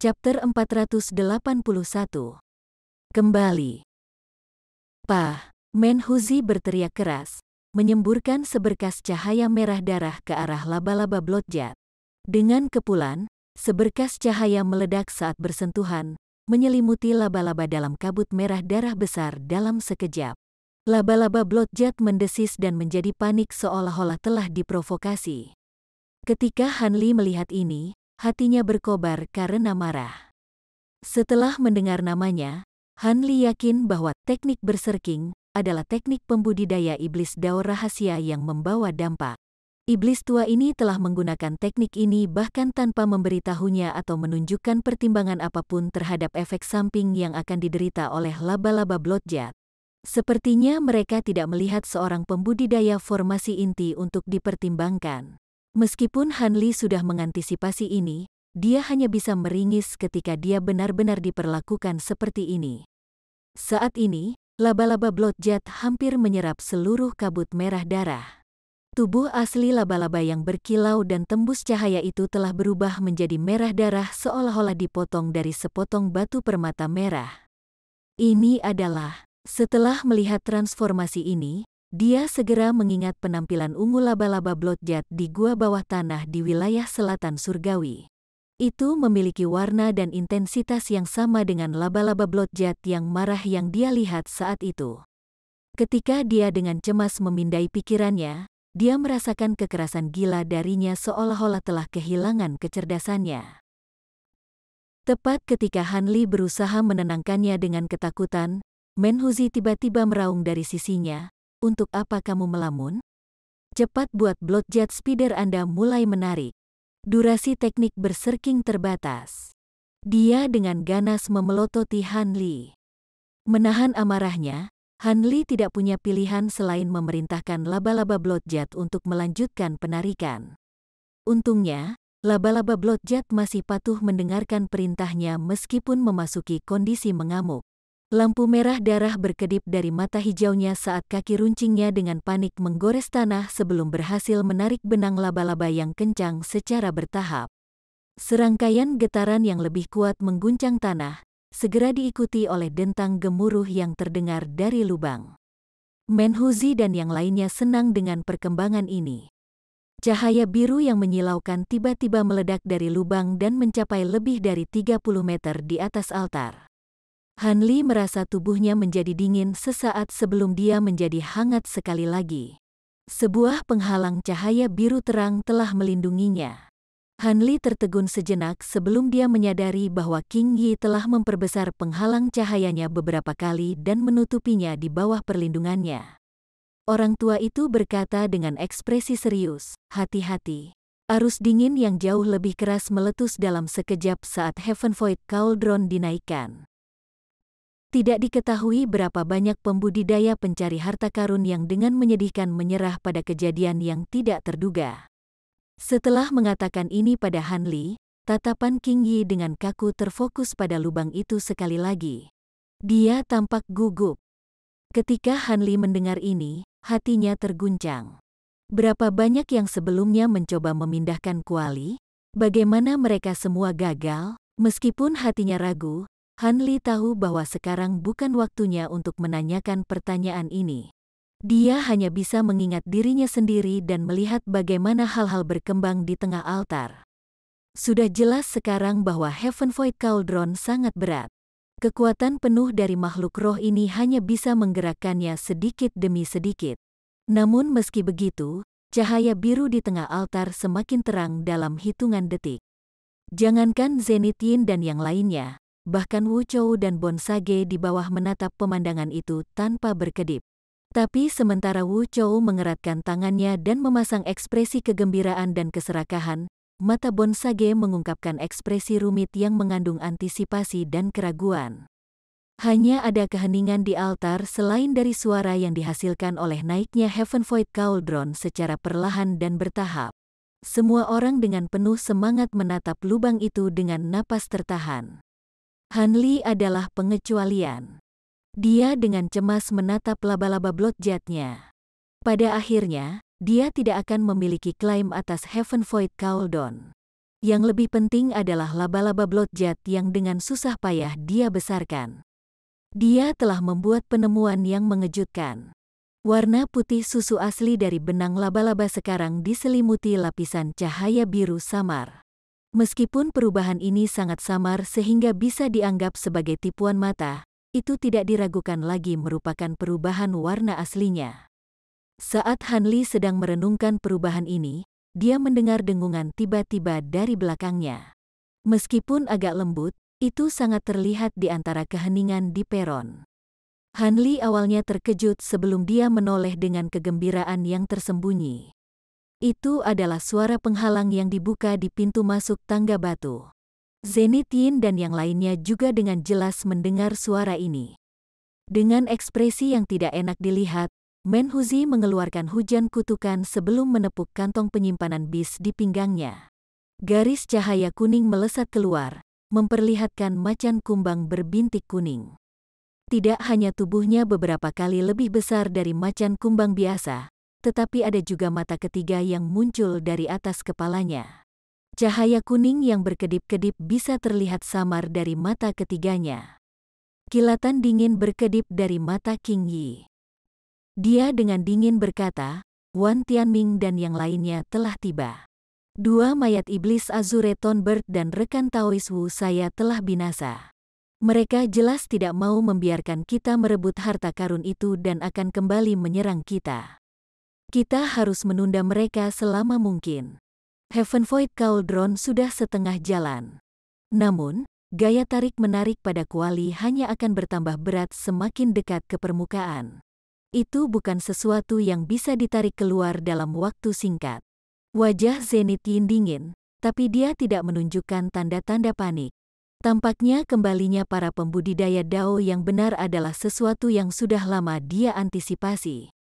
Chapter 481. Kembali. Pah, Menhuzi berteriak keras, menyemburkan seberkas cahaya merah darah ke arah laba-laba Blodgett. Dengan kepulan, seberkas cahaya meledak saat bersentuhan, menyelimuti laba-laba dalam kabut merah darah besar dalam sekejap. Laba-laba Blodgett mendesis dan menjadi panik seolah-olah telah diprovokasi. Ketika Han Li melihat ini, hatinya berkobar karena marah. Setelah mendengar namanya, Han Li yakin bahwa teknik berserking adalah teknik pembudidaya iblis Dao rahasia yang membawa dampak. Iblis tua ini telah menggunakan teknik ini bahkan tanpa memberitahunya atau menunjukkan pertimbangan apapun terhadap efek samping yang akan diderita oleh laba-laba Blodgett. Sepertinya mereka tidak melihat seorang pembudidaya formasi inti untuk dipertimbangkan. Meskipun Han Li sudah mengantisipasi ini, dia hanya bisa meringis ketika dia benar-benar diperlakukan seperti ini. Saat ini, laba-laba Blodgett hampir menyerap seluruh kabut merah darah. Tubuh asli laba-laba yang berkilau dan tembus cahaya itu telah berubah menjadi merah darah seolah-olah dipotong dari sepotong batu permata merah. Ini adalah, setelah melihat transformasi ini, dia segera mengingat penampilan ungu laba-laba Blodgett di gua bawah tanah di wilayah selatan surgawi. Itu memiliki warna dan intensitas yang sama dengan laba-laba Blodgett yang marah yang dia lihat saat itu. Ketika dia dengan cemas memindai pikirannya, dia merasakan kekerasan gila darinya seolah-olah telah kehilangan kecerdasannya. Tepat ketika Han Li berusaha menenangkannya dengan ketakutan, Menhuzi tiba-tiba meraung dari sisinya. Untuk apa kamu melamun? Cepat buat Blodgett speeder Anda mulai menarik. Durasi teknik berserking terbatas. Dia dengan ganas memelototi Han Li. Menahan amarahnya, Han Li tidak punya pilihan selain memerintahkan laba-laba Blodgett untuk melanjutkan penarikan. Untungnya, laba-laba Blodgett masih patuh mendengarkan perintahnya meskipun memasuki kondisi mengamuk. Lampu merah darah berkedip dari mata hijaunya saat kaki runcingnya dengan panik menggores tanah sebelum berhasil menarik benang laba-laba yang kencang secara bertahap. Serangkaian getaran yang lebih kuat mengguncang tanah, segera diikuti oleh dentang gemuruh yang terdengar dari lubang. Menhuzi dan yang lainnya senang dengan perkembangan ini. Cahaya biru yang menyilaukan tiba-tiba meledak dari lubang dan mencapai lebih dari 30 meter di atas altar. Han Li merasa tubuhnya menjadi dingin sesaat sebelum dia menjadi hangat sekali lagi. Sebuah penghalang cahaya biru terang telah melindunginya. Han Li tertegun sejenak sebelum dia menyadari bahwa King Yi telah memperbesar penghalang cahayanya beberapa kali dan menutupinya di bawah perlindungannya. Orang tua itu berkata dengan ekspresi serius, "Hati-hati." Arus dingin yang jauh lebih keras meletus dalam sekejap saat Heaven Void Cauldron dinaikkan. Tidak diketahui berapa banyak pembudidaya pencari harta karun yang dengan menyedihkan menyerah pada kejadian yang tidak terduga. Setelah mengatakan ini pada Han Li, tatapan King Yi dengan kaku terfokus pada lubang itu sekali lagi. Dia tampak gugup. Ketika Han Li mendengar ini, hatinya terguncang. Berapa banyak yang sebelumnya mencoba memindahkan kuali? Bagaimana mereka semua gagal? Meskipun hatinya ragu, Han Li tahu bahwa sekarang bukan waktunya untuk menanyakan pertanyaan ini. Dia hanya bisa mengingat dirinya sendiri dan melihat bagaimana hal-hal berkembang di tengah altar. Sudah jelas sekarang bahwa Heaven Void Cauldron sangat berat. Kekuatan penuh dari makhluk roh ini hanya bisa menggerakkannya sedikit demi sedikit. Namun meski begitu, cahaya biru di tengah altar semakin terang dalam hitungan detik. Jangankan Zenith Yin dan yang lainnya, bahkan Wu Chou dan Bon Sage di bawah menatap pemandangan itu tanpa berkedip. Tapi sementara Wu Chou mengeratkan tangannya dan memasang ekspresi kegembiraan dan keserakahan, mata Bon Sage mengungkapkan ekspresi rumit yang mengandung antisipasi dan keraguan. Hanya ada keheningan di altar selain dari suara yang dihasilkan oleh naiknya Heaven Void Cauldron secara perlahan dan bertahap. Semua orang dengan penuh semangat menatap lubang itu dengan napas tertahan. Han Li adalah pengecualian. Dia dengan cemas menatap laba-laba Blodgett-nya. Pada akhirnya, dia tidak akan memiliki klaim atas Heaven Void Cauldron. Yang lebih penting adalah laba-laba bloodjet yang dengan susah payah dia besarkan. Dia telah membuat penemuan yang mengejutkan. Warna putih susu asli dari benang laba-laba sekarang diselimuti lapisan cahaya biru samar. Meskipun perubahan ini sangat samar sehingga bisa dianggap sebagai tipuan mata, itu tidak diragukan lagi merupakan perubahan warna aslinya. Saat Hanli sedang merenungkan perubahan ini, dia mendengar dengungan tiba-tiba dari belakangnya. Meskipun agak lembut, itu sangat terlihat di antara keheningan di peron. Hanli awalnya terkejut sebelum dia menoleh dengan kegembiraan yang tersembunyi. Itu adalah suara penghalang yang dibuka di pintu masuk tangga batu. Zenith Yin dan yang lainnya juga dengan jelas mendengar suara ini. Dengan ekspresi yang tidak enak dilihat, Menhuzi mengeluarkan hujan kutukan sebelum menepuk kantong penyimpanan bis di pinggangnya. Garis cahaya kuning melesat keluar, memperlihatkan macan kumbang berbintik kuning. Tidak hanya tubuhnya beberapa kali lebih besar dari macan kumbang biasa, tetapi ada juga mata ketiga yang muncul dari atas kepalanya. Cahaya kuning yang berkedip-kedip bisa terlihat samar dari mata ketiganya. Kilatan dingin berkedip dari mata King Yi. Dia dengan dingin berkata, Wan Tianming dan yang lainnya telah tiba. Dua mayat iblis Azure Tonbird dan rekan Taois Wu saya telah binasa. Mereka jelas tidak mau membiarkan kita merebut harta karun itu dan akan kembali menyerang kita. Kita harus menunda mereka selama mungkin. Heaven Void Cauldron sudah setengah jalan. Namun, gaya tarik-menarik pada kuali hanya akan bertambah berat semakin dekat ke permukaan. Itu bukan sesuatu yang bisa ditarik keluar dalam waktu singkat. Wajah Zenith Yin dingin, tapi dia tidak menunjukkan tanda-tanda panik. Tampaknya kembalinya para pembudidaya Dao yang benar adalah sesuatu yang sudah lama dia antisipasi.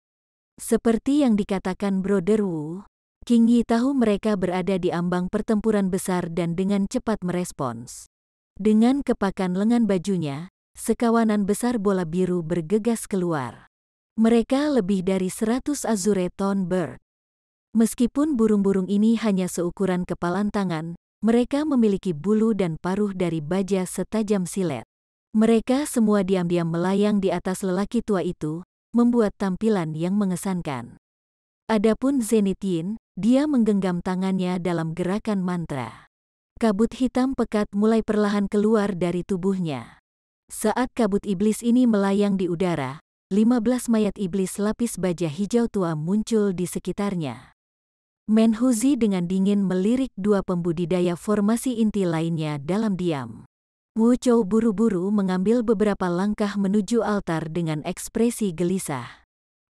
Seperti yang dikatakan Brother Wu, King Yi tahu mereka berada di ambang pertempuran besar dan dengan cepat merespons. Dengan kepakan lengan bajunya, sekawanan besar bola biru bergegas keluar. Mereka lebih dari 100 Azure Tonbird. Meskipun burung-burung ini hanya seukuran kepalan tangan, mereka memiliki bulu dan paruh dari baja setajam silet. Mereka semua diam-diam melayang di atas lelaki tua itu, membuat tampilan yang mengesankan. Adapun Zenith Yin, dia menggenggam tangannya dalam gerakan mantra. Kabut hitam pekat mulai perlahan keluar dari tubuhnya. Saat kabut iblis ini melayang di udara, 15 mayat iblis lapis baja hijau tua muncul di sekitarnya. Menhuzi dengan dingin melirik dua pembudidaya formasi inti lainnya dalam diam. Wu Chou buru-buru mengambil beberapa langkah menuju altar dengan ekspresi gelisah.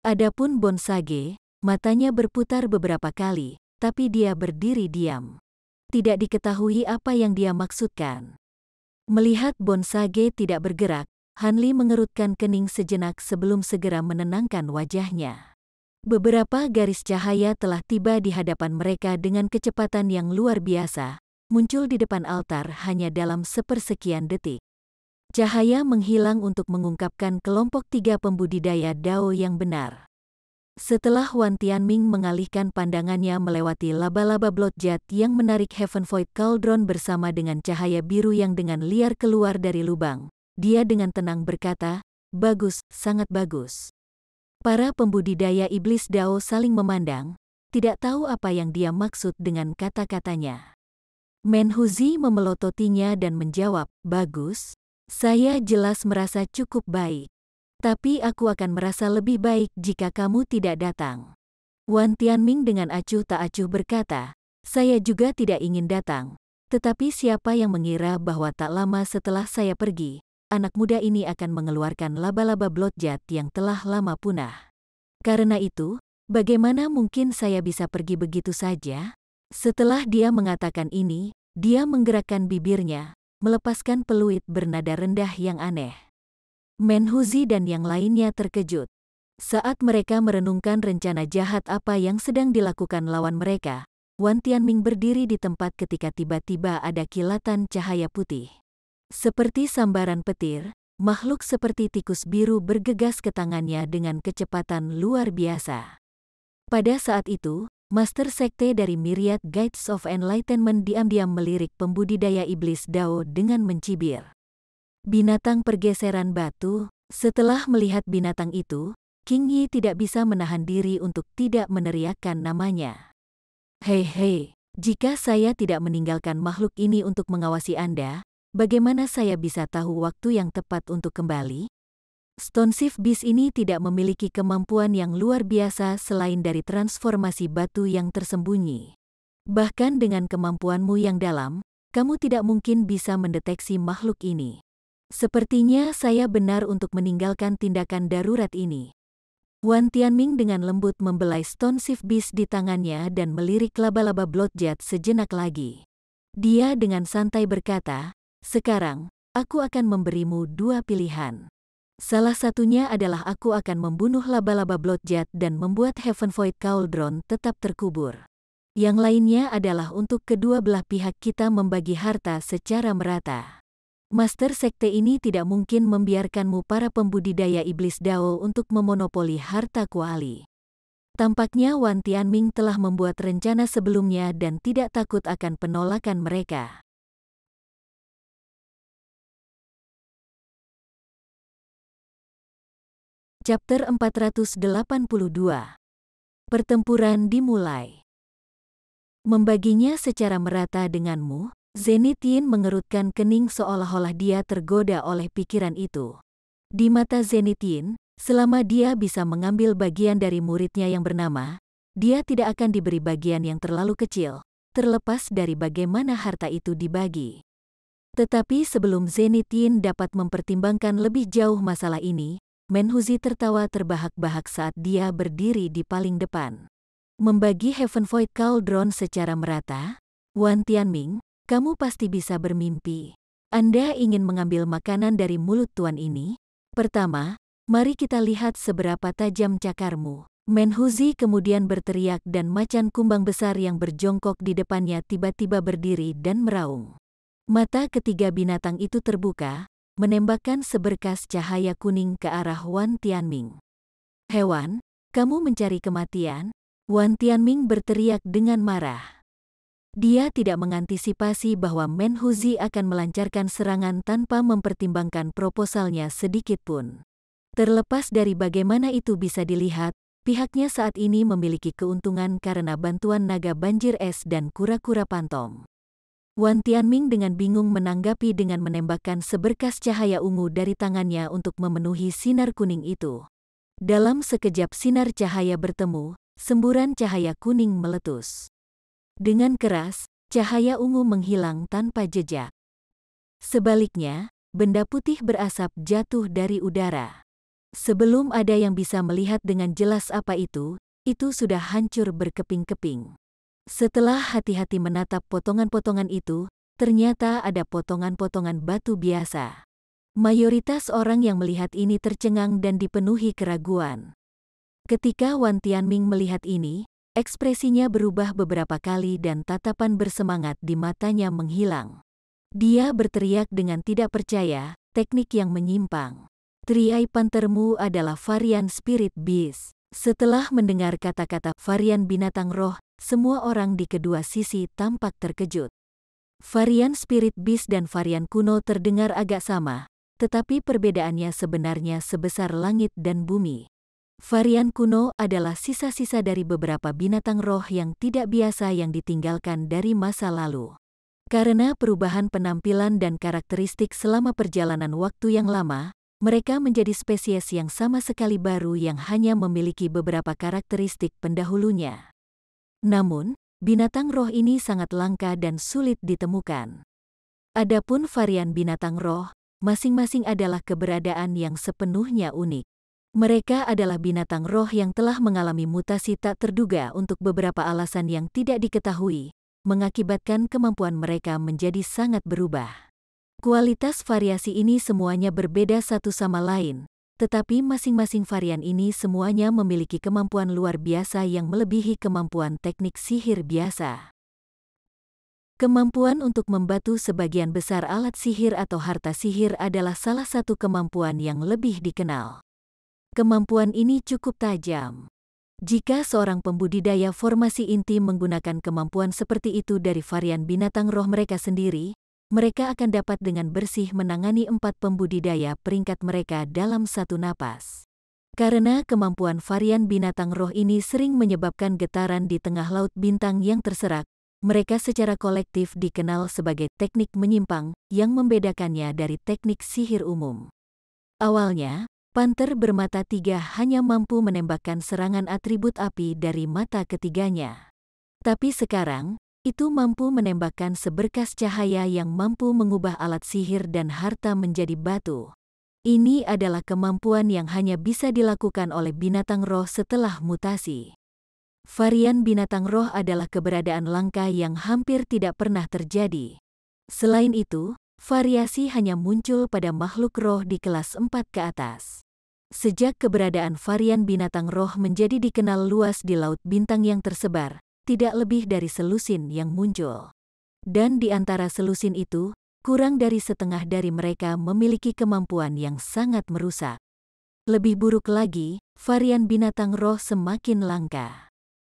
Adapun Bonsage, matanya berputar beberapa kali, tapi dia berdiri diam. Tidak diketahui apa yang dia maksudkan. Melihat Bonsage tidak bergerak, Hanli mengerutkan kening sejenak sebelum segera menenangkan wajahnya. Beberapa garis cahaya telah tiba di hadapan mereka dengan kecepatan yang luar biasa, muncul di depan altar hanya dalam sepersekian detik. Cahaya menghilang untuk mengungkapkan kelompok 3 pembudidaya Dao yang benar. Setelah Wan Tianming mengalihkan pandangannya melewati laba-laba bloodjet yang menarik Heaven Void Cauldron bersama dengan cahaya biru yang dengan liar keluar dari lubang, dia dengan tenang berkata, "Bagus, sangat bagus." Para pembudidaya iblis Dao saling memandang, tidak tahu apa yang dia maksud dengan kata-katanya. Menhuzi memelototinya dan menjawab, "Bagus. Saya jelas merasa cukup baik. Tapi aku akan merasa lebih baik jika kamu tidak datang." Wan Tianming dengan acuh tak acuh berkata, "Saya juga tidak ingin datang. Tetapi siapa yang mengira bahwa tak lama setelah saya pergi, anak muda ini akan mengeluarkan laba-laba bloodjet yang telah lama punah. Karena itu, bagaimana mungkin saya bisa pergi begitu saja?" Setelah dia mengatakan ini, dia menggerakkan bibirnya, melepaskan peluit bernada rendah yang aneh. Menhuzi dan yang lainnya terkejut. Saat mereka merenungkan rencana jahat apa yang sedang dilakukan lawan mereka, Wan Tianming berdiri di tempat ketika tiba-tiba ada kilatan cahaya putih. Seperti sambaran petir, makhluk seperti tikus biru bergegas ke tangannya dengan kecepatan luar biasa. Pada saat itu, Master Sekte dari Myriad Guides of Enlightenment diam-diam melirik pembudidaya iblis Dao dengan mencibir. Binatang pergeseran batu. Setelah melihat binatang itu, King Yi tidak bisa menahan diri untuk tidak meneriakkan namanya. Hei, jika saya tidak meninggalkan makhluk ini untuk mengawasi Anda, bagaimana saya bisa tahu waktu yang tepat untuk kembali? Stoneshift Beast ini tidak memiliki kemampuan yang luar biasa selain dari transformasi batu yang tersembunyi. Bahkan dengan kemampuanmu yang dalam, kamu tidak mungkin bisa mendeteksi makhluk ini. Sepertinya saya benar untuk meninggalkan tindakan darurat ini. Wan Tianming dengan lembut membelai Stoneshift Beast di tangannya dan melirik laba-laba Bloodjet sejenak lagi. Dia dengan santai berkata, "Sekarang, aku akan memberimu dua pilihan. Salah satunya adalah aku akan membunuh laba-laba Bloodjet dan membuat Heaven Void Cauldron tetap terkubur. Yang lainnya adalah untuk kedua belah pihak kita membagi harta secara merata. Master Sekte ini tidak mungkin membiarkanmu para pembudidaya iblis Dao untuk memonopoli harta kuali." Tampaknya Wan Tianming telah membuat rencana sebelumnya dan tidak takut akan penolakan mereka. Chapter 482. Pertempuran dimulai. Membaginya secara merata denganmu. Zenith Yin mengerutkan kening seolah-olah dia tergoda oleh pikiran itu. Di mata Zenith Yin, selama dia bisa mengambil bagian dari muridnya yang bernama, dia tidak akan diberi bagian yang terlalu kecil, terlepas dari bagaimana harta itu dibagi. Tetapi sebelum Zenith Yin dapat mempertimbangkan lebih jauh masalah ini, Menhuzi tertawa terbahak-bahak saat dia berdiri di paling depan. Membagi Heaven Void Cauldron secara merata? Wan Tianming, kamu pasti bisa bermimpi. Anda ingin mengambil makanan dari mulut tuan ini? Pertama, mari kita lihat seberapa tajam cakarmu. Menhuzi kemudian berteriak dan macan kumbang besar yang berjongkok di depannya tiba-tiba berdiri dan meraung. Mata ketiga binatang itu terbuka, menembakkan seberkas cahaya kuning ke arah Wan Tianming. "Hewan, kamu mencari kematian?" Wan Tianming berteriak dengan marah. Dia tidak mengantisipasi bahwa Menhuzi akan melancarkan serangan tanpa mempertimbangkan proposalnya sedikit pun. Terlepas dari bagaimana itu bisa dilihat, pihaknya saat ini memiliki keuntungan karena bantuan naga banjir es dan kura-kura pantom. Wan Tianming dengan bingung menanggapi dengan menembakkan seberkas cahaya ungu dari tangannya untuk memenuhi sinar kuning itu. Dalam sekejap sinar cahaya bertemu, semburan cahaya kuning meletus. Dengan keras, cahaya ungu menghilang tanpa jejak. Sebaliknya, benda putih berasap jatuh dari udara. Sebelum ada yang bisa melihat dengan jelas apa itu sudah hancur berkeping-keping. Setelah hati-hati menatap potongan-potongan itu, ternyata ada potongan-potongan batu biasa. Mayoritas orang yang melihat ini tercengang dan dipenuhi keraguan. Ketika Wan Tianming melihat ini, ekspresinya berubah beberapa kali dan tatapan bersemangat di matanya menghilang. Dia berteriak dengan tidak percaya, teknik yang menyimpang. "Triai pantermu adalah varian Spirit Beast." Setelah mendengar kata-kata varian binatang roh, semua orang di kedua sisi tampak terkejut. Varian Spirit Beast dan varian kuno terdengar agak sama, tetapi perbedaannya sebenarnya sebesar langit dan bumi. Varian kuno adalah sisa-sisa dari beberapa binatang roh yang tidak biasa yang ditinggalkan dari masa lalu. Karena perubahan penampilan dan karakteristik selama perjalanan waktu yang lama, mereka menjadi spesies yang sama sekali baru yang hanya memiliki beberapa karakteristik pendahulunya. Namun, binatang roh ini sangat langka dan sulit ditemukan. Adapun varian binatang roh, masing-masing adalah keberadaan yang sepenuhnya unik. Mereka adalah binatang roh yang telah mengalami mutasi tak terduga untuk beberapa alasan yang tidak diketahui, mengakibatkan kemampuan mereka menjadi sangat berubah. Kualitas variasi ini semuanya berbeda satu sama lain, tetapi masing-masing varian ini semuanya memiliki kemampuan luar biasa yang melebihi kemampuan teknik sihir biasa. Kemampuan untuk membatu sebagian besar alat sihir atau harta sihir adalah salah satu kemampuan yang lebih dikenal. Kemampuan ini cukup tajam. Jika seorang pembudidaya formasi inti menggunakan kemampuan seperti itu dari varian binatang roh mereka sendiri, mereka akan dapat dengan bersih menangani 4 pembudidaya peringkat mereka dalam satu napas. Karena kemampuan varian binatang roh ini sering menyebabkan getaran di tengah laut bintang yang terserak, mereka secara kolektif dikenal sebagai teknik menyimpang yang membedakannya dari teknik sihir umum. Awalnya, panter bermata 3 hanya mampu menembakkan serangan atribut api dari mata ketiganya. Tapi sekarang, itu mampu menembakkan seberkas cahaya yang mampu mengubah alat sihir dan harta menjadi batu. Ini adalah kemampuan yang hanya bisa dilakukan oleh binatang roh setelah mutasi. Varian binatang roh adalah keberadaan langka yang hampir tidak pernah terjadi. Selain itu, variasi hanya muncul pada makhluk roh di kelas 4 ke atas. Sejak keberadaan varian binatang roh menjadi dikenal luas di laut bintang yang tersebar, tidak lebih dari selusin yang muncul. Dan di antara selusin itu, kurang dari setengah dari mereka memiliki kemampuan yang sangat merusak. Lebih buruk lagi, varian binatang roh semakin langka.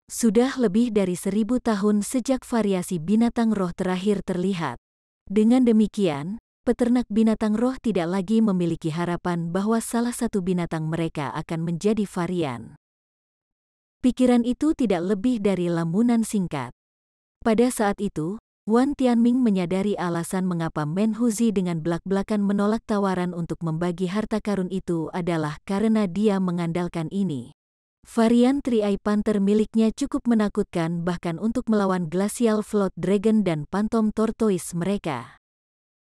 Sudah lebih dari 1000 tahun sejak variasi binatang roh terakhir terlihat. Dengan demikian, peternak binatang roh tidak lagi memiliki harapan bahwa salah satu binatang mereka akan menjadi varian. Pikiran itu tidak lebih dari lamunan singkat. Pada saat itu, Wan Tianming menyadari alasan mengapa Menhuzi dengan belak-belakan menolak tawaran untuk membagi harta karun itu adalah karena dia mengandalkan ini. Varian Tri-Eye Panther miliknya cukup menakutkan bahkan untuk melawan Glacial Float Dragon dan Phantom Tortoise mereka.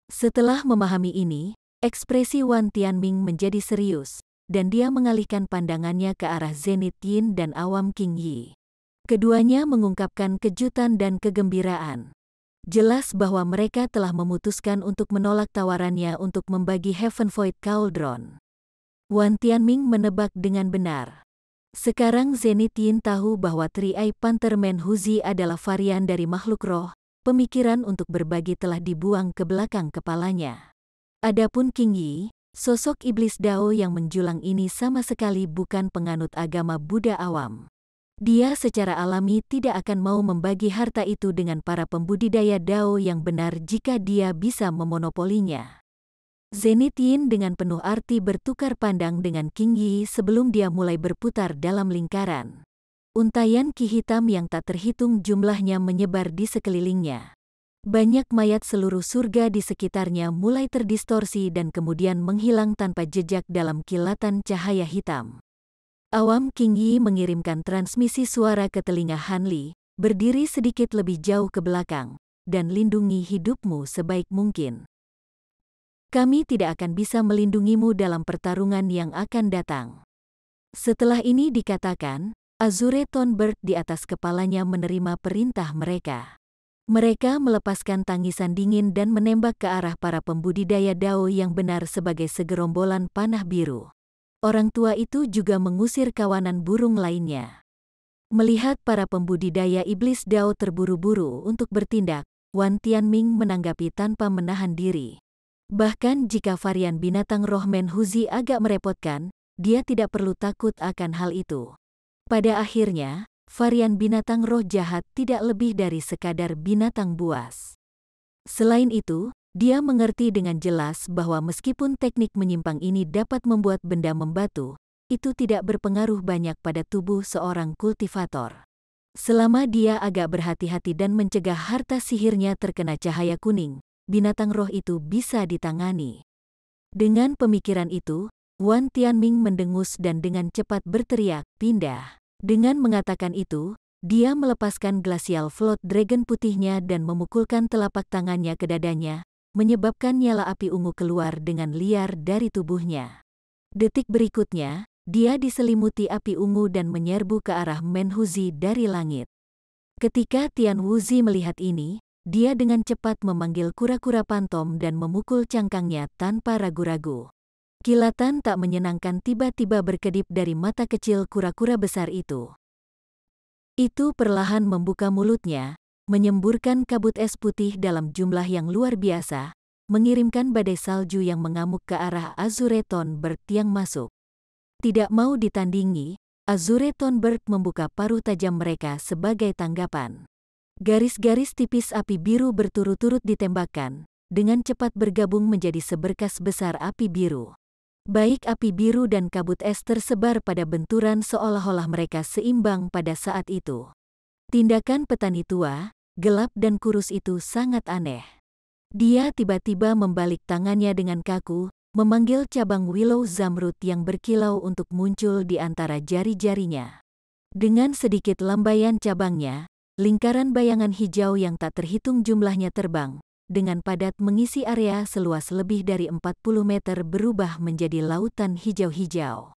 Setelah memahami ini, ekspresi Wan Tianming menjadi serius, dan dia mengalihkan pandangannya ke arah Zenith Yin dan Awam King Yi. Keduanya mengungkapkan kejutan dan kegembiraan. Jelas bahwa mereka telah memutuskan untuk menolak tawarannya untuk membagi Heaven Void Cauldron. Wan Tianming menebak dengan benar. Sekarang Zenith Yin tahu bahwa Tri-Eye Panther Menhuzi adalah varian dari makhluk roh, pemikiran untuk berbagi telah dibuang ke belakang kepalanya. Adapun King Yi, sosok iblis Dao yang menjulang ini sama sekali bukan penganut agama Buddha awam. Dia secara alami tidak akan mau membagi harta itu dengan para pembudidaya Dao yang benar jika dia bisa memonopolinya. Zenith Yin dengan penuh arti bertukar pandang dengan King Yi sebelum dia mulai berputar dalam lingkaran. Untaian ki hitam yang tak terhitung jumlahnya menyebar di sekelilingnya. Banyak mayat seluruh surga di sekitarnya mulai terdistorsi dan kemudian menghilang tanpa jejak dalam kilatan cahaya hitam. Awam King Yi mengirimkan transmisi suara ke telinga Han Li, berdiri sedikit lebih jauh ke belakang, dan lindungi hidupmu sebaik mungkin. Kami tidak akan bisa melindungimu dalam pertarungan yang akan datang. Setelah ini dikatakan, Azure Thornbird di atas kepalanya menerima perintah mereka. Mereka melepaskan tangisan dingin dan menembak ke arah para pembudidaya Dao yang benar sebagai segerombolan panah biru. Orang tua itu juga mengusir kawanan burung lainnya. Melihat para pembudidaya iblis Dao terburu-buru untuk bertindak, Wan Tianming menanggapi tanpa menahan diri. Bahkan jika varian binatang roh Menhuzi agak merepotkan, dia tidak perlu takut akan hal itu. Pada akhirnya, varian binatang roh jahat tidak lebih dari sekadar binatang buas. Selain itu, dia mengerti dengan jelas bahwa meskipun teknik menyimpang ini dapat membuat benda membatu, itu tidak berpengaruh banyak pada tubuh seorang kultivator. Selama dia agak berhati-hati dan mencegah harta sihirnya terkena cahaya kuning, binatang roh itu bisa ditangani. Dengan pemikiran itu, Wan Tianming mendengus dan dengan cepat berteriak, "Pindah!" Dengan mengatakan itu, dia melepaskan Glacial Float Dragon putihnya dan memukulkan telapak tangannya ke dadanya, menyebabkan nyala api ungu keluar dengan liar dari tubuhnya. Detik berikutnya, dia diselimuti api ungu dan menyerbu ke arah Menhuzi dari langit. Ketika Tian Wuzi melihat ini, dia dengan cepat memanggil kura-kura pantom dan memukul cangkangnya tanpa ragu-ragu. Kilatan tak menyenangkan tiba-tiba berkedip dari mata kecil kura-kura besar itu. Itu perlahan membuka mulutnya, menyemburkan kabut es putih dalam jumlah yang luar biasa, mengirimkan badai salju yang mengamuk ke arah Azure Thornbird yang masuk. Tidak mau ditandingi, Azure Thunbird membuka paruh tajam mereka sebagai tanggapan. Garis-garis tipis api biru berturut-turut ditembakkan, dengan cepat bergabung menjadi seberkas besar api biru. Baik api biru dan kabut es tersebar pada benturan seolah-olah mereka seimbang pada saat itu. Tindakan petani tua, gelap dan kurus itu sangat aneh. Dia tiba-tiba membalik tangannya dengan kaku, memanggil cabang willow zamrud yang berkilau untuk muncul di antara jari-jarinya. Dengan sedikit lambaian cabangnya, lingkaran bayangan hijau yang tak terhitung jumlahnya terbang, dengan padat mengisi area seluas lebih dari 40 meter berubah menjadi lautan hijau-hijau.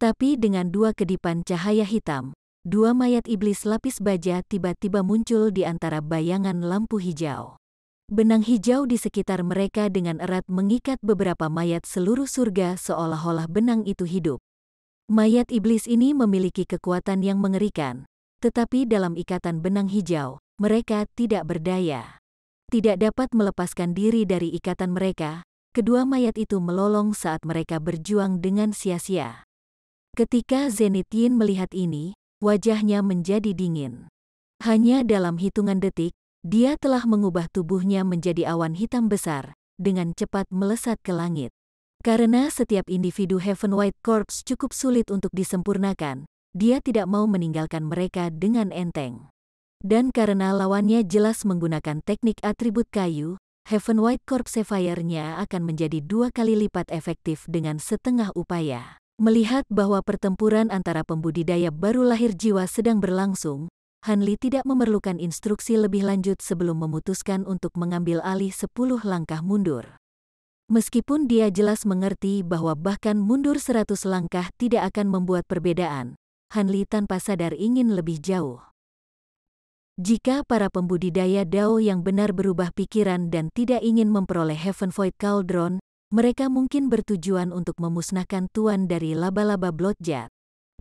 Tapi dengan dua kedipan cahaya hitam, dua mayat iblis lapis baja tiba-tiba muncul di antara bayangan lampu hijau. Benang hijau di sekitar mereka dengan erat mengikat beberapa mayat seluruh surga seolah-olah benang itu hidup. Mayat iblis ini memiliki kekuatan yang mengerikan, tetapi dalam ikatan benang hijau, mereka tidak berdaya. Tidak dapat melepaskan diri dari ikatan mereka, kedua mayat itu melolong saat mereka berjuang dengan sia-sia. Ketika Zenith Yin melihat ini, wajahnya menjadi dingin. Hanya dalam hitungan detik, dia telah mengubah tubuhnya menjadi awan hitam besar, dengan cepat melesat ke langit. Karena setiap individu Heaven White Corps cukup sulit untuk disempurnakan, dia tidak mau meninggalkan mereka dengan enteng. Dan karena lawannya jelas menggunakan teknik atribut kayu, Heaven White Corps Sapphire-nya akan menjadi 2 kali lipat efektif dengan setengah upaya. Melihat bahwa pertempuran antara pembudidaya baru lahir jiwa sedang berlangsung, Han Li tidak memerlukan instruksi lebih lanjut sebelum memutuskan untuk mengambil alih 10 langkah mundur. Meskipun dia jelas mengerti bahwa bahkan mundur 100 langkah tidak akan membuat perbedaan, Han Li tanpa sadar ingin lebih jauh. Jika para pembudidaya Dao yang benar berubah pikiran dan tidak ingin memperoleh Heaven Void Cauldron, mereka mungkin bertujuan untuk memusnahkan tuan dari laba-laba Bloodjet.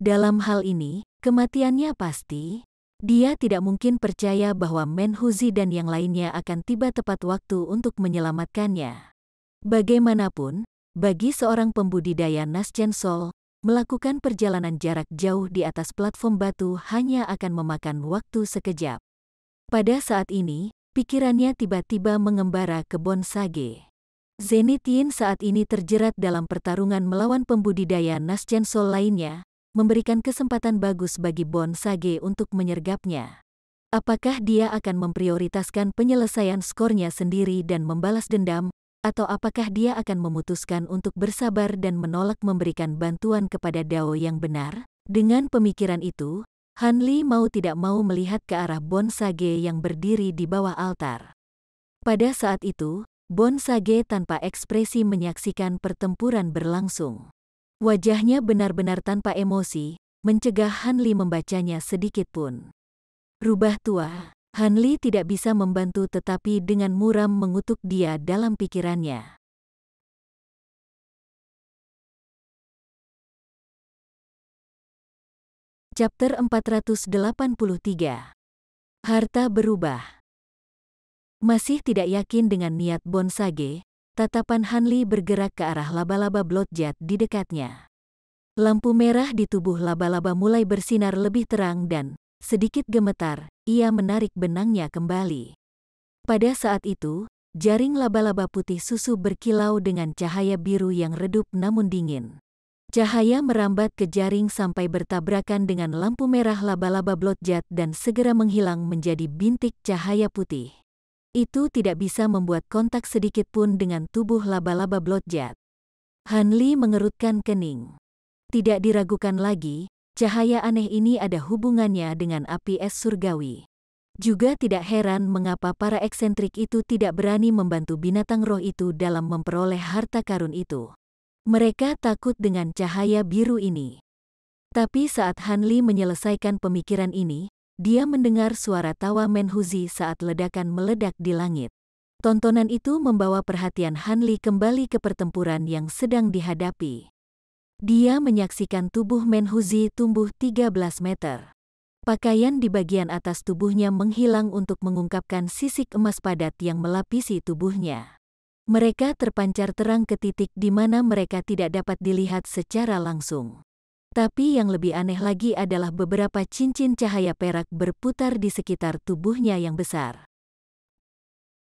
Dalam hal ini, kematiannya pasti. Dia tidak mungkin percaya bahwa Menhuzi dan yang lainnya akan tiba tepat waktu untuk menyelamatkannya. Bagaimanapun, bagi seorang pembudidaya Naschen Sol, melakukan perjalanan jarak jauh di atas platform batu hanya akan memakan waktu sekejap. Pada saat ini, pikirannya tiba-tiba mengembara ke Bonsage. Zenith Yin saat ini terjerat dalam pertarungan melawan pembudidaya Naschen Sol lainnya, memberikan kesempatan bagus bagi Bonsage untuk menyergapnya. Apakah dia akan memprioritaskan penyelesaian skornya sendiri dan membalas dendam, atau apakah dia akan memutuskan untuk bersabar dan menolak memberikan bantuan kepada Dao yang benar? Dengan pemikiran itu, Han Li mau tidak mau melihat ke arah Bonsage yang berdiri di bawah altar. Pada saat itu, Bonsage tanpa ekspresi menyaksikan pertempuran berlangsung. Wajahnya benar-benar tanpa emosi, mencegah Han Li membacanya sedikit pun. Rubah tua, Han Li tidak bisa membantu tetapi dengan muram mengutuk dia dalam pikirannya. Chapter 483. Harta berubah. Masih tidak yakin dengan niat Bonsage, tatapan Han Li bergerak ke arah laba-laba Bloodjet di dekatnya. Lampu merah di tubuh laba-laba mulai bersinar lebih terang dan, sedikit gemetar, ia menarik benangnya kembali. Pada saat itu, jaring laba-laba putih susu berkilau dengan cahaya biru yang redup namun dingin. Cahaya merambat ke jaring sampai bertabrakan dengan lampu merah laba-laba Bloodjet dan segera menghilang menjadi bintik cahaya putih. Itu tidak bisa membuat kontak sedikit pun dengan tubuh laba-laba Bloodjet. Han Li mengerutkan kening. Tidak diragukan lagi, cahaya aneh ini ada hubungannya dengan api es surgawi. Juga tidak heran mengapa para eksentrik itu tidak berani membantu binatang roh itu dalam memperoleh harta karun itu. Mereka takut dengan cahaya biru ini. Tapi saat Han Li menyelesaikan pemikiran ini, dia mendengar suara tawa Menhuzi saat ledakan meledak di langit. Tontonan itu membawa perhatian Han Li kembali ke pertempuran yang sedang dihadapi. Dia menyaksikan tubuh Menhuzi tumbuh 13 meter. Pakaian di bagian atas tubuhnya menghilang untuk mengungkapkan sisik emas padat yang melapisi tubuhnya. Mereka terpancar terang ke titik di mana mereka tidak dapat dilihat secara langsung. Tapi yang lebih aneh lagi adalah beberapa cincin cahaya perak berputar di sekitar tubuhnya yang besar.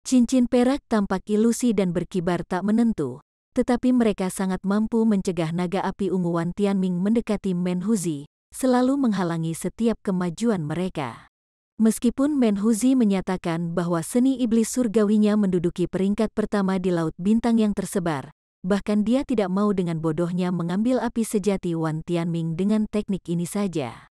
Cincin perak tampak ilusi dan berkibar tak menentu, tetapi mereka sangat mampu mencegah naga api ungu Wan Tianming mendekati Menhuzi, selalu menghalangi setiap kemajuan mereka. Meskipun Menhuzi menyatakan bahwa seni iblis surgawinya menduduki peringkat pertama di Laut Bintang yang tersebar, bahkan dia tidak mau dengan bodohnya mengambil api sejati Wan Tianming dengan teknik ini saja.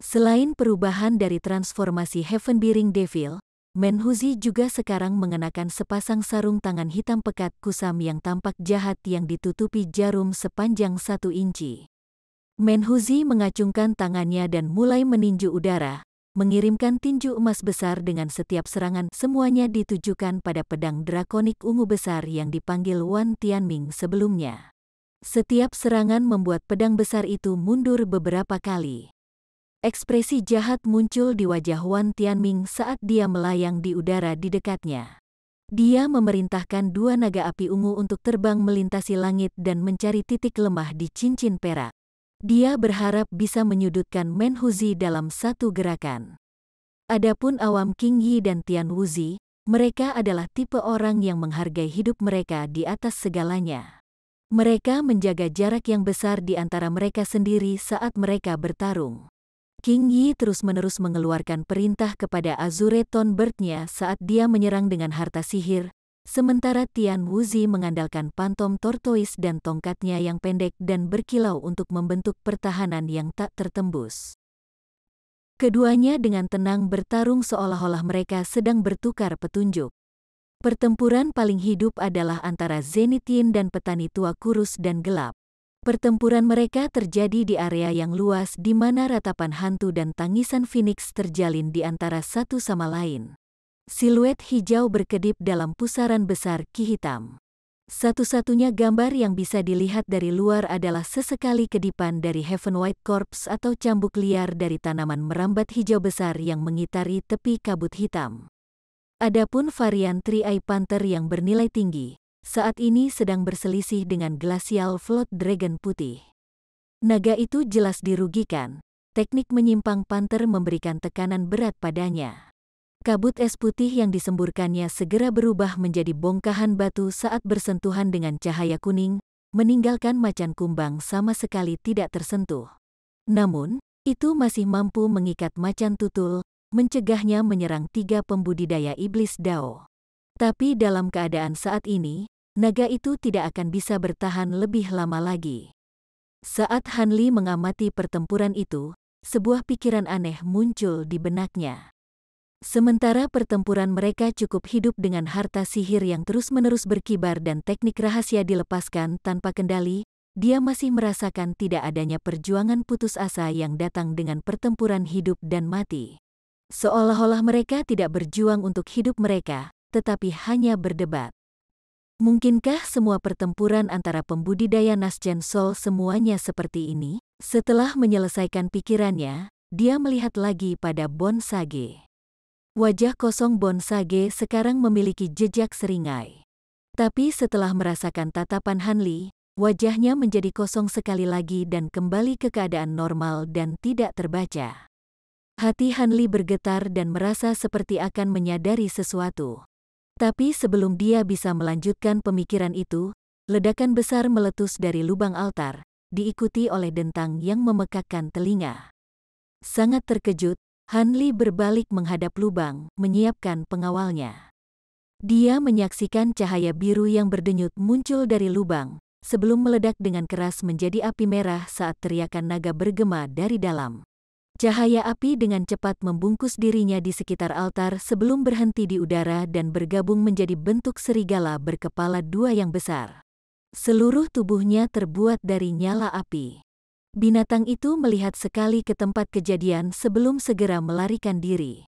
Selain perubahan dari transformasi Heaven Bearing Devil, Menhuzi juga sekarang mengenakan sepasang sarung tangan hitam pekat kusam yang tampak jahat yang ditutupi jarum sepanjang 1 inci. Menhuzi mengacungkan tangannya dan mulai meninju udara, mengirimkan tinju emas besar dengan setiap serangan semuanya ditujukan pada pedang drakonik ungu besar yang dipanggil Wan Tianming sebelumnya. Setiap serangan membuat pedang besar itu mundur beberapa kali. Ekspresi jahat muncul di wajah Wan Tianming saat dia melayang di udara di dekatnya. Dia memerintahkan 2 naga api ungu untuk terbang melintasi langit dan mencari titik lemah di cincin perak. Dia berharap bisa menyudutkan Menhuzi dalam satu gerakan. Adapun awam Qing Yi dan Tian Wuzi, mereka adalah tipe orang yang menghargai hidup mereka di atas segalanya. Mereka menjaga jarak yang besar di antara mereka sendiri saat mereka bertarung. Qing Yi terus-menerus mengeluarkan perintah kepada Azure Thunbird-nya saat dia menyerang dengan harta sihir, sementara Tian Wuzi mengandalkan pantom tortoise dan tongkatnya yang pendek dan berkilau untuk membentuk pertahanan yang tak tertembus. Keduanya dengan tenang bertarung seolah-olah mereka sedang bertukar petunjuk. Pertempuran paling hidup adalah antara Zenith Yin dan petani tua kurus dan gelap. Pertempuran mereka terjadi di area yang luas di mana ratapan hantu dan tangisan Phoenix terjalin di antara satu sama lain. Siluet hijau berkedip dalam pusaran besar ki hitam. Satu-satunya gambar yang bisa dilihat dari luar adalah sesekali kedipan dari Heaven White Corpse atau cambuk liar dari tanaman merambat hijau besar yang mengitari tepi kabut hitam. Adapun varian Tri-Eye Panther yang bernilai tinggi, saat ini sedang berselisih dengan Glacial Float Dragon putih. Naga itu jelas dirugikan, teknik menyimpang Panther memberikan tekanan berat padanya. Kabut es putih yang disemburkannya segera berubah menjadi bongkahan batu saat bersentuhan dengan cahaya kuning, meninggalkan macan kumbang sama sekali tidak tersentuh. Namun, itu masih mampu mengikat macan tutul, mencegahnya menyerang 3 pembudidaya iblis Dao. Tapi dalam keadaan saat ini, naga itu tidak akan bisa bertahan lebih lama lagi. Saat Han Li mengamati pertempuran itu, sebuah pikiran aneh muncul di benaknya. Sementara pertempuran mereka cukup hidup dengan harta sihir yang terus-menerus berkibar dan teknik rahasia dilepaskan tanpa kendali, dia masih merasakan tidak adanya perjuangan putus asa yang datang dengan pertempuran hidup dan mati. Seolah-olah mereka tidak berjuang untuk hidup mereka, tetapi hanya berdebat. Mungkinkah semua pertempuran antara pembudidaya Nasgen Soul semuanya seperti ini? Setelah menyelesaikan pikirannya, dia melihat lagi pada Bon Sage. Wajah kosong Bon Sage sekarang memiliki jejak seringai. Tapi setelah merasakan tatapan Han Li, wajahnya menjadi kosong sekali lagi dan kembali ke keadaan normal dan tidak terbaca. Hati Han Li bergetar dan merasa seperti akan menyadari sesuatu. Tapi sebelum dia bisa melanjutkan pemikiran itu, ledakan besar meletus dari lubang altar, diikuti oleh dentang yang memekakkan telinga. Sangat terkejut, Han Li berbalik menghadap lubang, menyiapkan pengawalnya. Dia menyaksikan cahaya biru yang berdenyut muncul dari lubang, sebelum meledak dengan keras menjadi api merah saat teriakan naga bergema dari dalam. Cahaya api dengan cepat membungkus dirinya di sekitar altar sebelum berhenti di udara dan bergabung menjadi bentuk serigala berkepala 2 yang besar. Seluruh tubuhnya terbuat dari nyala api. Binatang itu melihat sekali ke tempat kejadian sebelum segera melarikan diri.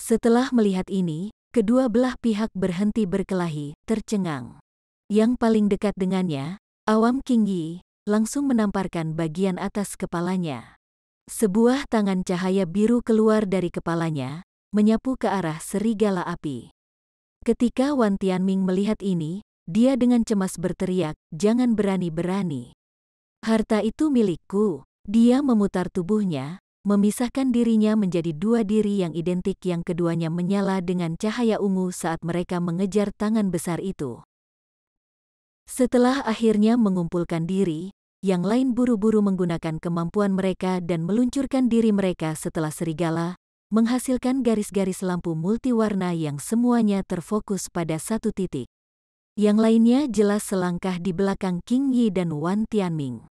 Setelah melihat ini, kedua belah pihak berhenti berkelahi, tercengang. Yang paling dekat dengannya, awam Qing Yi, langsung menamparkan bagian atas kepalanya. Sebuah tangan cahaya biru keluar dari kepalanya, menyapu ke arah serigala api. Ketika Wan Tianming melihat ini, dia dengan cemas berteriak, "Jangan berani-berani. Harta itu milikku." Dia memutar tubuhnya, memisahkan dirinya menjadi dua diri yang identik yang keduanya menyala dengan cahaya ungu saat mereka mengejar tangan besar itu. Setelah akhirnya mengumpulkan diri, yang lain buru-buru menggunakan kemampuan mereka dan meluncurkan diri mereka setelah serigala, menghasilkan garis-garis lampu multiwarna yang semuanya terfokus pada satu titik. Yang lainnya jelas selangkah di belakang Qing Yi dan Wan Tianming.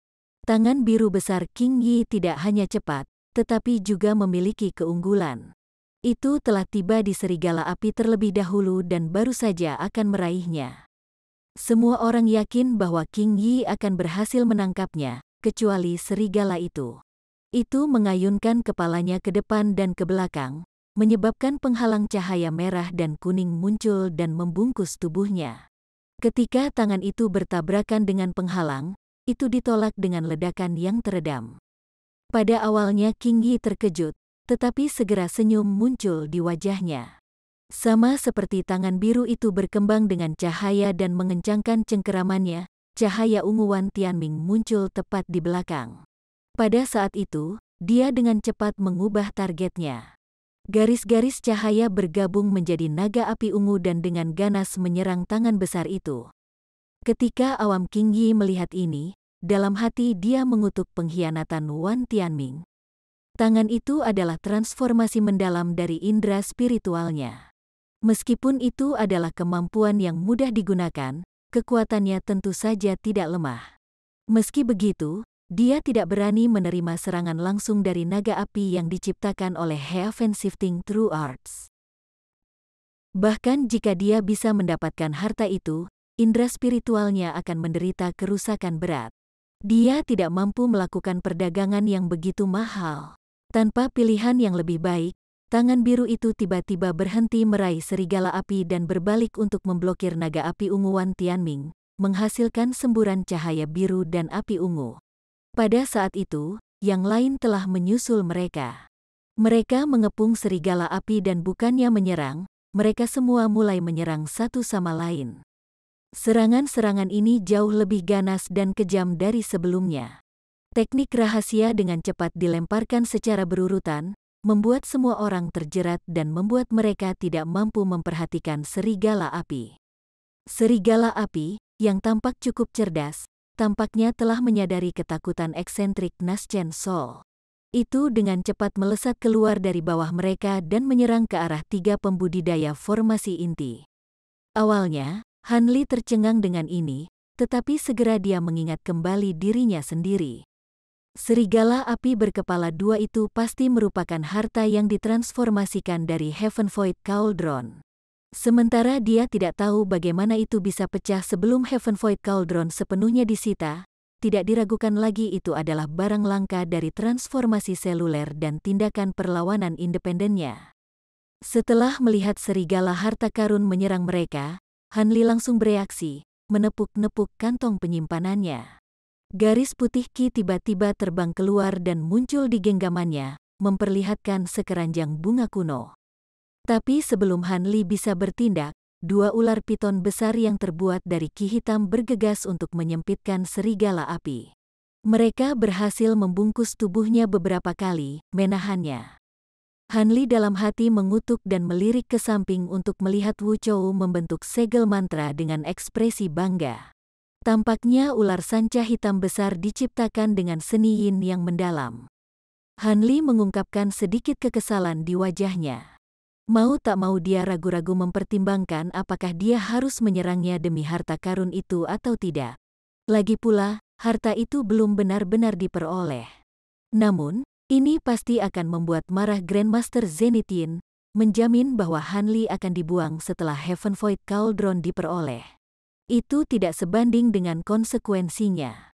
Tangan biru besar Qing Yi tidak hanya cepat, tetapi juga memiliki keunggulan. Itu telah tiba di serigala api terlebih dahulu dan baru saja akan meraihnya. Semua orang yakin bahwa Qing Yi akan berhasil menangkapnya, kecuali serigala itu. Itu mengayunkan kepalanya ke depan dan ke belakang, menyebabkan penghalang cahaya merah dan kuning muncul dan membungkus tubuhnya. Ketika tangan itu bertabrakan dengan penghalang, itu ditolak dengan ledakan yang teredam. Pada awalnya Qing Yi terkejut, tetapi segera senyum muncul di wajahnya. Sama seperti tangan biru itu berkembang dengan cahaya dan mengencangkan cengkeramannya, cahaya ungu Wan Tianming muncul tepat di belakang. Pada saat itu, dia dengan cepat mengubah targetnya. Garis-garis cahaya bergabung menjadi naga api ungu dan dengan ganas menyerang tangan besar itu. Ketika awam Qing Yi melihat ini, dalam hati dia mengutuk pengkhianatan Wan Tianming. Tangan itu adalah transformasi mendalam dari indera spiritualnya. Meskipun itu adalah kemampuan yang mudah digunakan, kekuatannya tentu saja tidak lemah. Meski begitu, dia tidak berani menerima serangan langsung dari naga api yang diciptakan oleh Heaven Shifting True Arts. Bahkan jika dia bisa mendapatkan harta itu, indera spiritualnya akan menderita kerusakan berat. Dia tidak mampu melakukan perdagangan yang begitu mahal. Tanpa pilihan yang lebih baik, tangan biru itu tiba-tiba berhenti meraih serigala api dan berbalik untuk memblokir naga api ungu Wan Tianming, menghasilkan semburan cahaya biru dan api ungu. Pada saat itu, yang lain telah menyusul mereka. Mereka mengepung serigala api dan bukannya menyerang, mereka semua mulai menyerang satu sama lain. Serangan-serangan ini jauh lebih ganas dan kejam dari sebelumnya. Teknik rahasia dengan cepat dilemparkan secara berurutan, membuat semua orang terjerat dan membuat mereka tidak mampu memperhatikan serigala api. Serigala api, yang tampak cukup cerdas, tampaknya telah menyadari ketakutan eksentrik Naschen Sol. Itu dengan cepat melesat keluar dari bawah mereka dan menyerang ke arah tiga pembudidaya formasi inti. Awalnya, Han Li tercengang dengan ini, tetapi segera dia mengingat kembali dirinya sendiri. Serigala api berkepala dua itu pasti merupakan harta yang ditransformasikan dari Heaven Void Cauldron. Sementara dia tidak tahu bagaimana itu bisa pecah sebelum Heaven Void Cauldron sepenuhnya disita, tidak diragukan lagi itu adalah barang langka dari transformasi seluler dan tindakan perlawanan independennya. Setelah melihat serigala harta karun menyerang mereka, Han Li langsung bereaksi, menepuk-nepuk kantong penyimpanannya. Garis putih Qi tiba-tiba terbang keluar dan muncul di genggamannya, memperlihatkan sekeranjang bunga kuno. Tapi sebelum Han Li bisa bertindak, dua ular piton besar yang terbuat dari Qi hitam bergegas untuk menyempitkan serigala api. Mereka berhasil membungkus tubuhnya beberapa kali, menahannya. Han Li dalam hati mengutuk dan melirik ke samping untuk melihat Wu Chou membentuk segel mantra dengan ekspresi bangga. Tampaknya ular sanca hitam besar diciptakan dengan seni yin yang mendalam. Han Li mengungkapkan sedikit kekesalan di wajahnya. Mau tak mau dia ragu-ragu mempertimbangkan apakah dia harus menyerangnya demi harta karun itu atau tidak. Lagi pula, harta itu belum benar-benar diperoleh. Namun, ini pasti akan membuat marah Grandmaster Zenith Yin, menjamin bahwa Han Li akan dibuang setelah Heaven Void Cauldron diperoleh. Itu tidak sebanding dengan konsekuensinya.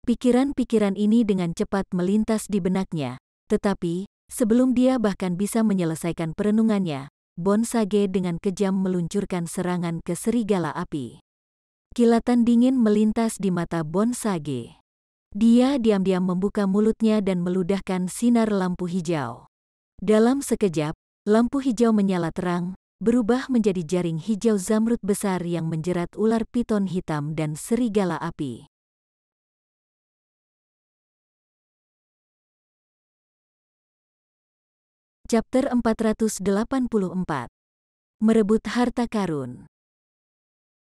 Pikiran-pikiran ini dengan cepat melintas di benaknya, tetapi, sebelum dia bahkan bisa menyelesaikan perenungannya, Bon Sage dengan kejam meluncurkan serangan ke serigala api. Kilatan dingin melintas di mata Bon Sage. Dia diam-diam membuka mulutnya dan meludahkan sinar lampu hijau. Dalam sekejap, lampu hijau menyala terang, berubah menjadi jaring hijau zamrud besar yang menjerat ular piton hitam dan serigala api. Chapter 484. Merebut harta karun.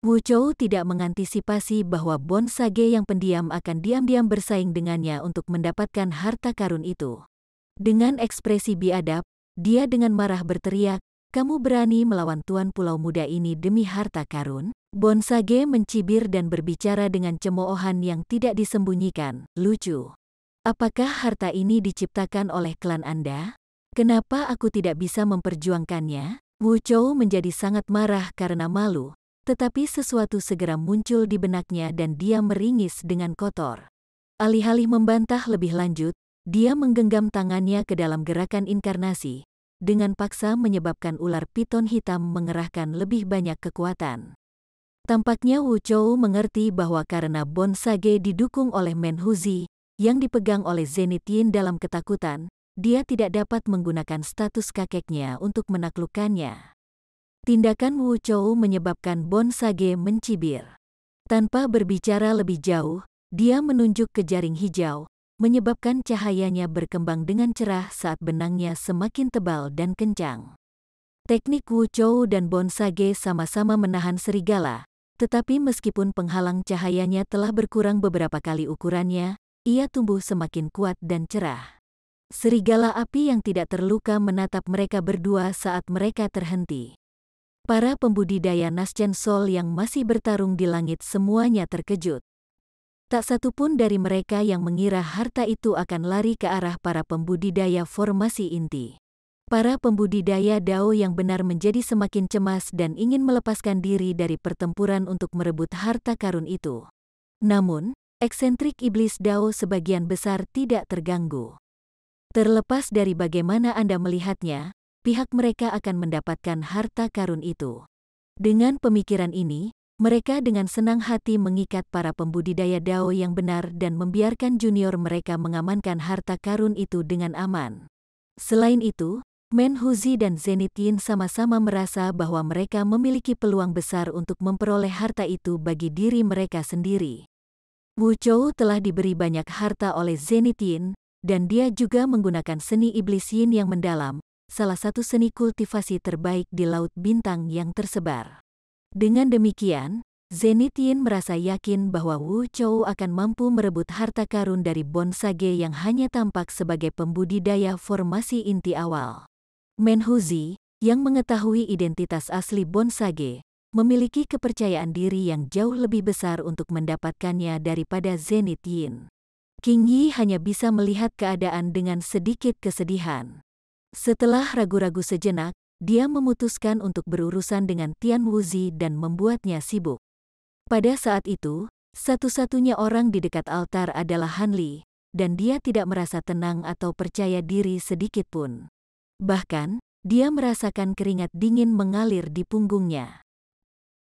Wu Chou tidak mengantisipasi bahwa Bon Sage yang pendiam akan diam-diam bersaing dengannya untuk mendapatkan harta karun itu. Dengan ekspresi biadab, dia dengan marah berteriak, "Kamu berani melawan tuan pulau muda ini demi harta karun?" Bon Sage mencibir dan berbicara dengan cemoohan yang tidak disembunyikan, "Lucu. Apakah harta ini diciptakan oleh klan Anda? Kenapa aku tidak bisa memperjuangkannya?" Wu Chou menjadi sangat marah karena malu, tetapi sesuatu segera muncul di benaknya dan dia meringis dengan kotor. Alih-alih membantah lebih lanjut, dia menggenggam tangannya ke dalam gerakan inkarnasi, dengan paksa menyebabkan ular piton hitam mengerahkan lebih banyak kekuatan. Tampaknya Wu Chou mengerti bahwa karena Bon Sage didukung oleh Men Huzi, yang dipegang oleh Zenith Yin dalam ketakutan, dia tidak dapat menggunakan status kakeknya untuk menaklukkannya. Tindakan Wu Chou menyebabkan Bon Sage mencibir. Tanpa berbicara lebih jauh, dia menunjuk ke jaring hijau, menyebabkan cahayanya berkembang dengan cerah saat benangnya semakin tebal dan kencang. Teknik Wu Chou dan Bon Sage sama-sama menahan serigala, tetapi meskipun penghalang cahayanya telah berkurang beberapa kali ukurannya, ia tumbuh semakin kuat dan cerah. Serigala api yang tidak terluka menatap mereka berdua saat mereka terhenti. Para pembudidaya Nascen Sol yang masih bertarung di langit semuanya terkejut. Tak satu pun dari mereka yang mengira harta itu akan lari ke arah para pembudidaya formasi inti. Para pembudidaya Dao yang benar menjadi semakin cemas dan ingin melepaskan diri dari pertempuran untuk merebut harta karun itu. Namun, eksentrik iblis Dao sebagian besar tidak terganggu. Terlepas dari bagaimana Anda melihatnya, pihak mereka akan mendapatkan harta karun itu. Dengan pemikiran ini, mereka dengan senang hati mengikat para pembudidaya Dao yang benar dan membiarkan junior mereka mengamankan harta karun itu dengan aman. Selain itu, Men Huzi dan Zenith Yin sama-sama merasa bahwa mereka memiliki peluang besar untuk memperoleh harta itu bagi diri mereka sendiri. Wu Chou telah diberi banyak harta oleh Zenith Yin, dan dia juga menggunakan seni iblis Yin yang mendalam, salah satu seni kultivasi terbaik di Laut Bintang yang tersebar. Dengan demikian, Zenith Yin merasa yakin bahwa Wu Chou akan mampu merebut harta karun dari Bon Sage yang hanya tampak sebagai pembudidaya formasi inti awal. Men Huzi, yang mengetahui identitas asli Bon Sage, memiliki kepercayaan diri yang jauh lebih besar untuk mendapatkannya daripada Zenith Yin. King Yi hanya bisa melihat keadaan dengan sedikit kesedihan. Setelah ragu-ragu sejenak, dia memutuskan untuk berurusan dengan Tian Wuzi dan membuatnya sibuk. Pada saat itu, satu-satunya orang di dekat altar adalah Han Li, dan dia tidak merasa tenang atau percaya diri sedikit pun. Bahkan, dia merasakan keringat dingin mengalir di punggungnya.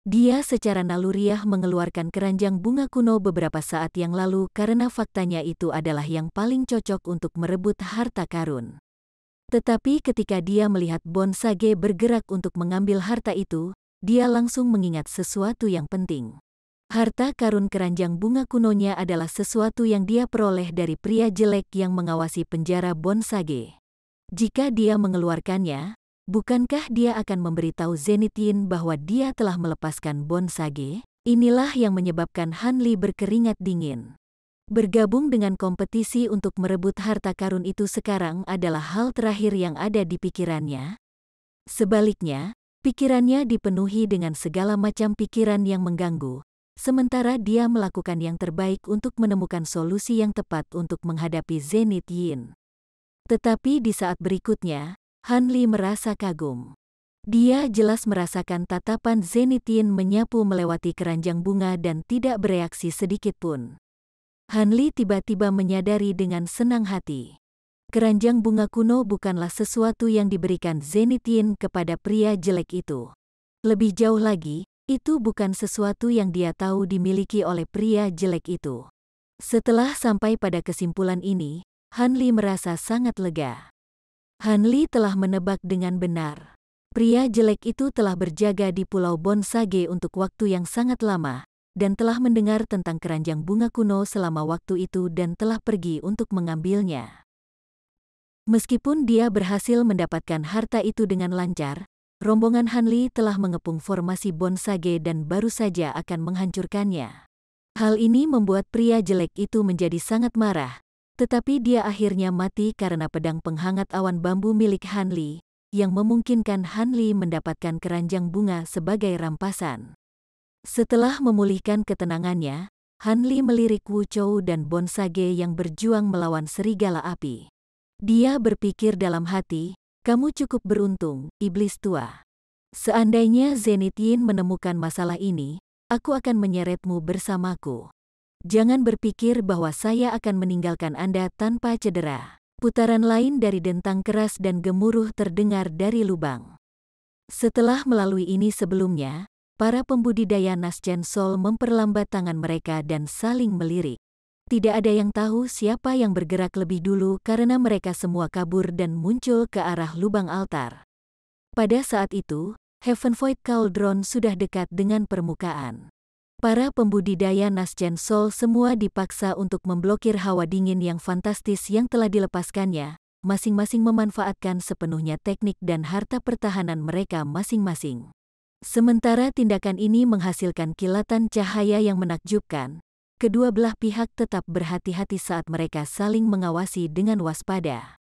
Dia secara naluriah mengeluarkan keranjang bunga kuno beberapa saat yang lalu karena faktanya itu adalah yang paling cocok untuk merebut harta karun. Tetapi ketika dia melihat Bon Sage bergerak untuk mengambil harta itu, dia langsung mengingat sesuatu yang penting. Harta karun keranjang bunga kunonya adalah sesuatu yang dia peroleh dari pria jelek yang mengawasi penjara Bon Sage. Jika dia mengeluarkannya, bukankah dia akan memberitahu Zenith Yin bahwa dia telah melepaskan Bon Sage? Inilah yang menyebabkan Han Li berkeringat dingin. Bergabung dengan kompetisi untuk merebut harta karun itu sekarang adalah hal terakhir yang ada di pikirannya. Sebaliknya, pikirannya dipenuhi dengan segala macam pikiran yang mengganggu, sementara dia melakukan yang terbaik untuk menemukan solusi yang tepat untuk menghadapi Zenith Yin. Tetapi di saat berikutnya, Han Li merasa kagum. Dia jelas merasakan tatapan Zenith Yin menyapu melewati keranjang bunga dan tidak bereaksi sedikit pun. Han Li tiba-tiba menyadari dengan senang hati. Keranjang bunga kuno bukanlah sesuatu yang diberikan Zenith Yin kepada pria jelek itu. Lebih jauh lagi, itu bukan sesuatu yang dia tahu dimiliki oleh pria jelek itu. Setelah sampai pada kesimpulan ini, Han Li merasa sangat lega. Han Li telah menebak dengan benar. Pria jelek itu telah berjaga di Pulau Bon Sage untuk waktu yang sangat lama, dan telah mendengar tentang keranjang bunga kuno selama waktu itu dan telah pergi untuk mengambilnya. Meskipun dia berhasil mendapatkan harta itu dengan lancar, rombongan Hanli telah mengepung formasi Bonsage dan baru saja akan menghancurkannya. Hal ini membuat pria jelek itu menjadi sangat marah, tetapi dia akhirnya mati karena pedang penghangat awan bambu milik Hanli, yang memungkinkan Hanli mendapatkan keranjang bunga sebagai rampasan. Setelah memulihkan ketenangannya, Hanli melirik Wu Chou dan Bonsage yang berjuang melawan serigala api. Dia berpikir dalam hati, kamu cukup beruntung, iblis tua. Seandainya Zenith Yin menemukan masalah ini, aku akan menyeretmu bersamaku. Jangan berpikir bahwa saya akan meninggalkan Anda tanpa cedera. Putaran lain dari dentang keras dan gemuruh terdengar dari lubang. Setelah melalui ini sebelumnya, para pembudidaya Nasjen Sol memperlambat tangan mereka dan saling melirik. Tidak ada yang tahu siapa yang bergerak lebih dulu karena mereka semua kabur dan muncul ke arah lubang altar. Pada saat itu, Heaven Void Cauldron sudah dekat dengan permukaan. Para pembudidaya Nasjen Sol semua dipaksa untuk memblokir hawa dingin yang fantastis yang telah dilepaskannya, masing-masing memanfaatkan sepenuhnya teknik dan harta pertahanan mereka masing-masing. Sementara tindakan ini menghasilkan kilatan cahaya yang menakjubkan, kedua belah pihak tetap berhati-hati saat mereka saling mengawasi dengan waspada.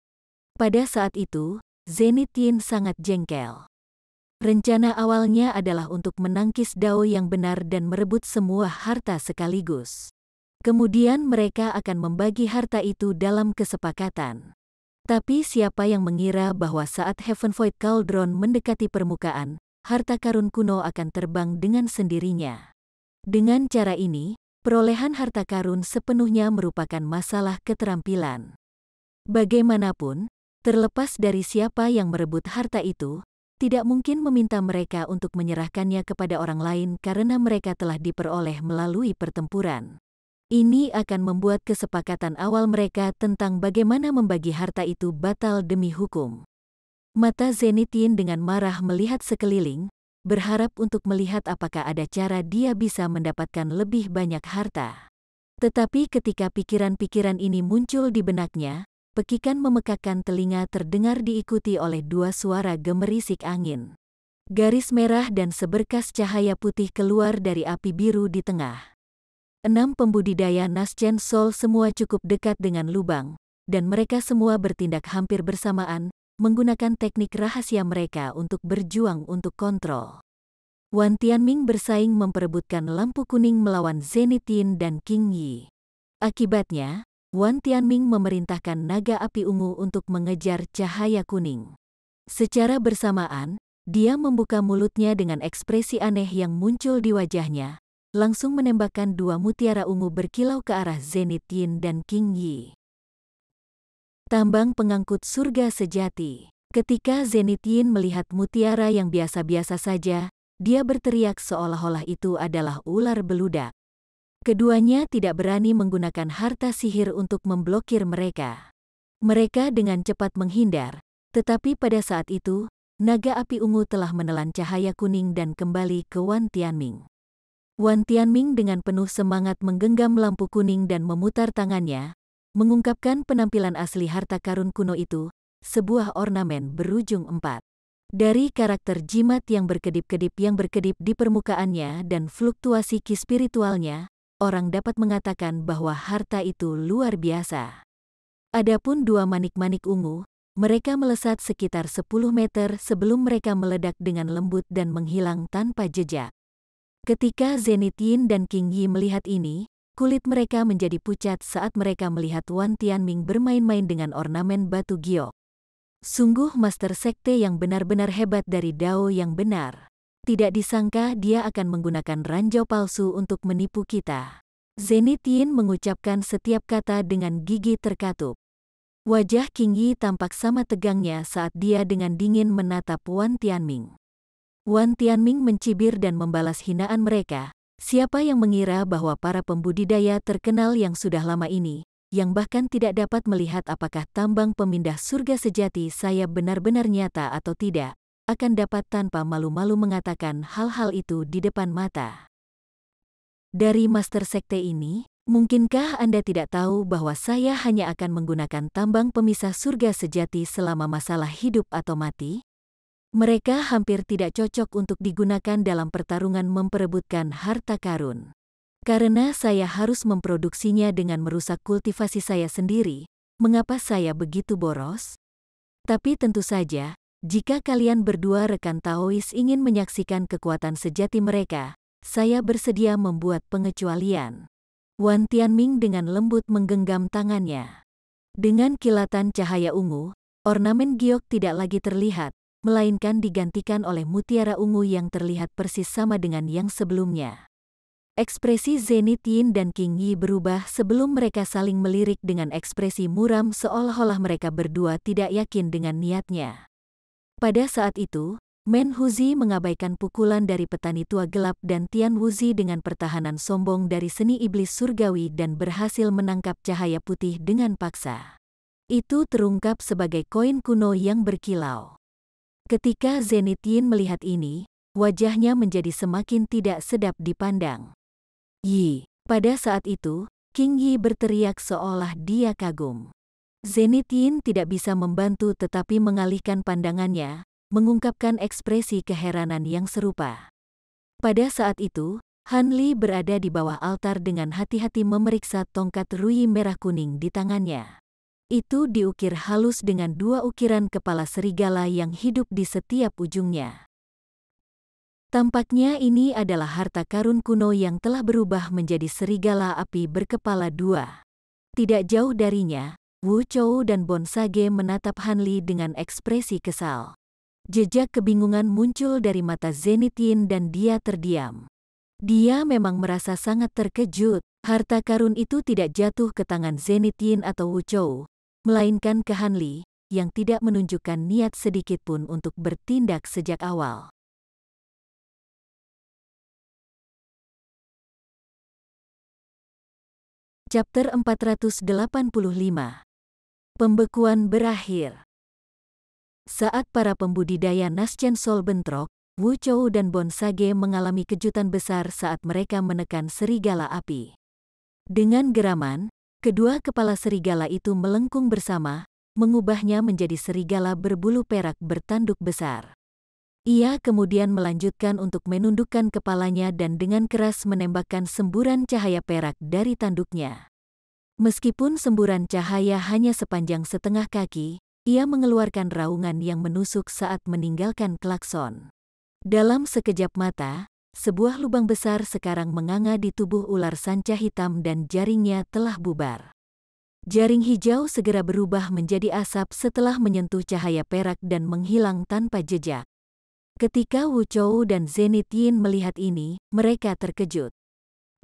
Pada saat itu, Zenith Yin sangat jengkel. Rencana awalnya adalah untuk menangkis Dao yang benar dan merebut semua harta sekaligus. Kemudian mereka akan membagi harta itu dalam kesepakatan. Tapi siapa yang mengira bahwa saat Heaven Void Cauldron mendekati permukaan, harta karun kuno akan terbang dengan sendirinya. Dengan cara ini, perolehan harta karun sepenuhnya merupakan masalah keterampilan. Bagaimanapun, terlepas dari siapa yang merebut harta itu, tidak mungkin meminta mereka untuk menyerahkannya kepada orang lain karena mereka telah diperoleh melalui pertempuran. Ini akan membuat kesepakatan awal mereka tentang bagaimana membagi harta itu batal demi hukum. Mata Zenith Yin dengan marah melihat sekeliling, berharap untuk melihat apakah ada cara dia bisa mendapatkan lebih banyak harta. Tetapi ketika pikiran-pikiran ini muncul di benaknya, pekikan memekakkan telinga terdengar diikuti oleh dua suara gemerisik angin. Garis merah dan seberkas cahaya putih keluar dari api biru di tengah. 6 pembudidaya Nasjen Sol semua cukup dekat dengan lubang, dan mereka semua bertindak hampir bersamaan, menggunakan teknik rahasia mereka untuk berjuang untuk kontrol. Wan Tianming bersaing memperebutkan lampu kuning melawan Zenith Yin dan King Yi. Akibatnya, Wan Tianming memerintahkan naga api ungu untuk mengejar cahaya kuning. Secara bersamaan, dia membuka mulutnya dengan ekspresi aneh yang muncul di wajahnya, langsung menembakkan 2 mutiara ungu berkilau ke arah Zenith Yin dan King Yi. Tambang pengangkut surga sejati. Ketika Zenith Yin melihat mutiara yang biasa-biasa saja, dia berteriak seolah-olah itu adalah ular beludak. Keduanya tidak berani menggunakan harta sihir untuk memblokir mereka. Mereka dengan cepat menghindar, tetapi pada saat itu, naga api ungu telah menelan cahaya kuning dan kembali ke Wan Tianming. Wan Tianming dengan penuh semangat menggenggam lampu kuning dan memutar tangannya, mengungkapkan penampilan asli harta karun kuno itu, sebuah ornamen berujung 4. Dari karakter jimat yang berkedip-kedip di permukaannya dan fluktuasi ki spiritualnya, orang dapat mengatakan bahwa harta itu luar biasa. Adapun 2 manik-manik ungu, mereka melesat sekitar 10 meter sebelum mereka meledak dengan lembut dan menghilang tanpa jejak. Ketika Zenith Yin dan King Yi melihat ini, kulit mereka menjadi pucat saat mereka melihat Wan Tianming bermain-main dengan ornamen batu giok. Sungguh master sekte yang benar-benar hebat dari Dao yang benar. Tidak disangka dia akan menggunakan ranjau palsu untuk menipu kita. Zenith Yin mengucapkan setiap kata dengan gigi terkatup. Wajah King Yi tampak sama tegangnya saat dia dengan dingin menatap Wan Tianming. Wan Tianming mencibir dan membalas hinaan mereka. Siapa yang mengira bahwa para pembudidaya terkenal yang sudah lama ini, yang bahkan tidak dapat melihat apakah tambang pemindah surga sejati saya benar-benar nyata atau tidak, akan dapat tanpa malu-malu mengatakan hal-hal itu di depan mata. Dari master sekte ini, Mungkinkah Anda tidak tahu bahwa saya hanya akan menggunakan tambang pemisah surga sejati selama masalah hidup atau mati? Mereka hampir tidak cocok untuk digunakan dalam pertarungan memperebutkan harta karun. Karena saya harus memproduksinya dengan merusak kultivasi saya sendiri, mengapa saya begitu boros? Tapi tentu saja, jika kalian berdua rekan Taois ingin menyaksikan kekuatan sejati mereka, saya bersedia membuat pengecualian. Wan Tianming dengan lembut menggenggam tangannya. Dengan kilatan cahaya ungu, ornamen giok tidak lagi terlihat, melainkan digantikan oleh mutiara ungu yang terlihat persis sama dengan yang sebelumnya. Ekspresi Zenith Yin dan King Yi berubah sebelum mereka saling melirik dengan ekspresi muram seolah-olah mereka berdua tidak yakin dengan niatnya. Pada saat itu, Men Huzi mengabaikan pukulan dari petani tua gelap dan Tian Wuzi dengan pertahanan sombong dari seni iblis surgawi dan berhasil menangkap cahaya putih dengan paksa. Itu terungkap sebagai koin kuno yang berkilau. Ketika Zenith Yin melihat ini, wajahnya menjadi semakin tidak sedap dipandang. Yi, pada saat itu, King Yi berteriak seolah dia kagum. Zenith Yin tidak bisa membantu tetapi mengalihkan pandangannya, mengungkapkan ekspresi keheranan yang serupa. Pada saat itu, Han Li berada di bawah altar dengan hati-hati memeriksa tongkat rui merah kuning di tangannya. Itu diukir halus dengan dua ukiran kepala serigala yang hidup di setiap ujungnya. Tampaknya ini adalah harta karun kuno yang telah berubah menjadi serigala api berkepala dua. Tidak jauh darinya, Wu Chou dan Bon Sage menatap Han Li dengan ekspresi kesal. Jejak kebingungan muncul dari mata Zenith Yin dan dia terdiam. Dia memang merasa sangat terkejut. Harta karun itu tidak jatuh ke tangan Zenith Yin atau Wu Chou, melainkan ke Han Li, yang tidak menunjukkan niat sedikitpun untuk bertindak sejak awal. Chapter 485. Pembekuan berakhir. Saat para pembudidaya Naschen Sol bentrok, Wu Chou dan Bon Sage mengalami kejutan besar saat mereka menekan serigala api. Dengan geraman, kedua kepala serigala itu melengkung bersama, mengubahnya menjadi serigala berbulu perak bertanduk besar. Ia kemudian melanjutkan untuk menundukkan kepalanya dan dengan keras menembakkan semburan cahaya perak dari tanduknya. Meskipun semburan cahaya hanya sepanjang setengah kaki, ia mengeluarkan raungan yang menusuk saat meninggalkan klakson. Dalam sekejap mata, sebuah lubang besar sekarang menganga di tubuh ular sanca hitam dan jaringnya telah bubar. Jaring hijau segera berubah menjadi asap setelah menyentuh cahaya perak dan menghilang tanpa jejak. Ketika Wu Chou dan Zenith Yin melihat ini, mereka terkejut.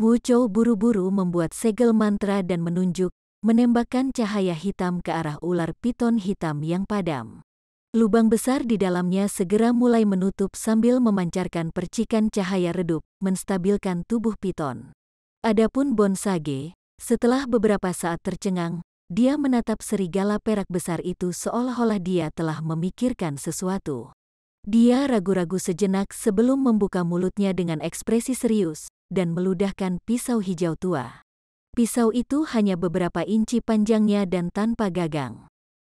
Wu Chou buru-buru membuat segel mantra dan menunjuk, menembakkan cahaya hitam ke arah ular piton hitam yang padam. Lubang besar di dalamnya segera mulai menutup sambil memancarkan percikan cahaya redup, menstabilkan tubuh piton. Adapun Bon Sage, setelah beberapa saat tercengang, dia menatap serigala perak besar itu seolah-olah dia telah memikirkan sesuatu. Dia ragu-ragu sejenak sebelum membuka mulutnya dengan ekspresi serius, dan meludahkan pisau hijau tua. Pisau itu hanya beberapa inci panjangnya dan tanpa gagang.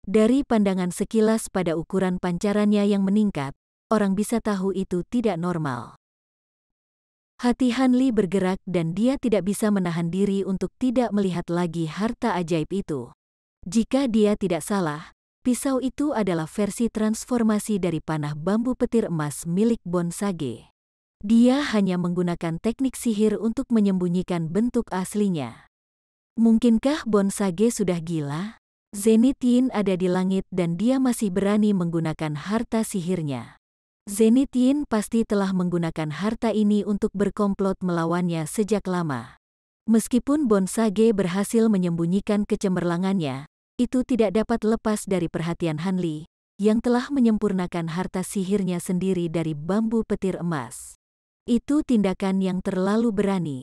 Dari pandangan sekilas pada ukuran pancarannya yang meningkat, orang bisa tahu itu tidak normal. Hati Han Li bergerak dan dia tidak bisa menahan diri untuk tidak melihat lagi harta ajaib itu. Jika dia tidak salah, pisau itu adalah versi transformasi dari panah bambu petir emas milik Bon Sage. Dia hanya menggunakan teknik sihir untuk menyembunyikan bentuk aslinya. Mungkinkah Bon Sage sudah gila? Zenith Yin ada di langit dan dia masih berani menggunakan harta sihirnya. Zenith Yin pasti telah menggunakan harta ini untuk berkomplot melawannya sejak lama. Meskipun Bon Sage berhasil menyembunyikan kecemerlangannya, itu tidak dapat lepas dari perhatian Han Li, yang telah menyempurnakan harta sihirnya sendiri dari bambu petir emas. Itu tindakan yang terlalu berani.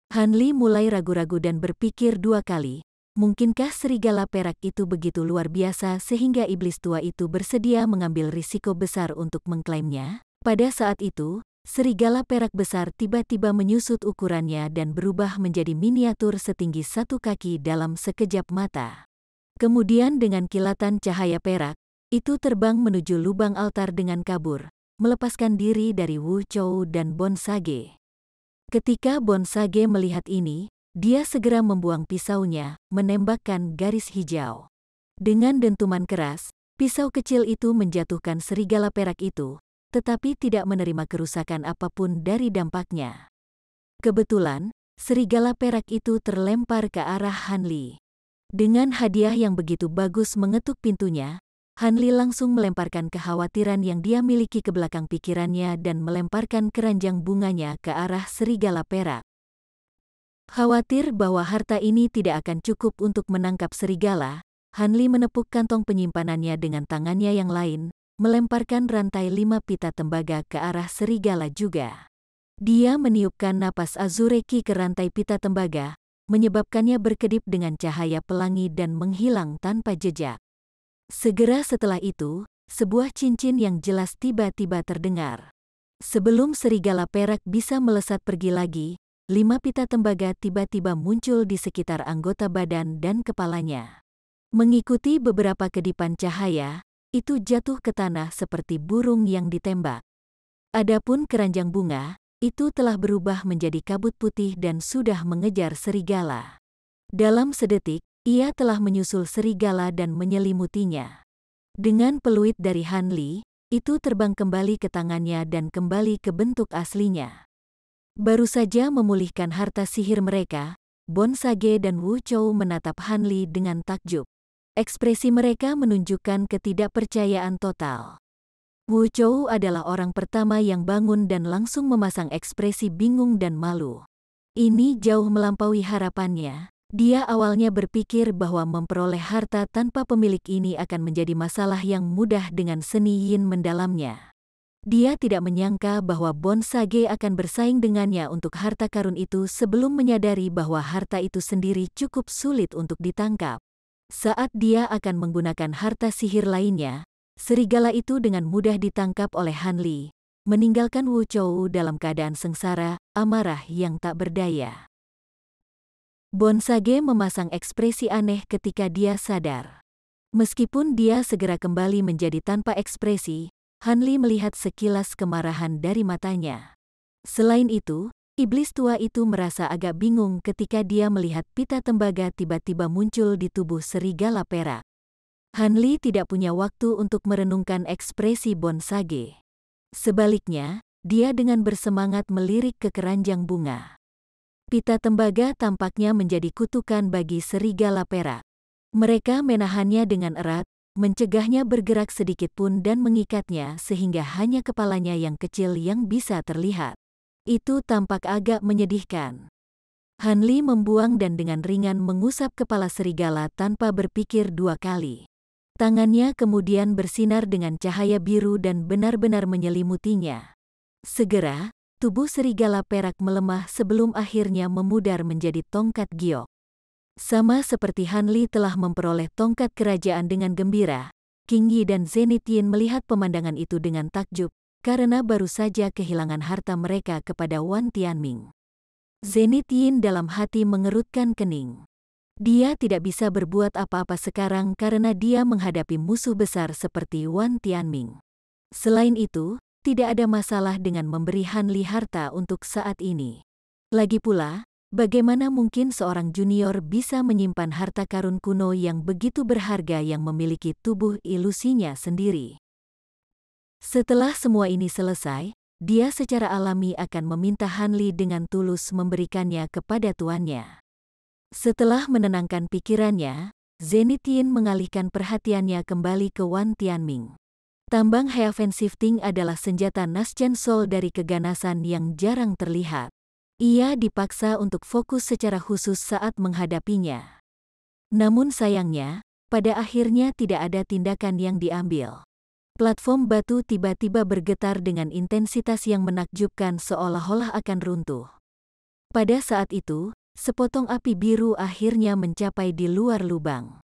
Han Li mulai ragu-ragu dan berpikir dua kali, mungkinkah serigala perak itu begitu luar biasa sehingga iblis tua itu bersedia mengambil risiko besar untuk mengklaimnya? Pada saat itu, serigala perak besar tiba-tiba menyusut ukurannya dan berubah menjadi miniatur setinggi 1 kaki dalam sekejap mata. Kemudian dengan kilatan cahaya perak, itu terbang menuju lubang altar dengan kabur, melepaskan diri dari Wu Chou dan Bon Sage. Ketika Bon Sage melihat ini, dia segera membuang pisaunya, menembakkan garis hijau. Dengan dentuman keras, pisau kecil itu menjatuhkan serigala perak itu, tetapi tidak menerima kerusakan apapun dari dampaknya. Kebetulan, serigala perak itu terlempar ke arah Han Li. Dengan hadiah yang begitu bagus mengetuk pintunya, Han Li langsung melemparkan kekhawatiran yang dia miliki ke belakang pikirannya dan melemparkan keranjang bunganya ke arah serigala perak. Khawatir bahwa harta ini tidak akan cukup untuk menangkap serigala, Han Li menepuk kantong penyimpanannya dengan tangannya yang lain, melemparkan rantai 5 pita tembaga ke arah serigala juga. Dia meniupkan napas Azureki ke rantai pita tembaga, menyebabkannya berkedip dengan cahaya pelangi dan menghilang tanpa jejak. Segera setelah itu, sebuah cincin yang jelas tiba-tiba terdengar. Sebelum serigala perak bisa melesat pergi lagi, 5 pita tembaga tiba-tiba muncul di sekitar anggota badan dan kepalanya. Mengikuti beberapa kedipan cahaya, itu jatuh ke tanah seperti burung yang ditembak. Adapun keranjang bunga, itu telah berubah menjadi kabut putih dan sudah mengejar serigala. Dalam sedetik, ia telah menyusul serigala dan menyelimutinya. Dengan peluit dari Han Li, itu terbang kembali ke tangannya dan kembali ke bentuk aslinya. Baru saja memulihkan harta sihir mereka, Bon Sage dan Wu Chou menatap Han Li dengan takjub. Ekspresi mereka menunjukkan ketidakpercayaan total. Wu Chou adalah orang pertama yang bangun dan langsung memasang ekspresi bingung dan malu. Ini jauh melampaui harapannya. Dia awalnya berpikir bahwa memperoleh harta tanpa pemilik ini akan menjadi masalah yang mudah dengan seni yin mendalamnya. Dia tidak menyangka bahwa Bon Sage akan bersaing dengannya untuk harta karun itu sebelum menyadari bahwa harta itu sendiri cukup sulit untuk ditangkap. Saat dia akan menggunakan harta sihir lainnya, serigala itu dengan mudah ditangkap oleh Han Li, meninggalkan Wu Chou dalam keadaan sengsara, amarah yang tak berdaya. Bon Sage memasang ekspresi aneh ketika dia sadar. Meskipun dia segera kembali menjadi tanpa ekspresi, Han Li melihat sekilas kemarahan dari matanya. Selain itu, iblis tua itu merasa agak bingung ketika dia melihat pita tembaga tiba-tiba muncul di tubuh serigala perak. Han Li tidak punya waktu untuk merenungkan ekspresi Bon Sage. Sebaliknya, dia dengan bersemangat melirik ke keranjang bunga. Pita tembaga tampaknya menjadi kutukan bagi serigala perak. Mereka menahannya dengan erat, mencegahnya bergerak sedikit pun dan mengikatnya sehingga hanya kepalanya yang kecil yang bisa terlihat. Itu tampak agak menyedihkan. Han Li membuang dan dengan ringan mengusap kepala serigala tanpa berpikir 2 kali. Tangannya kemudian bersinar dengan cahaya biru dan benar-benar menyelimutinya. Segera, tubuh serigala perak melemah sebelum akhirnya memudar menjadi tongkat giok. Sama seperti Han Li telah memperoleh tongkat kerajaan dengan gembira, King Yi dan Zenith Yin melihat pemandangan itu dengan takjub, karena baru saja kehilangan harta mereka kepada Wan Tianming. Zenith Yin dalam hati mengerutkan kening. Dia tidak bisa berbuat apa-apa sekarang karena dia menghadapi musuh besar seperti Wan Tianming. Selain itu, tidak ada masalah dengan memberi Han Li harta untuk saat ini. Lagi pula, bagaimana mungkin seorang junior bisa menyimpan harta karun kuno yang begitu berharga yang memiliki tubuh ilusinya sendiri? Setelah semua ini selesai, dia secara alami akan meminta Han Li dengan tulus memberikannya kepada tuannya. Setelah menenangkan pikirannya, Zenith Yin mengalihkan perhatiannya kembali ke Wan Tianming. Tambang Heaven Shifting adalah senjata Naschen Soul dari keganasan yang jarang terlihat. Ia dipaksa untuk fokus secara khusus saat menghadapinya. Namun sayangnya, pada akhirnya tidak ada tindakan yang diambil. Platform batu tiba-tiba bergetar dengan intensitas yang menakjubkan seolah-olah akan runtuh. Pada saat itu, sepotong api biru akhirnya mencapai di luar lubang.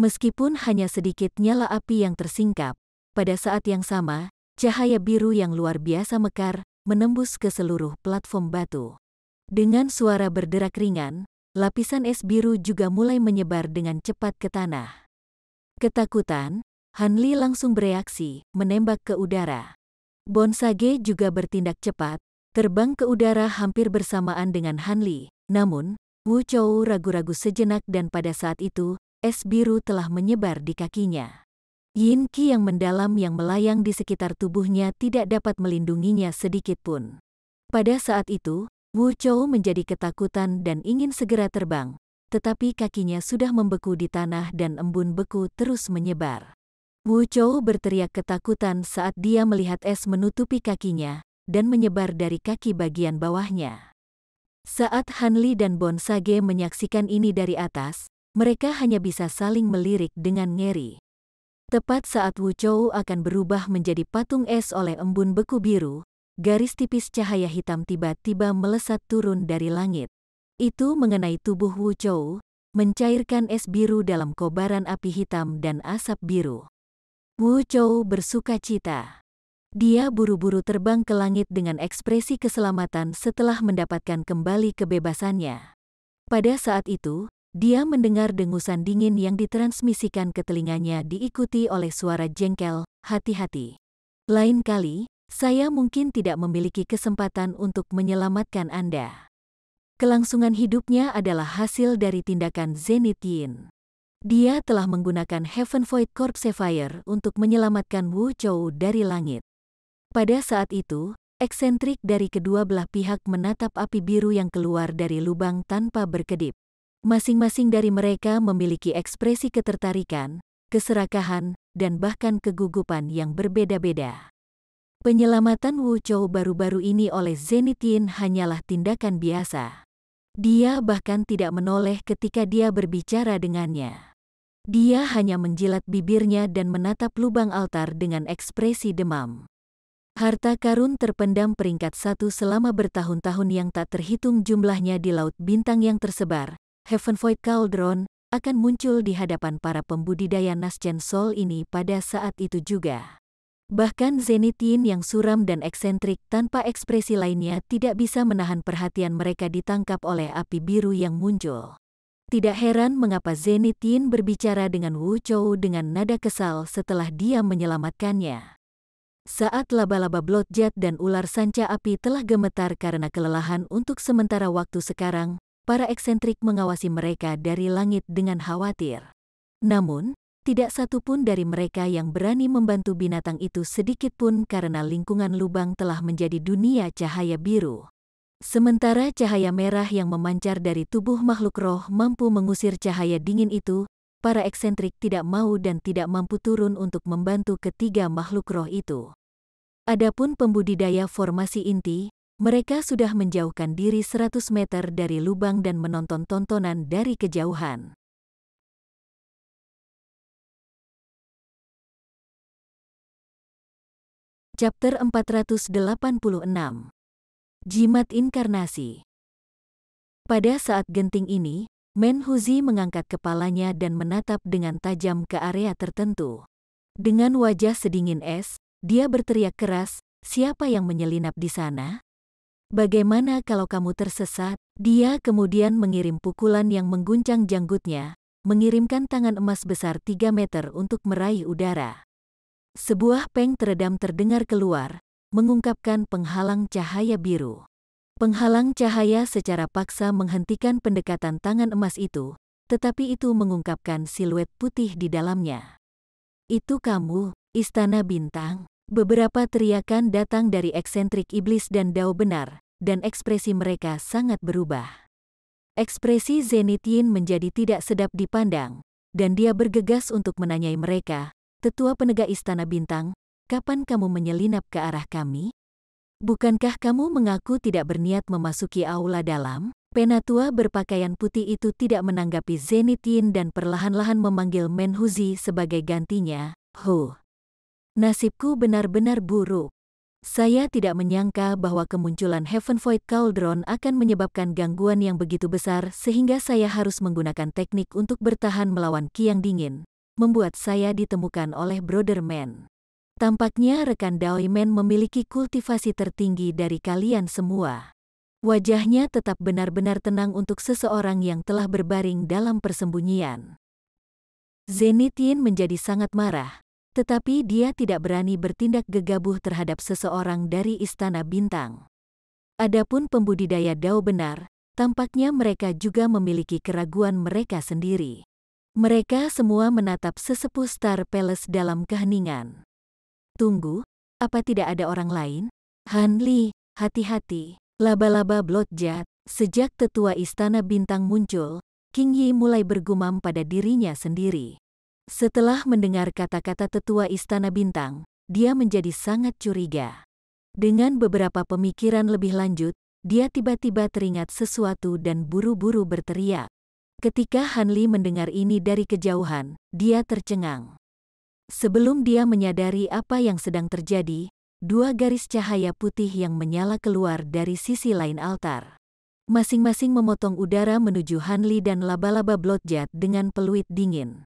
Meskipun hanya sedikit nyala api yang tersingkap, pada saat yang sama, cahaya biru yang luar biasa mekar, menembus ke seluruh platform batu. Dengan suara berderak ringan, lapisan es biru juga mulai menyebar dengan cepat ke tanah. Ketakutan, Hanli langsung bereaksi, menembak ke udara. Bonsage juga bertindak cepat, terbang ke udara hampir bersamaan dengan Hanli. Namun, Wu Chou ragu-ragu sejenak dan pada saat itu, es biru telah menyebar di kakinya. Yin Qi yang mendalam yang melayang di sekitar tubuhnya tidak dapat melindunginya sedikit pun. Pada saat itu, Wu Chou menjadi ketakutan dan ingin segera terbang, tetapi kakinya sudah membeku di tanah dan embun beku terus menyebar. Wu Chou berteriak ketakutan saat dia melihat es menutupi kakinya dan menyebar dari kaki bagian bawahnya. Saat Hanli dan Bonsage menyaksikan ini dari atas, mereka hanya bisa saling melirik dengan ngeri. Tepat saat Wu Chou akan berubah menjadi patung es oleh embun beku biru, garis tipis cahaya hitam tiba-tiba melesat turun dari langit. Itu mengenai tubuh Wu Chou, mencairkan es biru dalam kobaran api hitam dan asap biru. Wu Chou bersuka cita. Dia buru-buru terbang ke langit dengan ekspresi keselamatan setelah mendapatkan kembali kebebasannya. Pada saat itu, dia mendengar dengusan dingin yang ditransmisikan ke telinganya diikuti oleh suara jengkel, "Hati-hati. Lain kali, saya mungkin tidak memiliki kesempatan untuk menyelamatkan Anda." Kelangsungan hidupnya adalah hasil dari tindakan Zenith Yin. Dia telah menggunakan Heaven Void Corpse Fire untuk menyelamatkan Wu Chou dari langit. Pada saat itu, eksentrik dari kedua belah pihak menatap api biru yang keluar dari lubang tanpa berkedip. Masing-masing dari mereka memiliki ekspresi ketertarikan, keserakahan, dan bahkan kegugupan yang berbeda-beda. Penyelamatan Wu Chou baru-baru ini oleh Zenith Yin hanyalah tindakan biasa. Dia bahkan tidak menoleh ketika dia berbicara dengannya. Dia hanya menjilat bibirnya dan menatap lubang altar dengan ekspresi demam. Harta karun terpendam peringkat 1 selama bertahun-tahun yang tak terhitung jumlahnya di laut bintang yang tersebar, Heaven Void Cauldron, akan muncul di hadapan para pembudidaya Nascent Soul ini pada saat itu juga. Bahkan Zenith Yin yang suram dan eksentrik tanpa ekspresi lainnya tidak bisa menahan perhatian mereka ditangkap oleh api biru yang muncul. Tidak heran mengapa Zenith Yin berbicara dengan Wu Chou dengan nada kesal setelah dia menyelamatkannya. Saat laba-laba Bloodjet dan ular sanca api telah gemetar karena kelelahan untuk sementara waktu sekarang, para eksentrik mengawasi mereka dari langit dengan khawatir. Namun, tidak satu pun dari mereka yang berani membantu binatang itu sedikit pun karena lingkungan lubang telah menjadi dunia cahaya biru. Sementara cahaya merah yang memancar dari tubuh makhluk roh mampu mengusir cahaya dingin itu, para eksentrik tidak mau dan tidak mampu turun untuk membantu ketiga makhluk roh itu. Adapun pembudidaya formasi inti, mereka sudah menjauhkan diri 100 meter dari lubang dan menonton tontonan dari kejauhan. Chapter 486. Jimat Inkarnasi. Pada saat genting ini, Menhuzi mengangkat kepalanya dan menatap dengan tajam ke area tertentu. Dengan wajah sedingin es, dia berteriak keras, "Siapa yang menyelinap di sana? Bagaimana kalau kamu tersesat?" Dia kemudian mengirim pukulan yang mengguncang janggutnya, mengirimkan tangan emas besar 3 meter untuk meraih udara. Sebuah peng teredam terdengar keluar, mengungkapkan penghalang cahaya biru. Penghalang cahaya secara paksa menghentikan pendekatan tangan emas itu, tetapi itu mengungkapkan siluet putih di dalamnya. "Itu kamu, Istana Bintang?" Beberapa teriakan datang dari eksentrik iblis dan Dao benar, dan ekspresi mereka sangat berubah. Ekspresi Zenith Yin menjadi tidak sedap dipandang, dan dia bergegas untuk menanyai mereka, "Tetua penegak Istana Bintang, kapan kamu menyelinap ke arah kami? Bukankah kamu mengaku tidak berniat memasuki aula dalam?" Penatua berpakaian putih itu tidak menanggapi Zenith Yin dan perlahan-lahan memanggil Menhuzi sebagai gantinya. Nasibku benar-benar buruk. Saya tidak menyangka bahwa kemunculan Heaven Void Cauldron akan menyebabkan gangguan yang begitu besar sehingga saya harus menggunakan teknik untuk bertahan melawan Ki yang dingin, membuat saya ditemukan oleh Brother Man. Tampaknya rekan Daoimen memiliki kultivasi tertinggi dari kalian semua. Wajahnya tetap benar-benar tenang untuk seseorang yang telah berbaring dalam persembunyian. Zenith Yin menjadi sangat marah, tetapi dia tidak berani bertindak gegabah terhadap seseorang dari Istana Bintang. Adapun pembudidaya Dao benar, tampaknya mereka juga memiliki keraguan mereka sendiri. Mereka semua menatap sesepuh Star Palace dalam keheningan. Tunggu, apa tidak ada orang lain? Han Li, hati-hati. Laba-laba Bloodjet. Sejak tetua Istana Bintang muncul, King Yi mulai bergumam pada dirinya sendiri. Setelah mendengar kata-kata tetua Istana Bintang, dia menjadi sangat curiga. Dengan beberapa pemikiran lebih lanjut, dia tiba-tiba teringat sesuatu dan buru-buru berteriak. Ketika Han Li mendengar ini dari kejauhan, dia tercengang. Sebelum dia menyadari apa yang sedang terjadi, dua garis cahaya putih yang menyala keluar dari sisi lain altar. Masing-masing memotong udara menuju Han Li dan laba-laba Bloodjet dengan peluit dingin.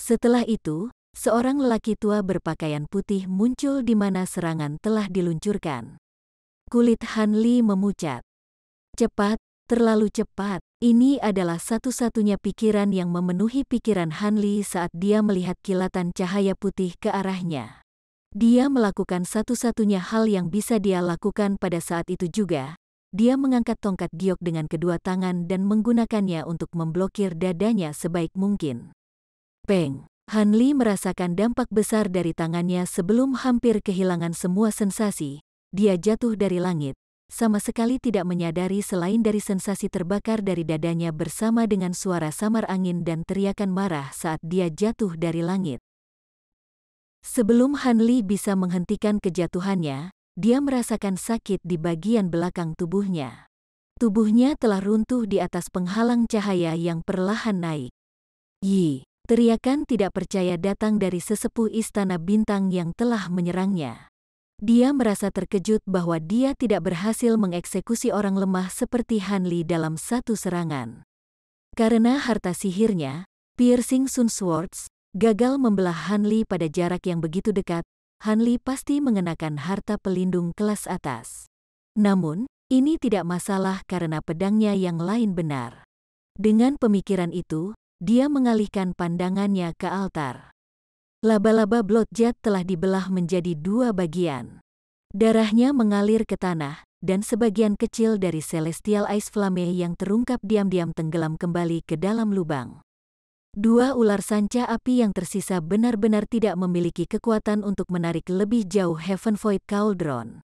Setelah itu, seorang lelaki tua berpakaian putih muncul di mana serangan telah diluncurkan. Kulit Han Li memucat. Cepat, terlalu cepat. Ini adalah satu-satunya pikiran yang memenuhi pikiran Han Li saat dia melihat kilatan cahaya putih ke arahnya. Dia melakukan satu-satunya hal yang bisa dia lakukan pada saat itu juga. Dia mengangkat tongkat giok dengan kedua tangan dan menggunakannya untuk memblokir dadanya sebaik mungkin. Peng! Han Li merasakan dampak besar dari tangannya sebelum hampir kehilangan semua sensasi. Dia jatuh dari langit, sama sekali tidak menyadari selain dari sensasi terbakar dari dadanya bersama dengan suara samar angin dan teriakan marah saat dia jatuh dari langit. Sebelum Han Li bisa menghentikan kejatuhannya, dia merasakan sakit di bagian belakang tubuhnya. Tubuhnya telah runtuh di atas penghalang cahaya yang perlahan naik. Yi! Teriakan tidak percaya datang dari sesepuh Istana Bintang yang telah menyerangnya. Dia merasa terkejut bahwa dia tidak berhasil mengeksekusi orang lemah seperti Han Li dalam satu serangan. Karena harta sihirnya, Piercing Sun Swords, gagal membelah Han Li pada jarak yang begitu dekat, Han Li pasti mengenakan harta pelindung kelas atas. Namun, ini tidak masalah karena pedangnya yang lain benar. Dengan pemikiran itu, dia mengalihkan pandangannya ke altar. Laba-laba Bloodjet telah dibelah menjadi dua bagian. Darahnya mengalir ke tanah, dan sebagian kecil dari Celestial Ice Flame yang terungkap diam-diam tenggelam kembali ke dalam lubang. Dua ular sanca api yang tersisa benar-benar tidak memiliki kekuatan untuk menarik lebih jauh Heaven Void Cauldron.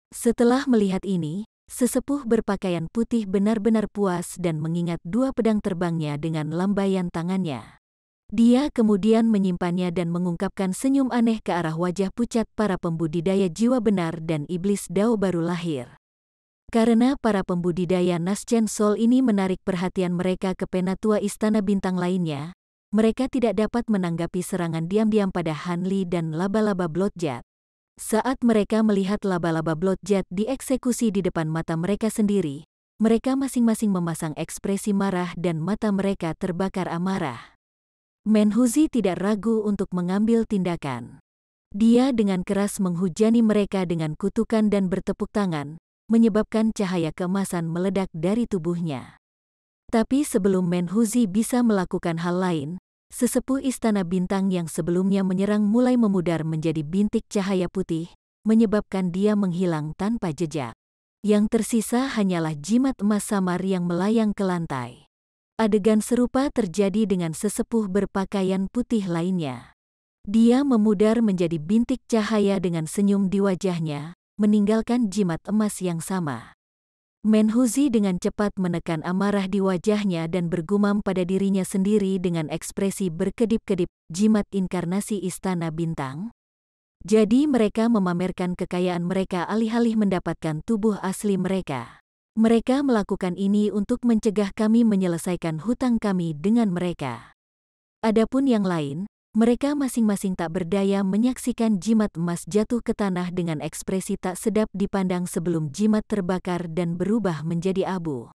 Setelah melihat ini, sesepuh berpakaian putih benar-benar puas dan mengingat dua pedang terbangnya dengan lambaian tangannya. Dia kemudian menyimpannya dan mengungkapkan senyum aneh ke arah wajah pucat para pembudidaya jiwa benar dan iblis Dao baru lahir. Karena para pembudidaya Naschen Soul ini menarik perhatian mereka ke penatua Istana Bintang lainnya, mereka tidak dapat menanggapi serangan diam-diam pada Han Li dan laba-laba Bloodjet. Saat mereka melihat laba-laba Bloodjet dieksekusi di depan mata mereka sendiri, mereka masing-masing memasang ekspresi marah dan mata mereka terbakar amarah. Menhuzi tidak ragu untuk mengambil tindakan. Dia dengan keras menghujani mereka dengan kutukan dan bertepuk tangan, menyebabkan cahaya keemasan meledak dari tubuhnya. Tapi sebelum Menhuzi bisa melakukan hal lain, sesepuh Istana Bintang yang sebelumnya menyerang mulai memudar menjadi bintik cahaya putih, menyebabkan dia menghilang tanpa jejak. Yang tersisa hanyalah jimat emas samar yang melayang ke lantai. Adegan serupa terjadi dengan sesepuh berpakaian putih lainnya. Dia memudar menjadi bintik cahaya dengan senyum di wajahnya, meninggalkan jimat emas yang sama. Menhuzi dengan cepat menekan amarah di wajahnya dan bergumam pada dirinya sendiri dengan ekspresi berkedip-kedip, jimat inkarnasi Istana Bintang. Jadi mereka memamerkan kekayaan mereka alih-alih mendapatkan tubuh asli mereka. Mereka melakukan ini untuk mencegah kami menyelesaikan hutang kami dengan mereka. Adapun yang lain, mereka masing-masing tak berdaya menyaksikan jimat emas jatuh ke tanah dengan ekspresi tak sedap dipandang sebelum jimat terbakar dan berubah menjadi abu.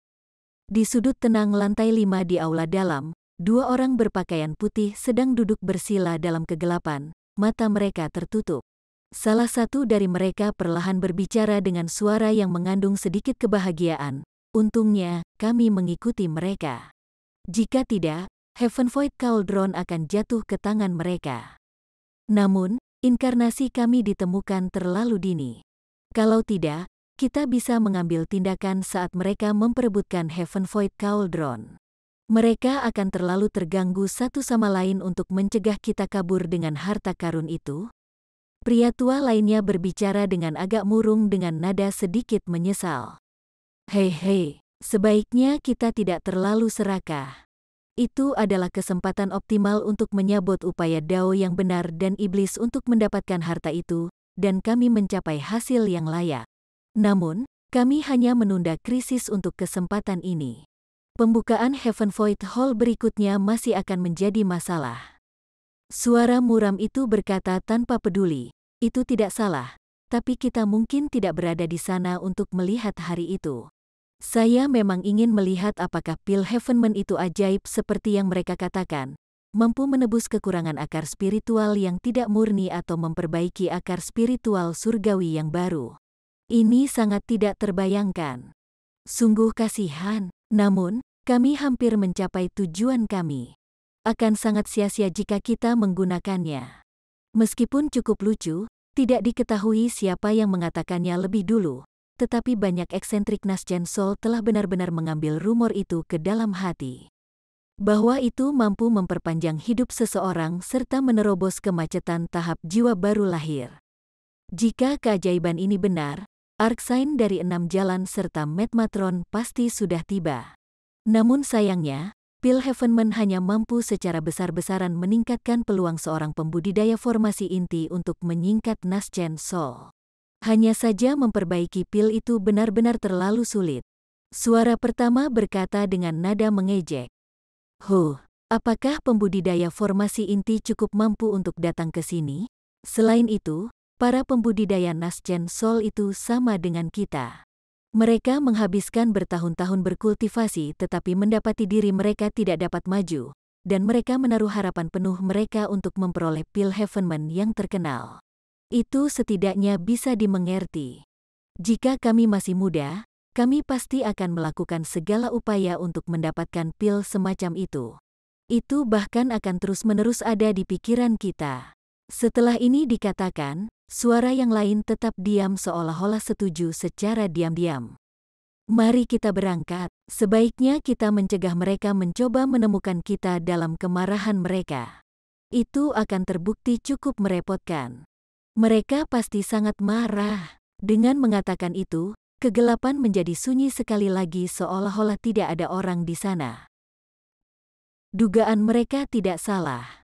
Di sudut tenang lantai 5 di aula dalam, dua orang berpakaian putih sedang duduk bersila dalam kegelapan, mata mereka tertutup. Salah satu dari mereka perlahan berbicara dengan suara yang mengandung sedikit kebahagiaan. Untungnya, kami mengikuti mereka. Jika tidak, Heavenvoid Cauldron akan jatuh ke tangan mereka. Namun, inkarnasi kami ditemukan terlalu dini. Kalau tidak, kita bisa mengambil tindakan saat mereka memperebutkan Heavenvoid Cauldron. Mereka akan terlalu terganggu satu sama lain untuk mencegah kita kabur dengan harta karun itu. Pria tua lainnya berbicara dengan agak murung dengan nada sedikit menyesal. Hei, sebaiknya kita tidak terlalu serakah. Itu adalah kesempatan optimal untuk menyabot upaya Dao yang benar dan iblis untuk mendapatkan harta itu, dan kami mencapai hasil yang layak. Namun, kami hanya menunda krisis untuk kesempatan ini. Pembukaan Heavenvoid Hall berikutnya masih akan menjadi masalah. Suara muram itu berkata tanpa peduli, itu tidak salah, tapi kita mungkin tidak berada di sana untuk melihat hari itu. Saya memang ingin melihat apakah pil Heavenman itu ajaib seperti yang mereka katakan, mampu menebus kekurangan akar spiritual yang tidak murni atau memperbaiki akar spiritual surgawi yang baru. Ini sangat tidak terbayangkan. Sungguh kasihan, namun, kami hampir mencapai tujuan kami. Akan sangat sia-sia jika kita menggunakannya. Meskipun cukup lucu, tidak diketahui siapa yang mengatakannya lebih dulu, tetapi banyak eksentrik Nascent Soul telah benar-benar mengambil rumor itu ke dalam hati. Bahwa itu mampu memperpanjang hidup seseorang serta menerobos kemacetan tahap jiwa baru lahir. Jika keajaiban ini benar, Arksign dari 6 jalan serta Medmatron pasti sudah tiba. Namun sayangnya, pil Heavenman hanya mampu secara besar-besaran meningkatkan peluang seorang pembudidaya formasi inti untuk menyingkat Nascent Soul. Hanya saja memperbaiki pil itu benar-benar terlalu sulit. Suara pertama berkata dengan nada mengejek. Apakah pembudidaya formasi inti cukup mampu untuk datang ke sini? Selain itu, para pembudidaya Nascent Soul itu sama dengan kita. Mereka menghabiskan bertahun-tahun berkultivasi tetapi mendapati diri mereka tidak dapat maju, dan mereka menaruh harapan penuh mereka untuk memperoleh pil Heavenman yang terkenal. Itu setidaknya bisa dimengerti. Jika kami masih muda, kami pasti akan melakukan segala upaya untuk mendapatkan pil semacam itu. Itu bahkan akan terus-menerus ada di pikiran kita. Setelah ini dikatakan, suara yang lain tetap diam seolah-olah setuju secara diam-diam. Mari kita berangkat, sebaiknya kita mencegah mereka mencoba menemukan kita dalam kemarahan mereka. Itu akan terbukti cukup merepotkan. Mereka pasti sangat marah. Dengan mengatakan itu, kegelapan menjadi sunyi sekali lagi seolah-olah tidak ada orang di sana. Dugaan mereka tidak salah.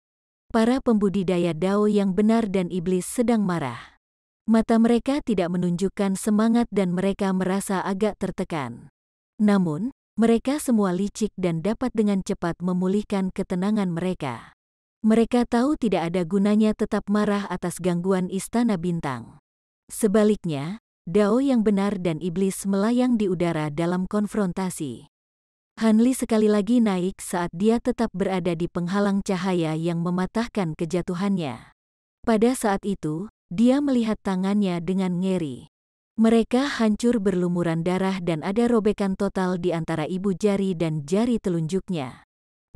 Para pembudidaya Dao yang benar dan iblis sedang marah. Mata mereka tidak menunjukkan semangat dan mereka merasa agak tertekan. Namun, mereka semua licik dan dapat dengan cepat memulihkan ketenangan mereka. Mereka tahu tidak ada gunanya tetap marah atas gangguan Istana Bintang. Sebaliknya, Dao yang benar dan iblis melayang di udara dalam konfrontasi. Hanli sekali lagi naik saat dia tetap berada di penghalang cahaya yang mematahkan kejatuhannya. Pada saat itu, dia melihat tangannya dengan ngeri. Mereka hancur berlumuran darah dan ada robekan total di antara ibu jari dan jari telunjuknya.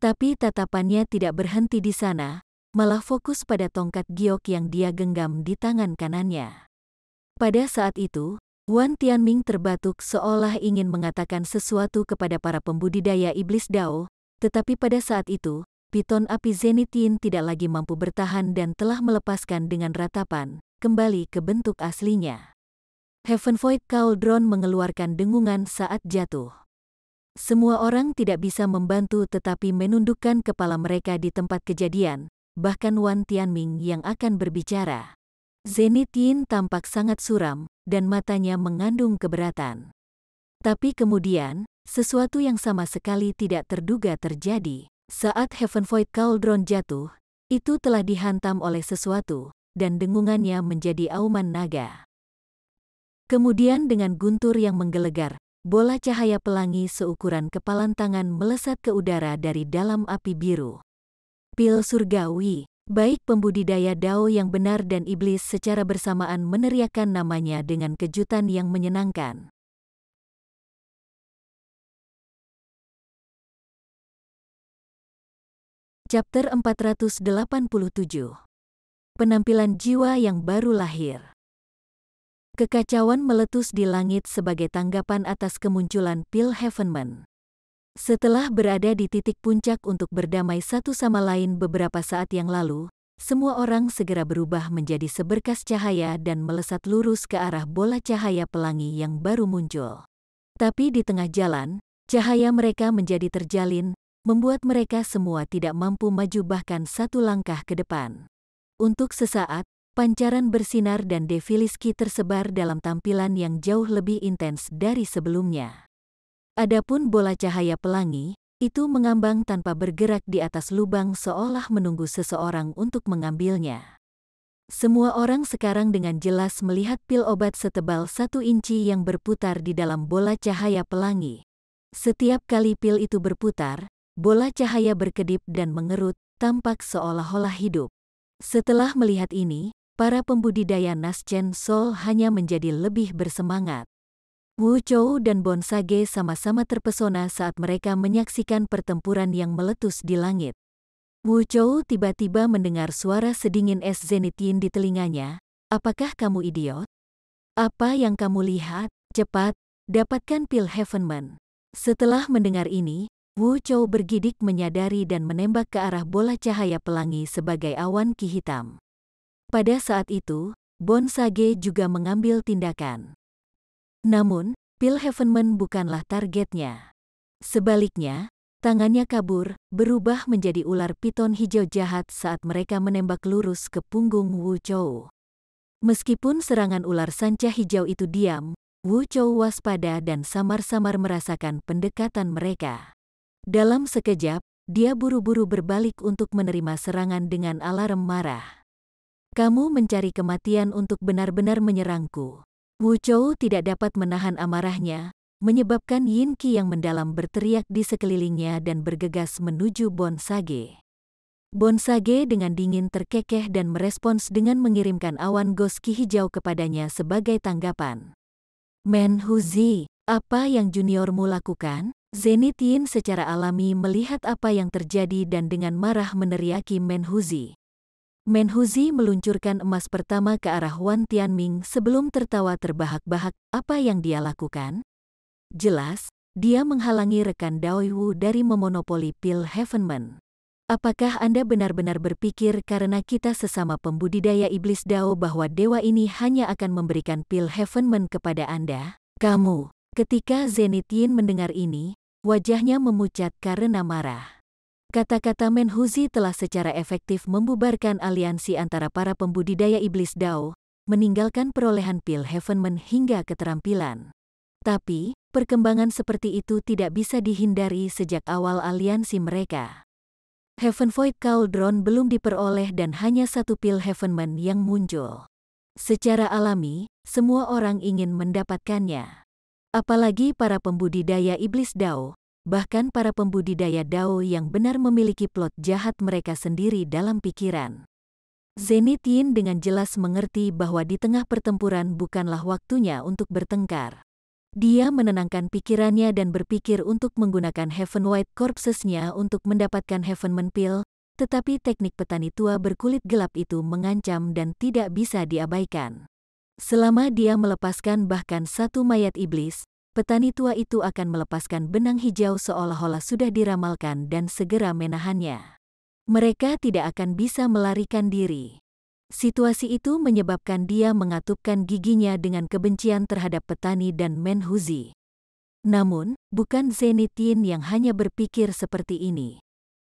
Tapi tatapannya tidak berhenti di sana, malah fokus pada tongkat giok yang dia genggam di tangan kanannya. Pada saat itu, Wan Tianming terbatuk seolah ingin mengatakan sesuatu kepada para pembudidaya iblis Dao, tetapi pada saat itu, piton api Zenith Yin tidak lagi mampu bertahan dan telah melepaskan dengan ratapan, kembali ke bentuk aslinya. Heavenvoid Cauldron mengeluarkan dengungan saat jatuh. Semua orang tidak bisa membantu tetapi menundukkan kepala mereka di tempat kejadian, bahkan Wan Tianming yang akan berbicara. Zenith Yin tampak sangat suram, dan matanya mengandung keberatan. Tapi kemudian, sesuatu yang sama sekali tidak terduga terjadi. Saat Heavenvoid Cauldron jatuh, itu telah dihantam oleh sesuatu, dan dengungannya menjadi auman naga. Kemudian dengan guntur yang menggelegar, bola cahaya pelangi seukuran kepalan tangan melesat ke udara dari dalam api biru. Pil surgawi, Baik pembudidaya Dao yang benar dan iblis secara bersamaan meneriakkan namanya dengan kejutan yang menyenangkan. Chapter 487. Penampilan jiwa yang baru lahir. Kekacauan meletus di langit sebagai tanggapan atas kemunculan Phil Heavenman. Setelah berada di titik puncak untuk berdamai satu sama lain beberapa saat yang lalu, semua orang segera berubah menjadi seberkas cahaya dan melesat lurus ke arah bola cahaya pelangi yang baru muncul. Tapi di tengah jalan, cahaya mereka menjadi terjalin, membuat mereka semua tidak mampu maju bahkan satu langkah ke depan. Untuk sesaat, pancaran bersinar dan defiliski tersebar dalam tampilan yang jauh lebih intens dari sebelumnya. Adapun bola cahaya pelangi, itu mengambang tanpa bergerak di atas lubang seolah menunggu seseorang untuk mengambilnya. Semua orang sekarang dengan jelas melihat pil obat setebal 1 inci yang berputar di dalam bola cahaya pelangi. Setiap kali pil itu berputar, bola cahaya berkedip dan mengerut, tampak seolah-olah hidup. Setelah melihat ini, para pembudidaya Naschen Sol hanya menjadi lebih bersemangat. Wu Chou dan Bon Sage sama-sama terpesona saat mereka menyaksikan pertempuran yang meletus di langit. Wu Chou tiba-tiba mendengar suara sedingin es Zenityin di telinganya. "Apakah kamu idiot? Apa yang kamu lihat? Cepat, dapatkan pil Heavenman." Setelah mendengar ini, Wu Chou bergidik menyadari dan menembak ke arah bola cahaya pelangi sebagai awan ki hitam. Pada saat itu, Bon Sage juga mengambil tindakan. Namun, pil Heavenman bukanlah targetnya. Sebaliknya, tangannya kabur, berubah menjadi ular piton hijau jahat saat mereka menembak lurus ke punggung Wu Chou. Meskipun serangan ular sanca hijau itu diam, Wu Chou waspada dan samar-samar merasakan pendekatan mereka. Dalam sekejap, dia buru-buru berbalik untuk menerima serangan dengan alarm marah. "Kamu mencari kematian untuk benar-benar menyerangku." Wu Chou tidak dapat menahan amarahnya, menyebabkan Yin Qi yang mendalam berteriak di sekelilingnya dan bergegas menuju Bon Sage. Bon Sage dengan dingin terkekeh dan merespons dengan mengirimkan awan goski hijau kepadanya sebagai tanggapan. "Menhuzi, apa yang juniormu lakukan?" Zenityin secara alami melihat apa yang terjadi dan dengan marah meneriaki Menhuzi. Menhuzi meluncurkan emas pertama ke arah Wan Tianming sebelum tertawa terbahak-bahak. Apa yang dia lakukan? Jelas, dia menghalangi rekan Dao Wu dari memonopoli pil Heavenman. "Apakah Anda benar-benar berpikir karena kita sesama pembudidaya iblis Dao bahwa dewa ini hanya akan memberikan pil Heavenman kepada Anda? Kamu." Ketika Zenityin mendengar ini, wajahnya memucat karena marah. Kata-kata Menhuzi telah secara efektif membubarkan aliansi antara para pembudidaya iblis Dao, meninggalkan perolehan pil Heavenman hingga keterampilan. Tapi, perkembangan seperti itu tidak bisa dihindari sejak awal aliansi mereka. Heaven Void Cauldron belum diperoleh dan hanya 1 pil Heavenman yang muncul. Secara alami, semua orang ingin mendapatkannya. Apalagi para pembudidaya iblis Dao, bahkan para pembudidaya Dao yang benar memiliki plot jahat mereka sendiri dalam pikiran. Zenityin dengan jelas mengerti bahwa di tengah pertempuran bukanlah waktunya untuk bertengkar. Dia menenangkan pikirannya dan berpikir untuk menggunakan Heaven White Corpses-nya untuk mendapatkan Heavenman Pill, tetapi teknik petani tua berkulit gelap itu mengancam dan tidak bisa diabaikan. Selama dia melepaskan bahkan 1 mayat iblis, petani tua itu akan melepaskan benang hijau seolah-olah sudah diramalkan dan segera menahannya. Mereka tidak akan bisa melarikan diri. Situasi itu menyebabkan dia mengatupkan giginya dengan kebencian terhadap petani dan Menhuzi. Namun, bukan Zenityin yang hanya berpikir seperti ini.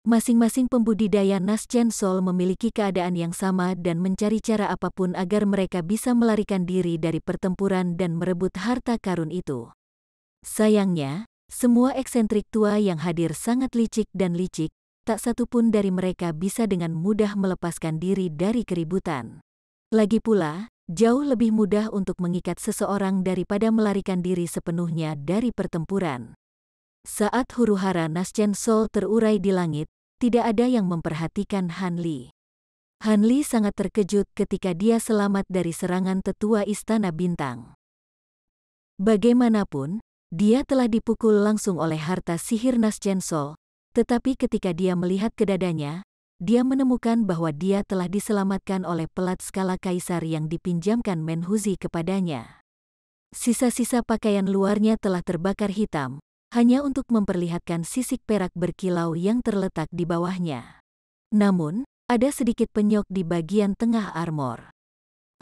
Masing-masing pembudidaya Naschen Sol memiliki keadaan yang sama dan mencari cara apapun agar mereka bisa melarikan diri dari pertempuran dan merebut harta karun itu. Sayangnya, semua eksentrik tua yang hadir sangat licik dan licik, tak satu pun dari mereka bisa dengan mudah melepaskan diri dari keributan. Lagi pula, jauh lebih mudah untuk mengikat seseorang daripada melarikan diri sepenuhnya dari pertempuran. Saat huru-hara Naschen Sol terurai di langit, tidak ada yang memperhatikan Han Li. Han Li sangat terkejut ketika dia selamat dari serangan tetua Istana Bintang. Bagaimanapun, dia telah dipukul langsung oleh harta sihir Naschen Sol, tetapi ketika dia melihat ke dadanya, dia menemukan bahwa dia telah diselamatkan oleh pelat skala kaisar yang dipinjamkan Menhuzi kepadanya. Sisa-sisa pakaian luarnya telah terbakar hitam, hanya untuk memperlihatkan sisik perak berkilau yang terletak di bawahnya. Namun, ada sedikit penyok di bagian tengah armor.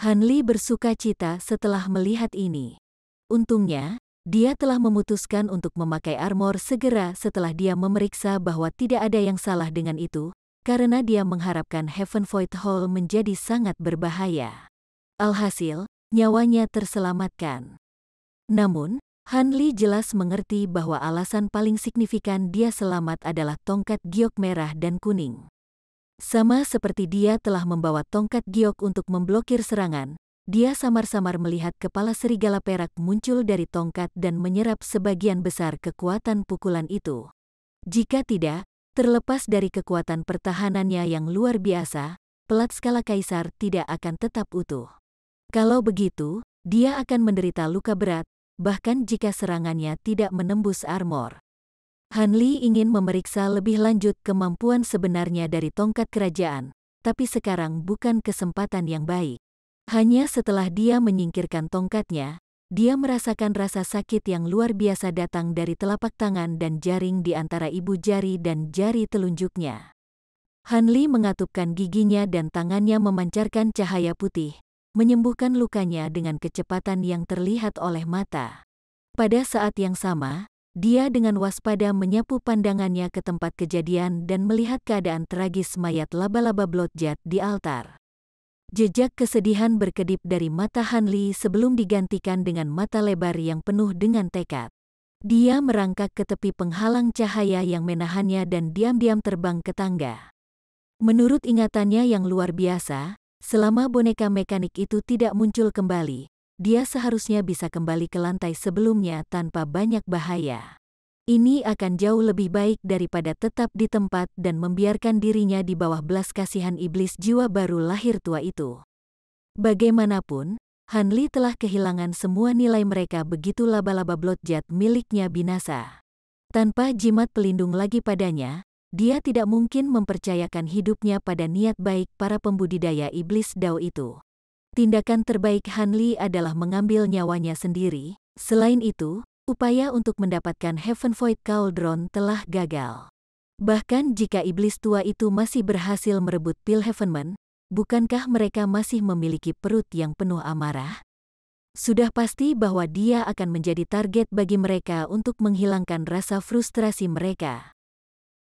Han Li bersuka cita setelah melihat ini. Untungnya, dia telah memutuskan untuk memakai armor segera setelah dia memeriksa bahwa tidak ada yang salah dengan itu, karena dia mengharapkan Heaven Void Hall menjadi sangat berbahaya. Alhasil, nyawanya terselamatkan. Namun, Han Li jelas mengerti bahwa alasan paling signifikan dia selamat adalah tongkat giok merah dan kuning. Sama seperti dia telah membawa tongkat giok untuk memblokir serangan, dia samar-samar melihat kepala serigala perak muncul dari tongkat dan menyerap sebagian besar kekuatan pukulan itu. Jika tidak, terlepas dari kekuatan pertahanannya yang luar biasa, pelat skala kaisar tidak akan tetap utuh. Kalau begitu, dia akan menderita luka berat, bahkan jika serangannya tidak menembus armor. Han Li ingin memeriksa lebih lanjut kemampuan sebenarnya dari tongkat kerajaan, tapi sekarang bukan kesempatan yang baik. Hanya setelah dia menyingkirkan tongkatnya, dia merasakan rasa sakit yang luar biasa datang dari telapak tangan dan jaring di antara ibu jari dan jari telunjuknya. Han Li mengatupkan giginya dan tangannya memancarkan cahaya putih, menyembuhkan lukanya dengan kecepatan yang terlihat oleh mata. Pada saat yang sama, dia dengan waspada menyapu pandangannya ke tempat kejadian dan melihat keadaan tragis mayat laba-laba Bloodjet di altar. Jejak kesedihan berkedip dari mata Han Li sebelum digantikan dengan mata lebar yang penuh dengan tekad. Dia merangkak ke tepi penghalang cahaya yang menahannya dan diam-diam terbang ke tangga. Menurut ingatannya yang luar biasa, selama boneka mekanik itu tidak muncul kembali, dia seharusnya bisa kembali ke lantai sebelumnya tanpa banyak bahaya. Ini akan jauh lebih baik daripada tetap di tempat dan membiarkan dirinya di bawah belas kasihan iblis jiwa baru lahir tua itu. Bagaimanapun, Han Li telah kehilangan semua nilai mereka begitu laba-laba Bloodjet miliknya binasa. Tanpa jimat pelindung lagi padanya, dia tidak mungkin mempercayakan hidupnya pada niat baik para pembudidaya iblis Dao itu. Tindakan terbaik Han Li adalah mengambil nyawanya sendiri. Selain itu, upaya untuk mendapatkan Heaven Void Cauldron telah gagal. Bahkan jika iblis tua itu masih berhasil merebut pil Heavenman, bukankah mereka masih memiliki perut yang penuh amarah? Sudah pasti bahwa dia akan menjadi target bagi mereka untuk menghilangkan rasa frustrasi mereka.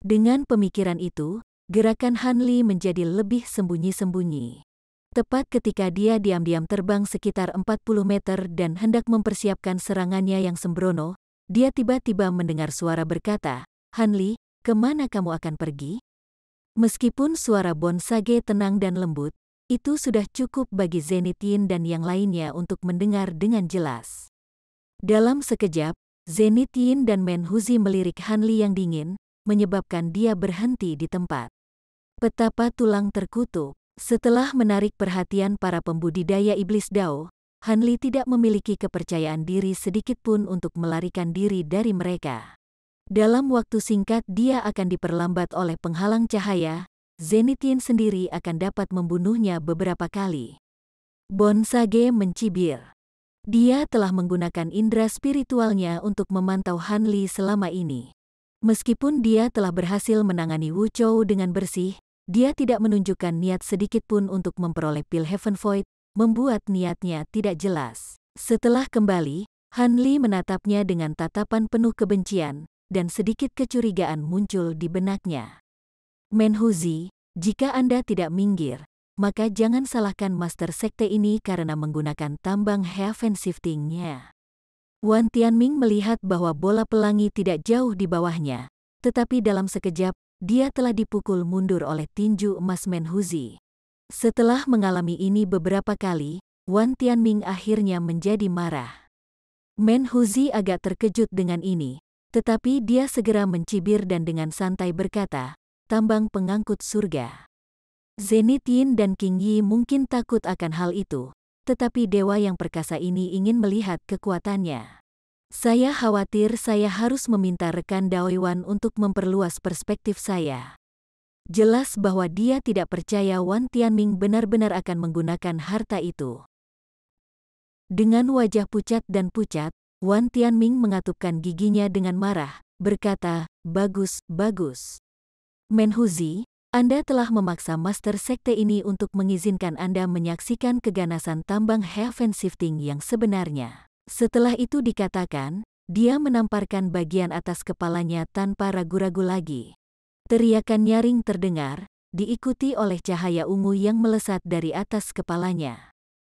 Dengan pemikiran itu, gerakan Han Li menjadi lebih sembunyi-sembunyi. Tepat ketika dia diam-diam terbang sekitar 40 meter dan hendak mempersiapkan serangannya yang sembrono, dia tiba-tiba mendengar suara berkata, "Han Li, kemana kamu akan pergi?" Meskipun suara Bonsage tenang dan lembut, itu sudah cukup bagi Zenith Yin dan yang lainnya untuk mendengar dengan jelas. Dalam sekejap, Zenith Yin dan Menhuzi melirik Han Li yang dingin, menyebabkan dia berhenti di tempat. Petapa tulang terkutuk. Setelah menarik perhatian para pembudidaya iblis Dao, Han Li tidak memiliki kepercayaan diri sedikitpun untuk melarikan diri dari mereka. Dalam waktu singkat dia akan diperlambat oleh penghalang cahaya, Zenith Yin sendiri akan dapat membunuhnya beberapa kali. Bonsage mencibir. Dia telah menggunakan indera spiritualnya untuk memantau Han Li selama ini. Meskipun dia telah berhasil menangani Wu Chou dengan bersih, dia tidak menunjukkan niat sedikitpun untuk memperoleh pil Heaven Void, membuat niatnya tidak jelas. Setelah kembali, Han Li menatapnya dengan tatapan penuh kebencian, dan sedikit kecurigaan muncul di benaknya. Menhuzi, jika Anda tidak minggir, maka jangan salahkan Master Sekte ini karena menggunakan tambang Heaven Shifting-nya. Wan Tianming melihat bahwa bola pelangi tidak jauh di bawahnya, tetapi dalam sekejap, dia telah dipukul mundur oleh tinju emas Menhuzi. Setelah mengalami ini beberapa kali, Wan Tianming akhirnya menjadi marah. Menhuzi agak terkejut dengan ini, tetapi dia segera mencibir dan dengan santai berkata, "Tambang pengangkut surga." Zenith Yin dan King Yi mungkin takut akan hal itu, tetapi dewa yang perkasa ini ingin melihat kekuatannya. Saya khawatir saya harus meminta rekan Daoiwan untuk memperluas perspektif saya. Jelas bahwa dia tidak percaya Wan Tianming benar-benar akan menggunakan harta itu. Dengan wajah pucat dan pucat, Wan Tianming mengatupkan giginya dengan marah, berkata, "Bagus, bagus. Menhuzi, Anda telah memaksa Master Sekte ini untuk mengizinkan Anda menyaksikan keganasan tambang heaven shifting yang sebenarnya." Setelah itu dikatakan, dia menamparkan bagian atas kepalanya tanpa ragu-ragu lagi. Teriakan nyaring terdengar, diikuti oleh cahaya ungu yang melesat dari atas kepalanya.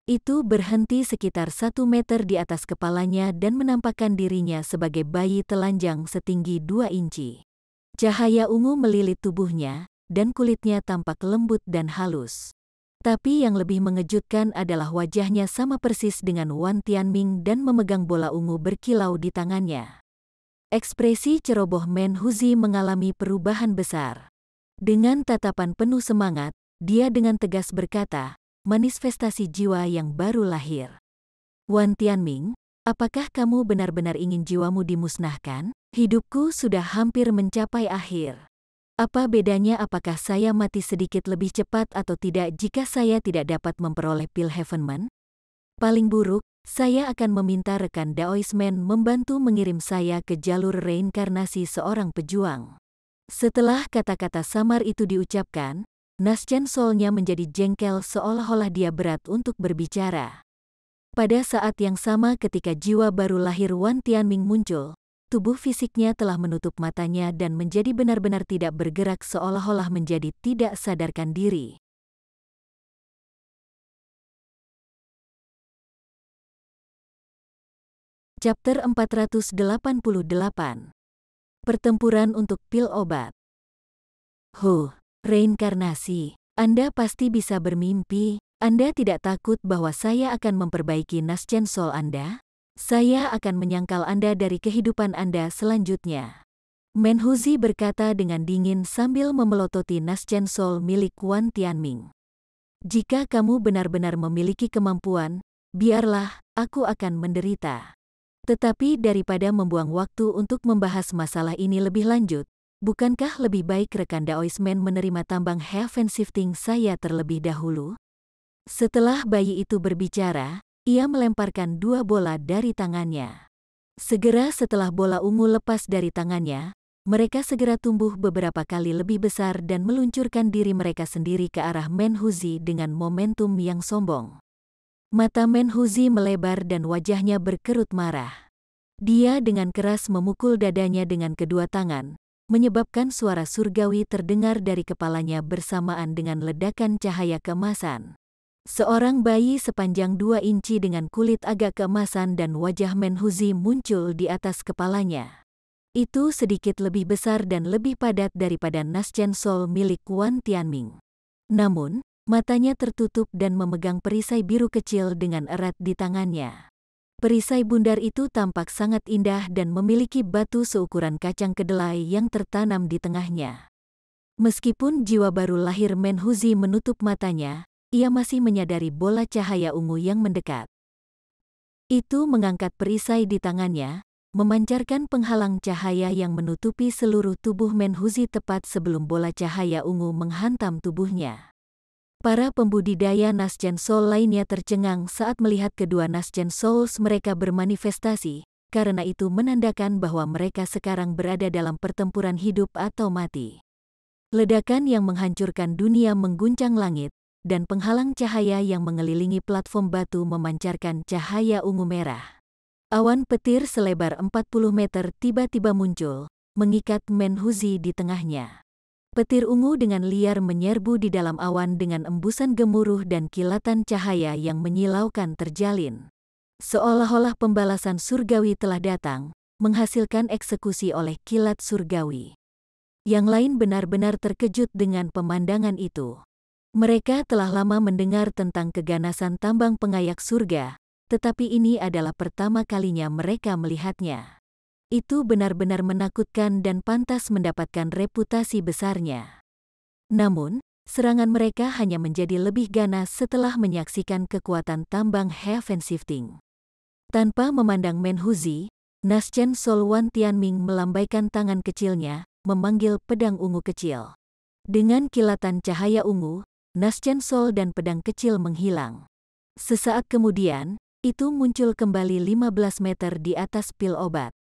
Itu berhenti sekitar 1 meter di atas kepalanya dan menampakkan dirinya sebagai bayi telanjang setinggi 2 inci. Cahaya ungu melilit tubuhnya, dan kulitnya tampak lembut dan halus. Tapi yang lebih mengejutkan adalah wajahnya sama persis dengan Wan Tianming dan memegang bola ungu berkilau di tangannya. Ekspresi ceroboh Menhuzi mengalami perubahan besar. Dengan tatapan penuh semangat, dia dengan tegas berkata, "Manifestasi jiwa yang baru lahir. Wan Tianming, apakah kamu benar-benar ingin jiwamu dimusnahkan? Hidupku sudah hampir mencapai akhir. Apa bedanya apakah saya mati sedikit lebih cepat atau tidak jika saya tidak dapat memperoleh pil Heavenman? Paling buruk, saya akan meminta rekan Daoisman membantu mengirim saya ke jalur reinkarnasi seorang pejuang." Setelah kata-kata samar itu diucapkan, Naschen Soul-nya menjadi jengkel seolah-olah dia berat untuk berbicara. Pada saat yang sama ketika jiwa baru lahir Wan Tianming muncul, tubuh fisiknya telah menutup matanya dan menjadi benar-benar tidak bergerak seolah-olah menjadi tidak sadarkan diri. Chapter 488. Pertempuran untuk pil obat. Reinkarnasi. Anda pasti bisa bermimpi. Anda tidak takut bahwa saya akan memperbaiki Naschen Soul Anda? Saya akan menyangkal Anda dari kehidupan Anda selanjutnya. Menhuzi berkata dengan dingin sambil memelototi Naschen Soul milik Wan Tianming. "Jika kamu benar-benar memiliki kemampuan, biarlah, aku akan menderita. Tetapi daripada membuang waktu untuk membahas masalah ini lebih lanjut, bukankah lebih baik rekan Daoisman menerima tambang heaven shifting saya terlebih dahulu?" Setelah bayi itu berbicara, ia melemparkan 2 bola dari tangannya. Segera setelah bola ungu lepas dari tangannya, mereka segera tumbuh beberapa kali lebih besar dan meluncurkan diri mereka sendiri ke arah Menhuzi dengan momentum yang sombong. Mata Menhuzi melebar dan wajahnya berkerut marah. Dia dengan keras memukul dadanya dengan kedua tangan, menyebabkan suara surgawi terdengar dari kepalanya bersamaan dengan ledakan cahaya keemasan. Seorang bayi sepanjang 2 inci dengan kulit agak keemasan dan wajah Menhuzi muncul di atas kepalanya. Itu sedikit lebih besar dan lebih padat daripada Naschen Soul milik Wan Tianming. Namun, matanya tertutup dan memegang perisai biru kecil dengan erat di tangannya. Perisai bundar itu tampak sangat indah dan memiliki batu seukuran kacang kedelai yang tertanam di tengahnya. Meskipun jiwa baru lahir Menhuzi menutup matanya, ia masih menyadari bola cahaya ungu yang mendekat. Itu mengangkat perisai di tangannya, memancarkan penghalang cahaya yang menutupi seluruh tubuh Menhuzi tepat sebelum bola cahaya ungu menghantam tubuhnya. Para pembudidaya Naschen Soul lainnya tercengang saat melihat kedua Naschen Souls mereka bermanifestasi, karena itu menandakan bahwa mereka sekarang berada dalam pertempuran hidup atau mati. Ledakan yang menghancurkan dunia mengguncang langit, dan penghalang cahaya yang mengelilingi platform batu memancarkan cahaya ungu merah. Awan petir selebar 40 meter tiba-tiba muncul, mengikat Menhuzi di tengahnya. Petir ungu dengan liar menyerbu di dalam awan dengan embusan gemuruh dan kilatan cahaya yang menyilaukan terjalin. Seolah-olah pembalasan surgawi telah datang, menghasilkan eksekusi oleh kilat surgawi. Yang lain benar-benar terkejut dengan pemandangan itu. Mereka telah lama mendengar tentang keganasan tambang pengayak surga, tetapi ini adalah pertama kalinya mereka melihatnya. Itu benar-benar menakutkan dan pantas mendapatkan reputasi besarnya. Namun, serangan mereka hanya menjadi lebih ganas setelah menyaksikan kekuatan tambang Heaven Shifting. Tanpa memandang Menhuzi, Naschen Sol Wan Tianming melambaikan tangan kecilnya, memanggil pedang ungu kecil. Dengan kilatan cahaya ungu, Naschen Sol dan pedang kecil menghilang. Sesaat kemudian, itu muncul kembali 15 meter di atas pil obat.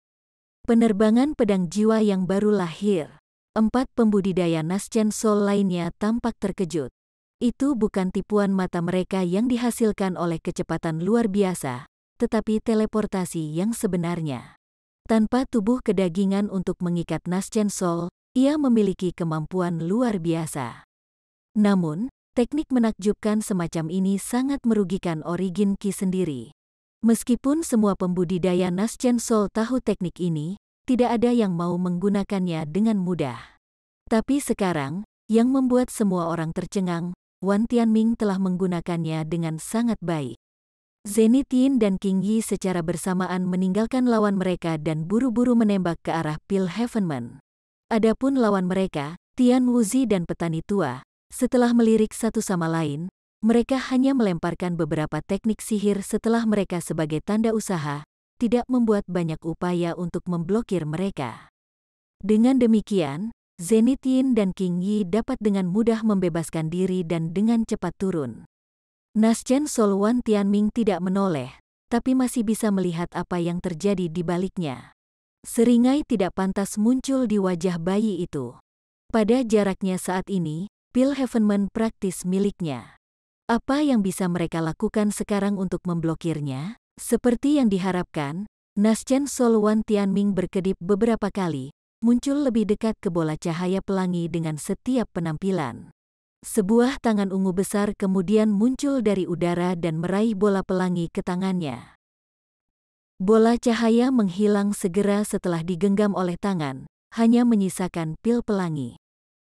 Penerbangan pedang jiwa yang baru lahir. 4 pembudidaya Naschen Sol lainnya tampak terkejut. Itu bukan tipuan mata mereka yang dihasilkan oleh kecepatan luar biasa, tetapi teleportasi yang sebenarnya. Tanpa tubuh kedagingan untuk mengikat Naschen Sol, ia memiliki kemampuan luar biasa. Namun, teknik menakjubkan semacam ini sangat merugikan Origin Qi sendiri. Meskipun semua pembudidaya Naschen Sol tahu teknik ini, tidak ada yang mau menggunakannya dengan mudah. Tapi sekarang, yang membuat semua orang tercengang, Wan Tianming telah menggunakannya dengan sangat baik. Zenith Yin dan King Yi secara bersamaan meninggalkan lawan mereka dan buru-buru menembak ke arah pil Heavenman. Adapun lawan mereka, Tian Wuzi dan petani tua, setelah melirik satu sama lain, mereka hanya melemparkan beberapa teknik sihir setelah mereka sebagai tanda usaha, tidak membuat banyak upaya untuk memblokir mereka. Dengan demikian, Zenith Yin dan King Yi dapat dengan mudah membebaskan diri dan dengan cepat turun. Naschen Sol Wan Tianming tidak menoleh, tapi masih bisa melihat apa yang terjadi di baliknya. Seringai tidak pantas muncul di wajah bayi itu. Pada jaraknya saat ini, pil Heavenman praktis miliknya. Apa yang bisa mereka lakukan sekarang untuk memblokirnya? Seperti yang diharapkan, Naschen Sol Wan Tianming berkedip beberapa kali, muncul lebih dekat ke bola cahaya pelangi dengan setiap penampilan. Sebuah tangan ungu besar kemudian muncul dari udara dan meraih bola pelangi ke tangannya. Bola cahaya menghilang segera setelah digenggam oleh tangan, hanya menyisakan pil pelangi.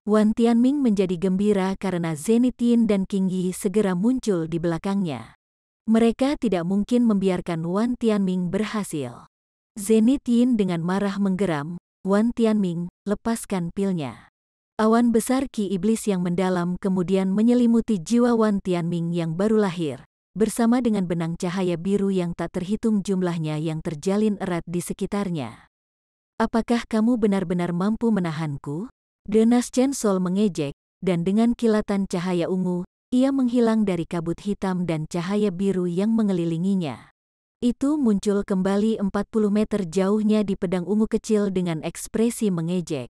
Wan Tianming menjadi gembira karena Zenith Yin dan King Yi segera muncul di belakangnya. Mereka tidak mungkin membiarkan Wan Tianming berhasil. Zenith Yin dengan marah menggeram, Wan Tianming, lepaskan pilnya. Awan besar ki iblis yang mendalam kemudian menyelimuti jiwa Wan Tianming yang baru lahir, bersama dengan benang cahaya biru yang tak terhitung jumlahnya yang terjalin erat di sekitarnya. Apakah kamu benar-benar mampu menahanku? The Naschen Sol mengejek, dan dengan kilatan cahaya ungu, ia menghilang dari kabut hitam dan cahaya biru yang mengelilinginya. Itu muncul kembali 40 meter jauhnya di pedang ungu kecil dengan ekspresi mengejek.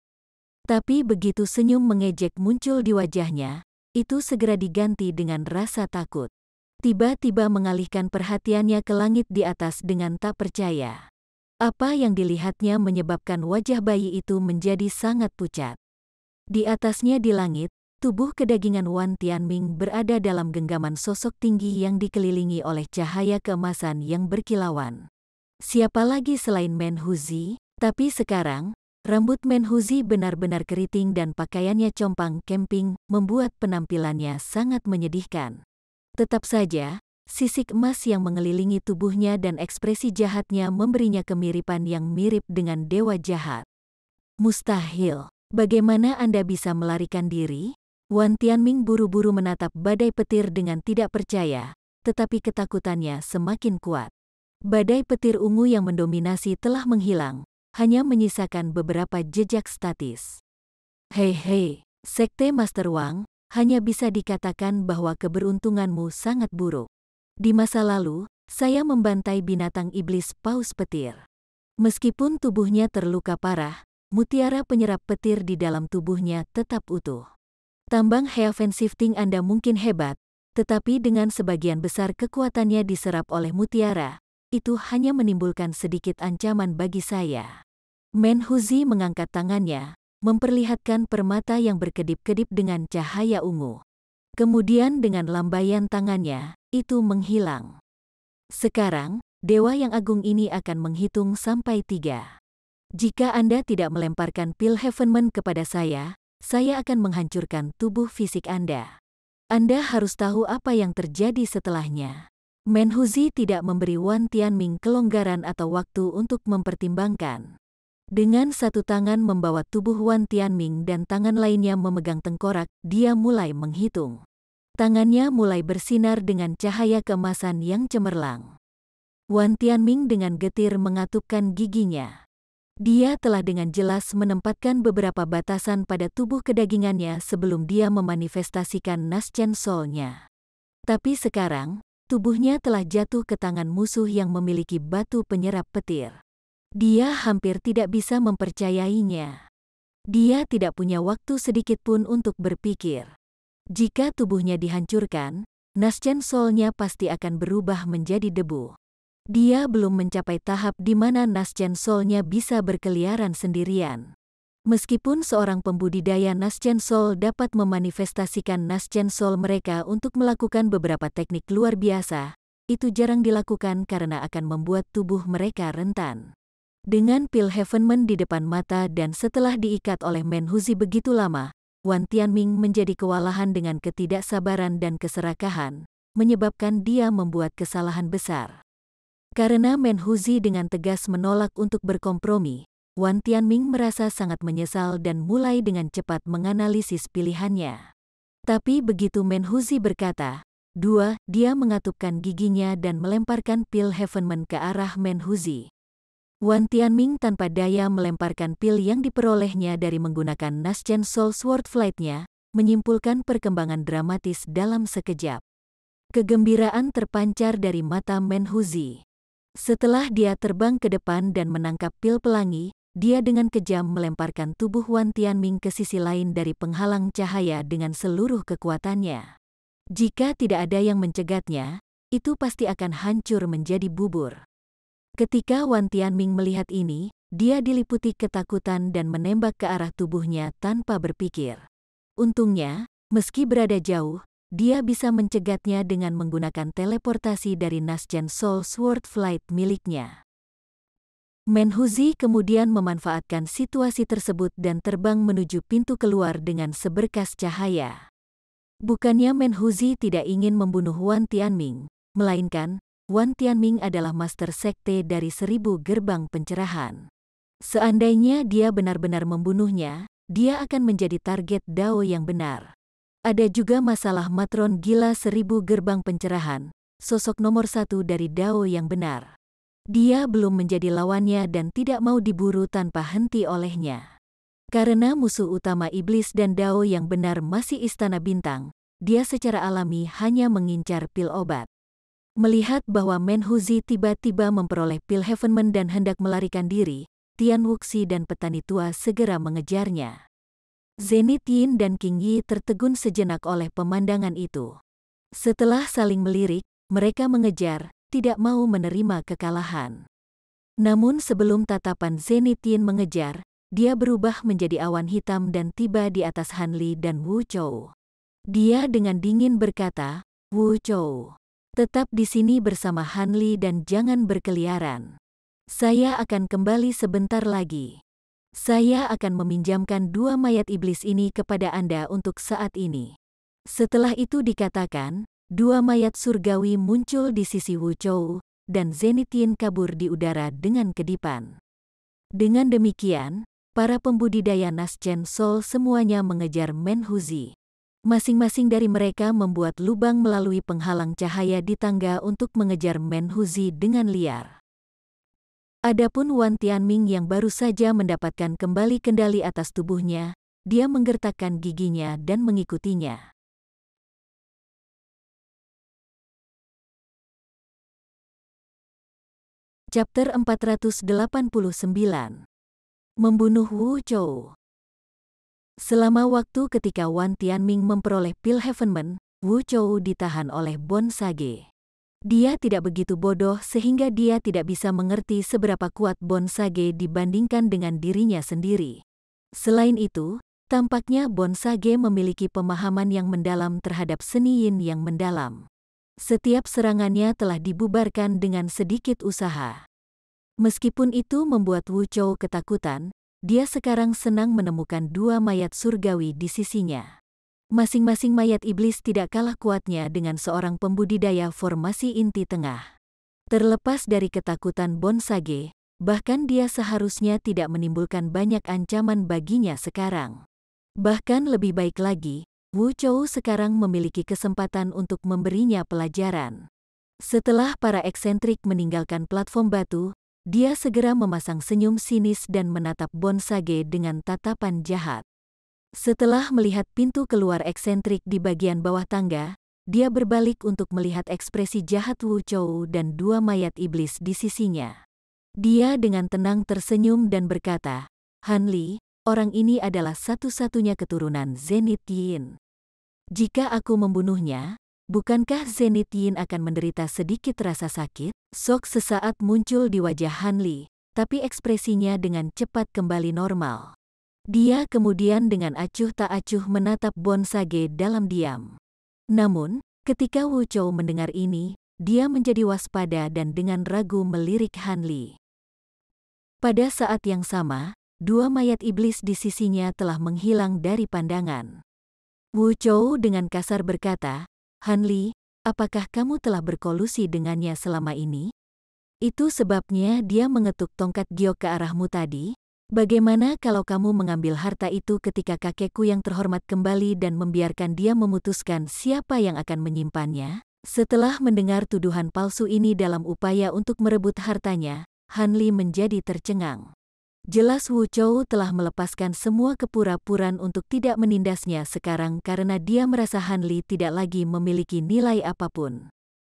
Tapi begitu senyum mengejek muncul di wajahnya, itu segera diganti dengan rasa takut. Tiba-tiba mengalihkan perhatiannya ke langit di atas dengan tak percaya. Apa yang dilihatnya menyebabkan wajah bayi itu menjadi sangat pucat. Di atasnya di langit, tubuh kedagingan Wan Tianming berada dalam genggaman sosok tinggi yang dikelilingi oleh cahaya keemasan yang berkilauan. Siapa lagi selain Menhuzi? Tapi sekarang, rambut Menhuzi benar-benar keriting dan pakaiannya compang camping membuat penampilannya sangat menyedihkan. Tetap saja, sisik emas yang mengelilingi tubuhnya dan ekspresi jahatnya memberinya kemiripan yang mirip dengan dewa jahat. Mustahil. Bagaimana Anda bisa melarikan diri? Wan Tianming buru-buru menatap badai petir dengan tidak percaya, tetapi ketakutannya semakin kuat. Badai petir ungu yang mendominasi telah menghilang, hanya menyisakan beberapa jejak statis. Hei, Sekte Master Wang, hanya bisa dikatakan bahwa keberuntunganmu sangat buruk. Di masa lalu, saya membantai binatang iblis paus petir. Meskipun tubuhnya terluka parah, mutiara penyerap petir di dalam tubuhnya tetap utuh. Tambang Heaven Shifting Anda mungkin hebat, tetapi dengan sebagian besar kekuatannya diserap oleh mutiara, itu hanya menimbulkan sedikit ancaman bagi saya. Menhuzi mengangkat tangannya, memperlihatkan permata yang berkedip-kedip dengan cahaya ungu. Kemudian dengan lambaian tangannya, itu menghilang. Sekarang, Dewa yang agung ini akan menghitung sampai 3. Jika Anda tidak melemparkan pil Heavenman kepada saya akan menghancurkan tubuh fisik Anda. Anda harus tahu apa yang terjadi setelahnya. Menhuzi tidak memberi Wan Tianming kelonggaran atau waktu untuk mempertimbangkan. Dengan satu tangan membawa tubuh Wan Tianming dan tangan lainnya memegang tengkorak, dia mulai menghitung. Tangannya mulai bersinar dengan cahaya keemasan yang cemerlang. Wan Tianming dengan getir mengatupkan giginya. Dia telah dengan jelas menempatkan beberapa batasan pada tubuh kedagingannya sebelum dia memanifestasikan Naschen Soul-nya. Tapi sekarang, tubuhnya telah jatuh ke tangan musuh yang memiliki batu penyerap petir. Dia hampir tidak bisa mempercayainya. Dia tidak punya waktu sedikit pun untuk berpikir. Jika tubuhnya dihancurkan, Naschen Soul-nya pasti akan berubah menjadi debu. Dia belum mencapai tahap di mana Naschen Soul-nya bisa berkeliaran sendirian. Meskipun seorang pembudidaya Naschen Soul dapat memanifestasikan Naschen Soul mereka untuk melakukan beberapa teknik luar biasa, itu jarang dilakukan karena akan membuat tubuh mereka rentan. Dengan pil Heavenman di depan mata dan setelah diikat oleh Menhuzi begitu lama, Wan Tianming menjadi kewalahan dengan ketidaksabaran dan keserakahan, menyebabkan dia membuat kesalahan besar. Karena Menhuzi dengan tegas menolak untuk berkompromi, Wan Tianming merasa sangat menyesal dan mulai dengan cepat menganalisis pilihannya. Tapi begitu Menhuzi berkata, "2," dia mengatupkan giginya dan melemparkan pil Heavenman ke arah Menhuzi. Wan Tianming tanpa daya melemparkan pil yang diperolehnya dari menggunakan Naschen Soul Sword Flight-nya, menyimpulkan perkembangan dramatis dalam sekejap. Kegembiraan terpancar dari mata Menhuzi. Setelah dia terbang ke depan dan menangkap pil pelangi, dia dengan kejam melemparkan tubuh Wan Tianming ke sisi lain dari penghalang cahaya dengan seluruh kekuatannya. Jika tidak ada yang mencegatnya, itu pasti akan hancur menjadi bubur. Ketika Wan Tianming melihat ini, dia diliputi ketakutan dan menembak ke arah tubuhnya tanpa berpikir. Untungnya, meski berada jauh, dia bisa mencegatnya dengan menggunakan teleportasi dari Naschen Soul Sword Flight miliknya. Menhuzi kemudian memanfaatkan situasi tersebut dan terbang menuju pintu keluar dengan seberkas cahaya. Bukannya Menhuzi tidak ingin membunuh Wan Tianming, melainkan Wan Tianming adalah master sekte dari 1000 gerbang pencerahan. Seandainya dia benar-benar membunuhnya, dia akan menjadi target Dao yang benar. Ada juga masalah matron gila 1000 gerbang pencerahan, sosok nomor 1 dari Dao yang benar. Dia belum menjadi lawannya dan tidak mau diburu tanpa henti olehnya. Karena musuh utama iblis dan Dao yang benar masih Istana Bintang, dia secara alami hanya mengincar pil obat. Melihat bahwa Menhuzi tiba-tiba memperoleh pil Heavenman dan hendak melarikan diri, Tian Wuxi dan petani tua segera mengejarnya. Zenith Yin dan King Yi tertegun sejenak oleh pemandangan itu. Setelah saling melirik, mereka mengejar, tidak mau menerima kekalahan. Namun sebelum tatapan Zenith Yin mengejar, dia berubah menjadi awan hitam dan tiba di atas Han Li dan Wu Chou. Dia dengan dingin berkata, "Wu Chou, tetap di sini bersama Han Li dan jangan berkeliaran. Saya akan kembali sebentar lagi. Saya akan meminjamkan 2 mayat iblis ini kepada Anda untuk saat ini." Setelah itu dikatakan, 2 mayat surgawi muncul di sisi Wu Chou, dan Zenith Yin kabur di udara dengan kedipan. Dengan demikian, para pembudidaya Naschen Soul semuanya mengejar Menhuzi. Masing-masing dari mereka membuat lubang melalui penghalang cahaya di tangga untuk mengejar Menhuzi dengan liar. Adapun Wan Tianming yang baru saja mendapatkan kembali kendali atas tubuhnya, dia menggertakkan giginya dan mengikutinya. Chapter 489. Membunuh Wu Chou. Selama waktu ketika Wan Tianming memperoleh pil Heavenman, Wu Chou ditahan oleh Bon Sage. Dia tidak begitu bodoh sehingga dia tidak bisa mengerti seberapa kuat Bon Sage dibandingkan dengan dirinya sendiri. Selain itu, tampaknya Bon Sage memiliki pemahaman yang mendalam terhadap seni Yin yang mendalam. Setiap serangannya telah dibubarkan dengan sedikit usaha. Meskipun itu membuat Wu Chou ketakutan, dia sekarang senang menemukan 2 mayat surgawi di sisinya. Masing-masing mayat iblis tidak kalah kuatnya dengan seorang pembudidaya formasi inti tengah. Terlepas dari ketakutan Bon Sage, bahkan dia seharusnya tidak menimbulkan banyak ancaman baginya sekarang. Bahkan lebih baik lagi, Wu Chou sekarang memiliki kesempatan untuk memberinya pelajaran. Setelah para eksentrik meninggalkan platform batu, dia segera memasang senyum sinis dan menatap Bonsage dengan tatapan jahat. Setelah melihat pintu keluar eksentrik di bagian bawah tangga, dia berbalik untuk melihat ekspresi jahat Wu Chou dan dua mayat iblis di sisinya. Dia dengan tenang tersenyum dan berkata, "Han Li, orang ini adalah satu-satunya keturunan Zenith Yin. Jika aku membunuhnya, bukankah Zenith Yin akan menderita sedikit rasa sakit?" Sok sesaat muncul di wajah Han Li, tapi ekspresinya dengan cepat kembali normal. Dia kemudian dengan acuh tak acuh menatap Bonsage dalam diam. Namun, ketika Wu Chou mendengar ini, dia menjadi waspada dan dengan ragu melirik Han Li. Pada saat yang sama, dua mayat iblis di sisinya telah menghilang dari pandangan. Wu Chou dengan kasar berkata, "Han Li, apakah kamu telah berkolusi dengannya selama ini? Itu sebabnya dia mengetuk tongkat giok ke arahmu tadi? Bagaimana kalau kamu mengambil harta itu ketika kakekku yang terhormat kembali dan membiarkan dia memutuskan siapa yang akan menyimpannya?" Setelah mendengar tuduhan palsu ini dalam upaya untuk merebut hartanya, Han Li menjadi tercengang. Jelas Wu Chou telah melepaskan semua kepura-puraan untuk tidak menindasnya sekarang karena dia merasa Han Li tidak lagi memiliki nilai apapun.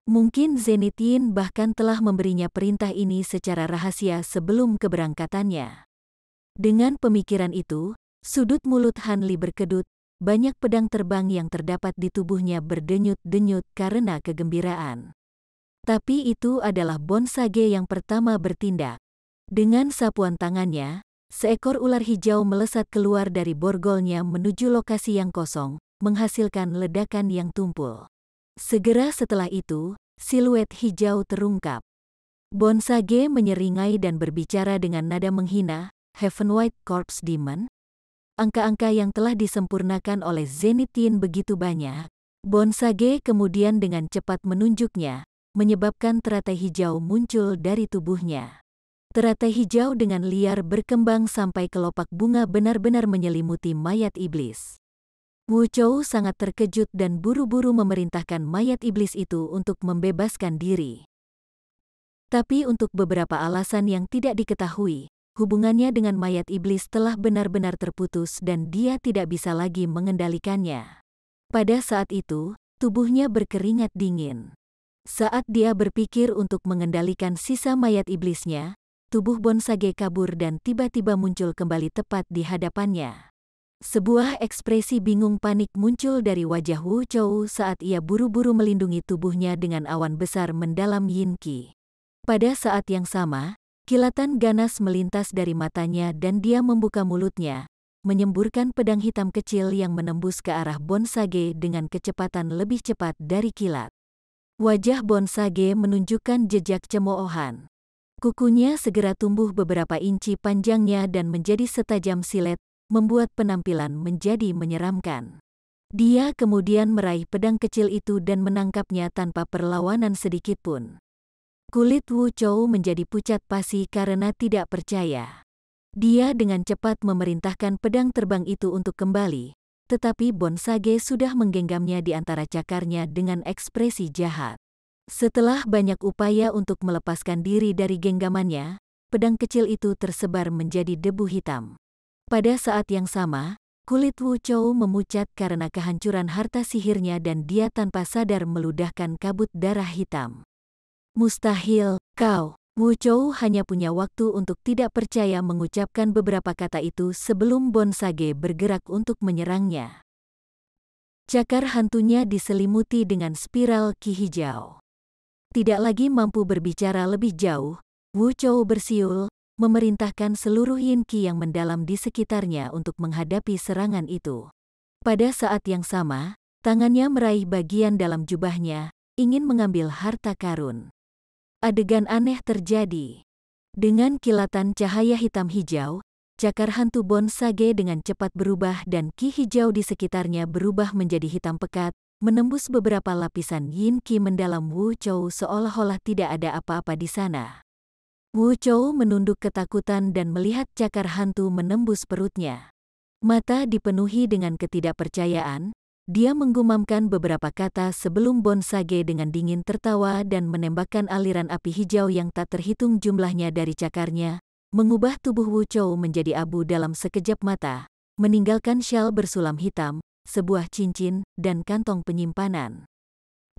Mungkin Zenith Yin bahkan telah memberinya perintah ini secara rahasia sebelum keberangkatannya. Dengan pemikiran itu, sudut mulut Han Li berkedut, banyak pedang terbang yang terdapat di tubuhnya berdenyut-denyut karena kegembiraan. Tapi itu adalah Bonsage yang pertama bertindak. Dengan sapuan tangannya, seekor ular hijau melesat keluar dari borgolnya menuju lokasi yang kosong, menghasilkan ledakan yang tumpul. Segera setelah itu, siluet hijau terungkap. Bonsage menyeringai dan berbicara dengan nada menghina, "Heaven White Corpse Demon? Angka-angka yang telah disempurnakan oleh Zenith Yin begitu banyak." Bonsage kemudian dengan cepat menunjuknya, menyebabkan teratai hijau muncul dari tubuhnya. Teratai hijau dengan liar berkembang sampai kelopak bunga benar-benar menyelimuti mayat iblis. Wu Chou sangat terkejut dan buru-buru memerintahkan mayat iblis itu untuk membebaskan diri. Tapi untuk beberapa alasan yang tidak diketahui, hubungannya dengan mayat iblis telah benar-benar terputus dan dia tidak bisa lagi mengendalikannya. Pada saat itu, tubuhnya berkeringat dingin. Saat dia berpikir untuk mengendalikan sisa mayat iblisnya, tubuh Bonsage kabur dan tiba-tiba muncul kembali tepat di hadapannya. Sebuah ekspresi bingung panik muncul dari wajah Wu Chou saat ia buru-buru melindungi tubuhnya dengan awan besar mendalam Yin Qi. Pada saat yang sama, kilatan ganas melintas dari matanya dan dia membuka mulutnya, menyemburkan pedang hitam kecil yang menembus ke arah Bonsage dengan kecepatan lebih cepat dari kilat. Wajah Bonsage menunjukkan jejak cemoohan. Kukunya segera tumbuh beberapa inci panjangnya dan menjadi setajam silet, membuat penampilan menjadi menyeramkan. Dia kemudian meraih pedang kecil itu dan menangkapnya tanpa perlawanan sedikitpun. Kulit Wu Chou menjadi pucat pasi karena tidak percaya. Dia dengan cepat memerintahkan pedang terbang itu untuk kembali, tetapi Bonsage sudah menggenggamnya di antara cakarnya dengan ekspresi jahat. Setelah banyak upaya untuk melepaskan diri dari genggamannya, pedang kecil itu tersebar menjadi debu hitam. Pada saat yang sama, kulit Wu Chou memucat karena kehancuran harta sihirnya dan dia tanpa sadar meludahkan kabut darah hitam. "Mustahil, kau!" Wu Chou hanya punya waktu untuk tidak percaya mengucapkan beberapa kata itu sebelum Bonsage bergerak untuk menyerangnya. Cakar hantunya diselimuti dengan spiral Qi hijau. Tidak lagi mampu berbicara lebih jauh, Wu Chou bersiul, memerintahkan seluruh Yin Qi yang mendalam di sekitarnya untuk menghadapi serangan itu. Pada saat yang sama, tangannya meraih bagian dalam jubahnya, ingin mengambil harta karun. Adegan aneh terjadi. Dengan kilatan cahaya hitam hijau, cakar hantu Bonsage dengan cepat berubah dan Qi hijau di sekitarnya berubah menjadi hitam pekat, menembus beberapa lapisan Yin Qi mendalam Wu Chou seolah-olah tidak ada apa-apa di sana. Wu Chou menunduk ketakutan dan melihat cakar hantu menembus perutnya. Mata dipenuhi dengan ketidakpercayaan, dia menggumamkan beberapa kata sebelum Bonsage dengan dingin tertawa dan menembakkan aliran api hijau yang tak terhitung jumlahnya dari cakarnya, mengubah tubuh Wu Chou menjadi abu dalam sekejap mata, meninggalkan syal bersulam hitam, sebuah cincin, dan kantong penyimpanan.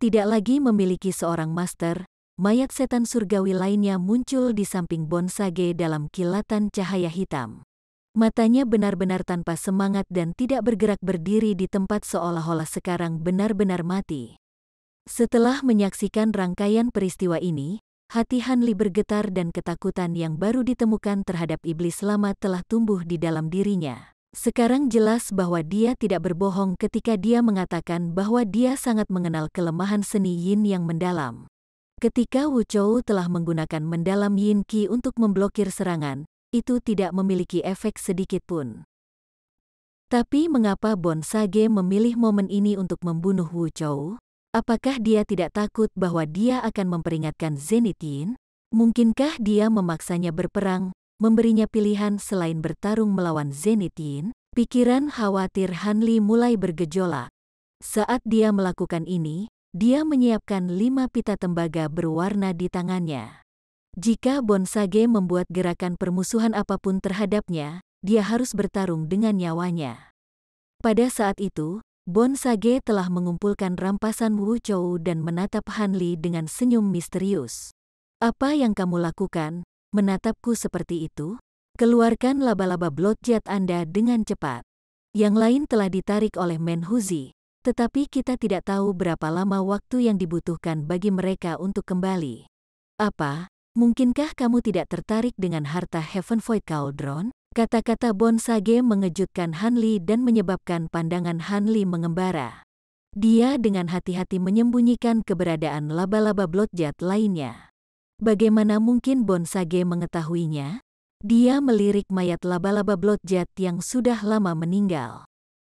Tidak lagi memiliki seorang master, mayat setan surgawi lainnya muncul di samping Bonsage dalam kilatan cahaya hitam. Matanya benar-benar tanpa semangat dan tidak bergerak berdiri di tempat seolah-olah sekarang benar-benar mati. Setelah menyaksikan rangkaian peristiwa ini, hati Han Li bergetar dan ketakutan yang baru ditemukan terhadap iblis lama telah tumbuh di dalam dirinya. Sekarang jelas bahwa dia tidak berbohong ketika dia mengatakan bahwa dia sangat mengenal kelemahan seni Yin yang mendalam. Ketika Wu Chou telah menggunakan mendalam Yin Qi untuk memblokir serangan, itu tidak memiliki efek sedikit pun. Tapi mengapa Bonsage memilih momen ini untuk membunuh Wu Chou? Apakah dia tidak takut bahwa dia akan memperingatkan Zenith Yin? Mungkinkah dia memaksanya berperang, memberinya pilihan selain bertarung melawan Zenith Yin? Pikiran khawatir Han Li mulai bergejolak. Saat dia melakukan ini, dia menyiapkan 5 pita tembaga berwarna di tangannya. Jika Bonsage membuat gerakan permusuhan apapun terhadapnya, dia harus bertarung dengan nyawanya. Pada saat itu, Bonsage telah mengumpulkan rampasan Wu Chou dan menatap Han Li dengan senyum misterius. Apa yang kamu lakukan, menatapku seperti itu? Keluarkan laba-laba blood jet Anda dengan cepat. Yang lain telah ditarik oleh Menhuzi. Tetapi kita tidak tahu berapa lama waktu yang dibutuhkan bagi mereka untuk kembali. Apa? Mungkinkah kamu tidak tertarik dengan harta Heaven Void Cauldron? Kata-kata Bonsage mengejutkan Han Li dan menyebabkan pandangan Han Li mengembara. Dia dengan hati-hati menyembunyikan keberadaan laba-laba bloodjet lainnya. Bagaimana mungkin Bonsage mengetahuinya? Dia melirik mayat laba-laba bloodjet yang sudah lama meninggal.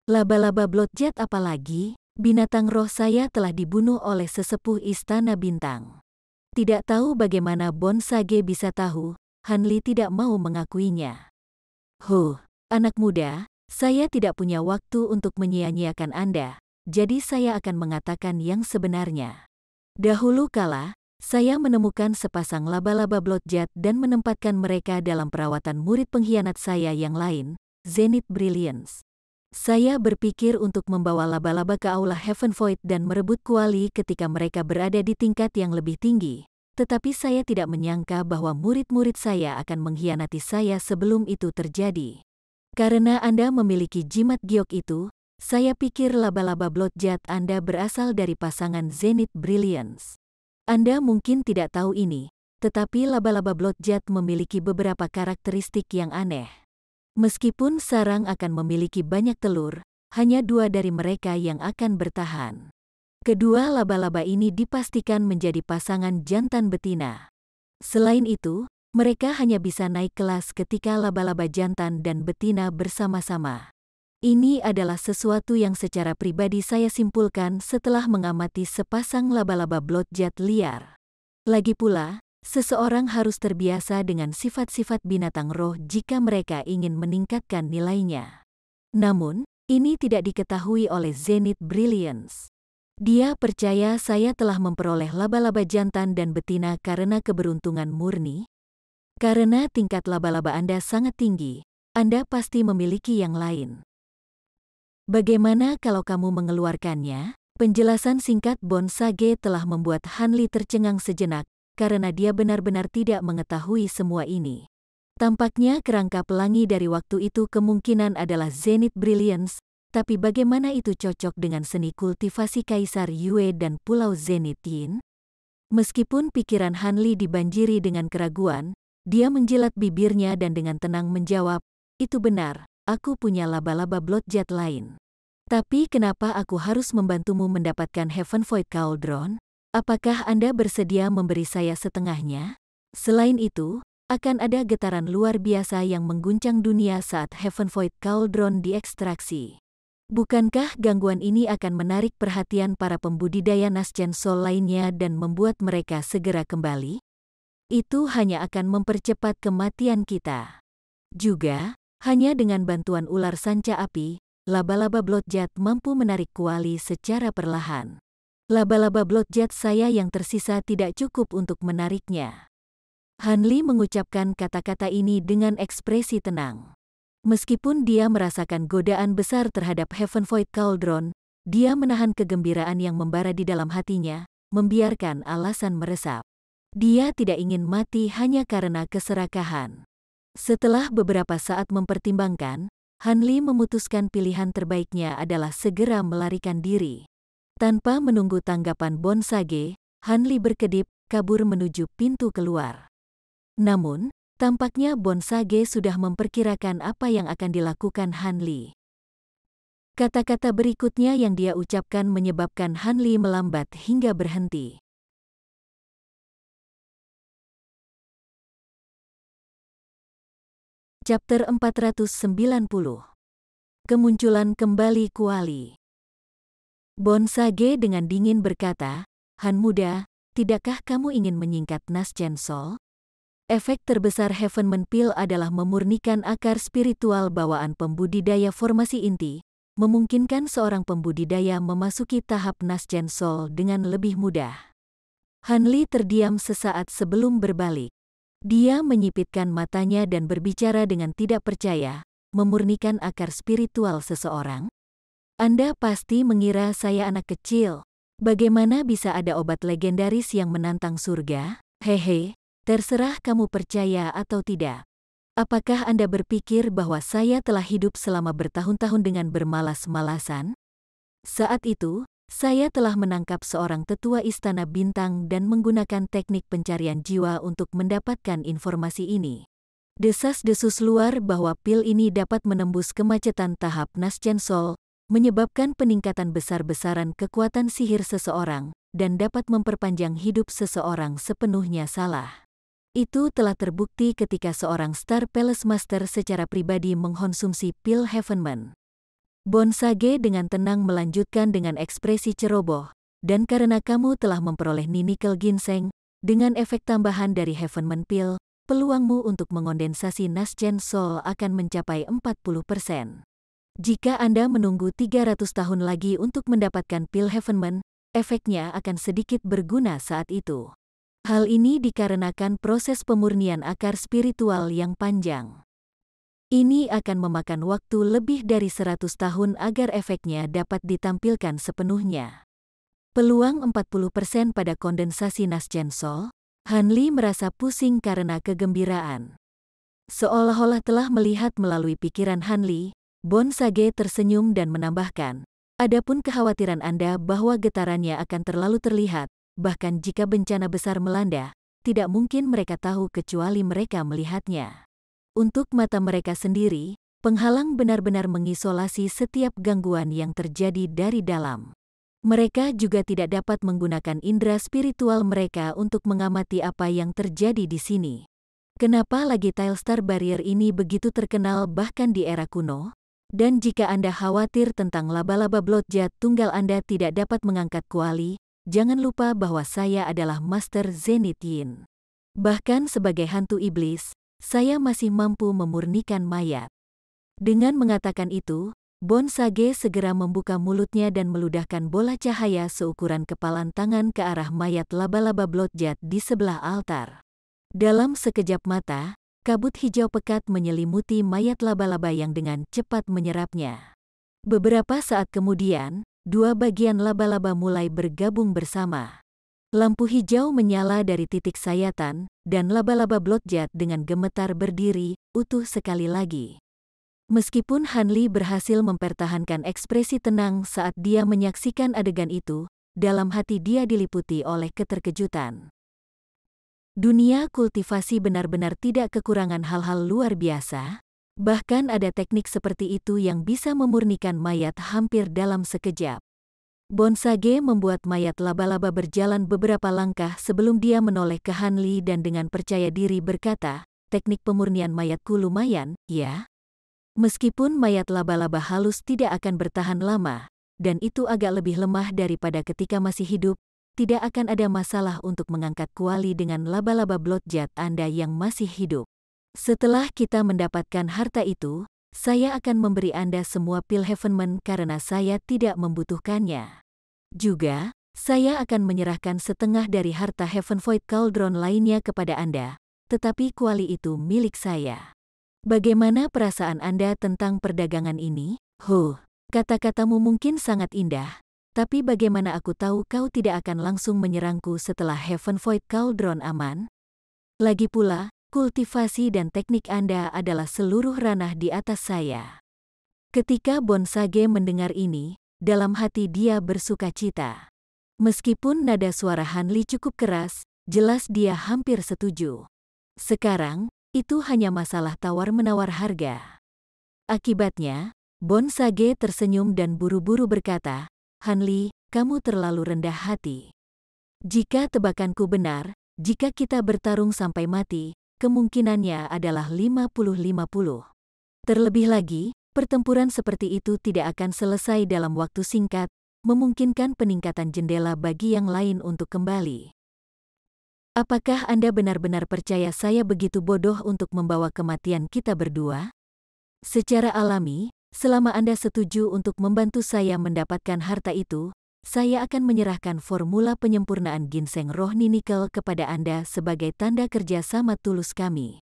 Laba-laba bloodjet apalagi? Binatang roh saya telah dibunuh oleh sesepuh Istana Bintang. Tidak tahu bagaimana Bonsage bisa tahu, Han Li tidak mau mengakuinya. Anak muda, saya tidak punya waktu untuk menyia-nyiakan Anda, jadi saya akan mengatakan yang sebenarnya. Dahulu kala, saya menemukan sepasang laba-laba bloodjet dan menempatkan mereka dalam perawatan murid pengkhianat saya yang lain, Zenith Brilliance. Saya berpikir untuk membawa laba-laba ke aula Heaven Void dan merebut kuali ketika mereka berada di tingkat yang lebih tinggi. Tetapi saya tidak menyangka bahwa murid-murid saya akan mengkhianati saya sebelum itu terjadi. Karena Anda memiliki jimat giok itu, saya pikir laba-laba bloodjet Anda berasal dari pasangan Zenith Brilliance. Anda mungkin tidak tahu ini, tetapi laba-laba bloodjet memiliki beberapa karakteristik yang aneh. Meskipun sarang akan memiliki banyak telur, hanya 2 dari mereka yang akan bertahan. Kedua laba-laba ini dipastikan menjadi pasangan jantan betina. Selain itu, mereka hanya bisa naik kelas ketika laba-laba jantan dan betina bersama-sama. Ini adalah sesuatu yang secara pribadi saya simpulkan setelah mengamati sepasang laba-laba bloodjet liar. Lagi pula, seseorang harus terbiasa dengan sifat-sifat binatang roh jika mereka ingin meningkatkan nilainya. Namun, ini tidak diketahui oleh Zenith Brilliance. Dia percaya saya telah memperoleh laba-laba jantan dan betina karena keberuntungan murni. Karena tingkat laba-laba Anda sangat tinggi, Anda pasti memiliki yang lain. Bagaimana kalau kamu mengeluarkannya? Penjelasan singkat Bonsage telah membuat Han Li tercengang sejenak, karena dia benar-benar tidak mengetahui semua ini. Tampaknya kerangka pelangi dari waktu itu kemungkinan adalah Zenith Brilliance, tapi bagaimana itu cocok dengan seni kultivasi Kaisar Yue dan Pulau Zenith Yin? Meskipun pikiran Han Li dibanjiri dengan keraguan, dia menjilat bibirnya dan dengan tenang menjawab, "Itu benar, aku punya laba-laba bloodjet lain. Tapi kenapa aku harus membantumu mendapatkan Heaven Void Cauldron? Apakah Anda bersedia memberi saya setengahnya?" Selain itu, akan ada getaran luar biasa yang mengguncang dunia saat Heaven Void Cauldron diekstraksi. Bukankah gangguan ini akan menarik perhatian para pembudidaya Naschen Soul lainnya dan membuat mereka segera kembali? itu hanya akan mempercepat kematian kita. Juga, hanya dengan bantuan ular sanca api, laba-laba Bloodjet mampu menarik kuali secara perlahan. Laba-laba Bloodjet saya yang tersisa tidak cukup untuk menariknya. Hanli mengucapkan kata-kata ini dengan ekspresi tenang. Meskipun dia merasakan godaan besar terhadap Heaven Void Cauldron, dia menahan kegembiraan yang membara di dalam hatinya, membiarkan alasan meresap. Dia tidak ingin mati hanya karena keserakahan. Setelah beberapa saat mempertimbangkan, Hanli memutuskan pilihan terbaiknya adalah segera melarikan diri. Tanpa menunggu tanggapan Bonsage, Hanli berkedip, kabur menuju pintu keluar. Namun, tampaknya Bonsage sudah memperkirakan apa yang akan dilakukan Hanli. Kata-kata berikutnya yang dia ucapkan menyebabkan Hanli melambat hingga berhenti. Chapter 490. Kemunculan kembali kuali. Bonsage dengan dingin berkata, "Han muda, tidakkah kamu ingin menyingkat Naschen Sol? Efek terbesar Heavenman Pill adalah memurnikan akar spiritual bawaan pembudidaya formasi inti, memungkinkan seorang pembudidaya memasuki tahap Naschen Sol dengan lebih mudah." Hanli terdiam sesaat sebelum berbalik. Dia menyipitkan matanya dan berbicara dengan tidak percaya, memurnikan akar spiritual seseorang. Anda pasti mengira saya anak kecil. Bagaimana bisa ada obat legendaris yang menantang surga? Hehe. Terserah kamu percaya atau tidak. Apakah Anda berpikir bahwa saya telah hidup selama bertahun-tahun dengan bermalas-malasan? Saat itu, saya telah menangkap seorang tetua istana bintang dan menggunakan teknik pencarian jiwa untuk mendapatkan informasi ini. Desas-desus luar bahwa pil ini dapat menembus kemacetan tahap Naschen Sol, menyebabkan peningkatan besar-besaran kekuatan sihir seseorang, dan dapat memperpanjang hidup seseorang sepenuhnya salah. Itu telah terbukti ketika seorang Star Palace Master secara pribadi mengkonsumsi pil Heavenman. Bonsage dengan tenang melanjutkan dengan ekspresi ceroboh, dan karena kamu telah memperoleh Nikel Ginseng, dengan efek tambahan dari Heavenman Pill, peluangmu untuk mengondensasi Naschen Sol akan mencapai 40%. Jika Anda menunggu 300 tahun lagi untuk mendapatkan pil Heavenman, efeknya akan sedikit berguna saat itu. Hal ini dikarenakan proses pemurnian akar spiritual yang panjang. Ini akan memakan waktu lebih dari 100 tahun agar efeknya dapat ditampilkan sepenuhnya. Peluang 40% pada kondensasi Naschen Sol. Hanli merasa pusing karena kegembiraan. Seolah-olah telah melihat melalui pikiran Hanli, Bonsage tersenyum dan menambahkan, adapun kekhawatiran Anda bahwa getarannya akan terlalu terlihat, bahkan jika bencana besar melanda, tidak mungkin mereka tahu kecuali mereka melihatnya. Untuk mata mereka sendiri, penghalang benar-benar mengisolasi setiap gangguan yang terjadi dari dalam. Mereka juga tidak dapat menggunakan indera spiritual mereka untuk mengamati apa yang terjadi di sini. Kenapa lagi Tilestar Barrier ini begitu terkenal bahkan di era kuno? Dan jika Anda khawatir tentang laba-laba Bloodjet tunggal Anda tidak dapat mengangkat kuali, jangan lupa bahwa saya adalah Master Zenith Yin. Bahkan sebagai hantu iblis, saya masih mampu memurnikan mayat. Dengan mengatakan itu, Bonsage segera membuka mulutnya dan meludahkan bola cahaya seukuran kepalan tangan ke arah mayat laba-laba Bloodjet di sebelah altar. Dalam sekejap mata, kabut hijau pekat menyelimuti mayat laba-laba yang dengan cepat menyerapnya. Beberapa saat kemudian, dua bagian laba-laba mulai bergabung bersama. Lampu hijau menyala dari titik sayatan, dan laba-laba Bloodjet dengan gemetar berdiri, utuh sekali lagi. Meskipun Hanli berhasil mempertahankan ekspresi tenang saat dia menyaksikan adegan itu, dalam hati dia diliputi oleh keterkejutan. Dunia kultivasi benar-benar tidak kekurangan hal-hal luar biasa. Bahkan ada teknik seperti itu yang bisa memurnikan mayat hampir dalam sekejap. Bonsage membuat mayat laba-laba berjalan beberapa langkah sebelum dia menoleh ke Hanli dan dengan percaya diri berkata, teknik pemurnian mayatku lumayan, ya? Meskipun mayat laba-laba halus tidak akan bertahan lama, dan itu agak lebih lemah daripada ketika masih hidup, tidak akan ada masalah untuk mengangkat kuali dengan laba-laba Bloodjet Anda yang masih hidup. Setelah kita mendapatkan harta itu, saya akan memberi Anda semua pil Heavenman karena saya tidak membutuhkannya. Juga, saya akan menyerahkan setengah dari harta Heaven Void Cauldron lainnya kepada Anda, tetapi kuali itu milik saya. Bagaimana perasaan Anda tentang perdagangan ini? Kata-katamu mungkin sangat indah, tapi bagaimana aku tahu kau tidak akan langsung menyerangku setelah Heaven Void Cauldron aman? Lagi pula, kultivasi dan teknik Anda adalah seluruh ranah di atas saya. Ketika Bonsage mendengar ini, dalam hati dia bersukacita. Meskipun nada suara Hanli cukup keras, jelas dia hampir setuju. Sekarang, itu hanya masalah tawar-menawar harga. Akibatnya, Bonsage tersenyum dan buru-buru berkata, Hanli, kamu terlalu rendah hati. Jika tebakanku benar, jika kita bertarung sampai mati, kemungkinannya adalah 50-50. Terlebih lagi, pertempuran seperti itu tidak akan selesai dalam waktu singkat, memungkinkan peningkatan jendela bagi yang lain untuk kembali. Apakah Anda benar-benar percaya saya begitu bodoh untuk membawa kematian kita berdua? Secara alami, selama Anda setuju untuk membantu saya mendapatkan harta itu, saya akan menyerahkan formula penyempurnaan ginseng rohni nikel kepada Anda sebagai tanda kerjasama tulus kami.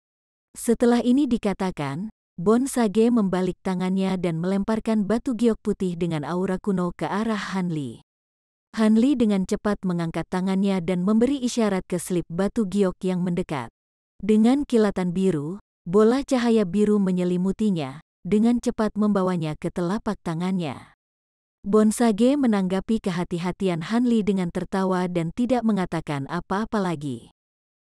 Setelah ini dikatakan, Bonsage membalik tangannya dan melemparkan batu giok putih dengan aura kuno ke arah Hanli. Hanli dengan cepat mengangkat tangannya dan memberi isyarat ke slip batu giok yang mendekat. Dengan kilatan biru, bola cahaya biru menyelimutinya, dengan cepat membawanya ke telapak tangannya. Bonsage menanggapi kehati-hatian Hanli dengan tertawa dan tidak mengatakan apa-apa lagi.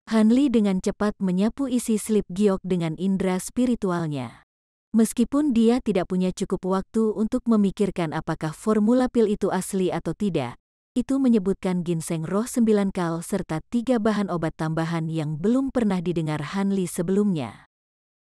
Hanli dengan cepat menyapu isi slip giok dengan indera spiritualnya. Meskipun dia tidak punya cukup waktu untuk memikirkan apakah formula pil itu asli atau tidak, itu menyebutkan ginseng roh 9 kal serta 3 bahan obat tambahan yang belum pernah didengar Hanli sebelumnya.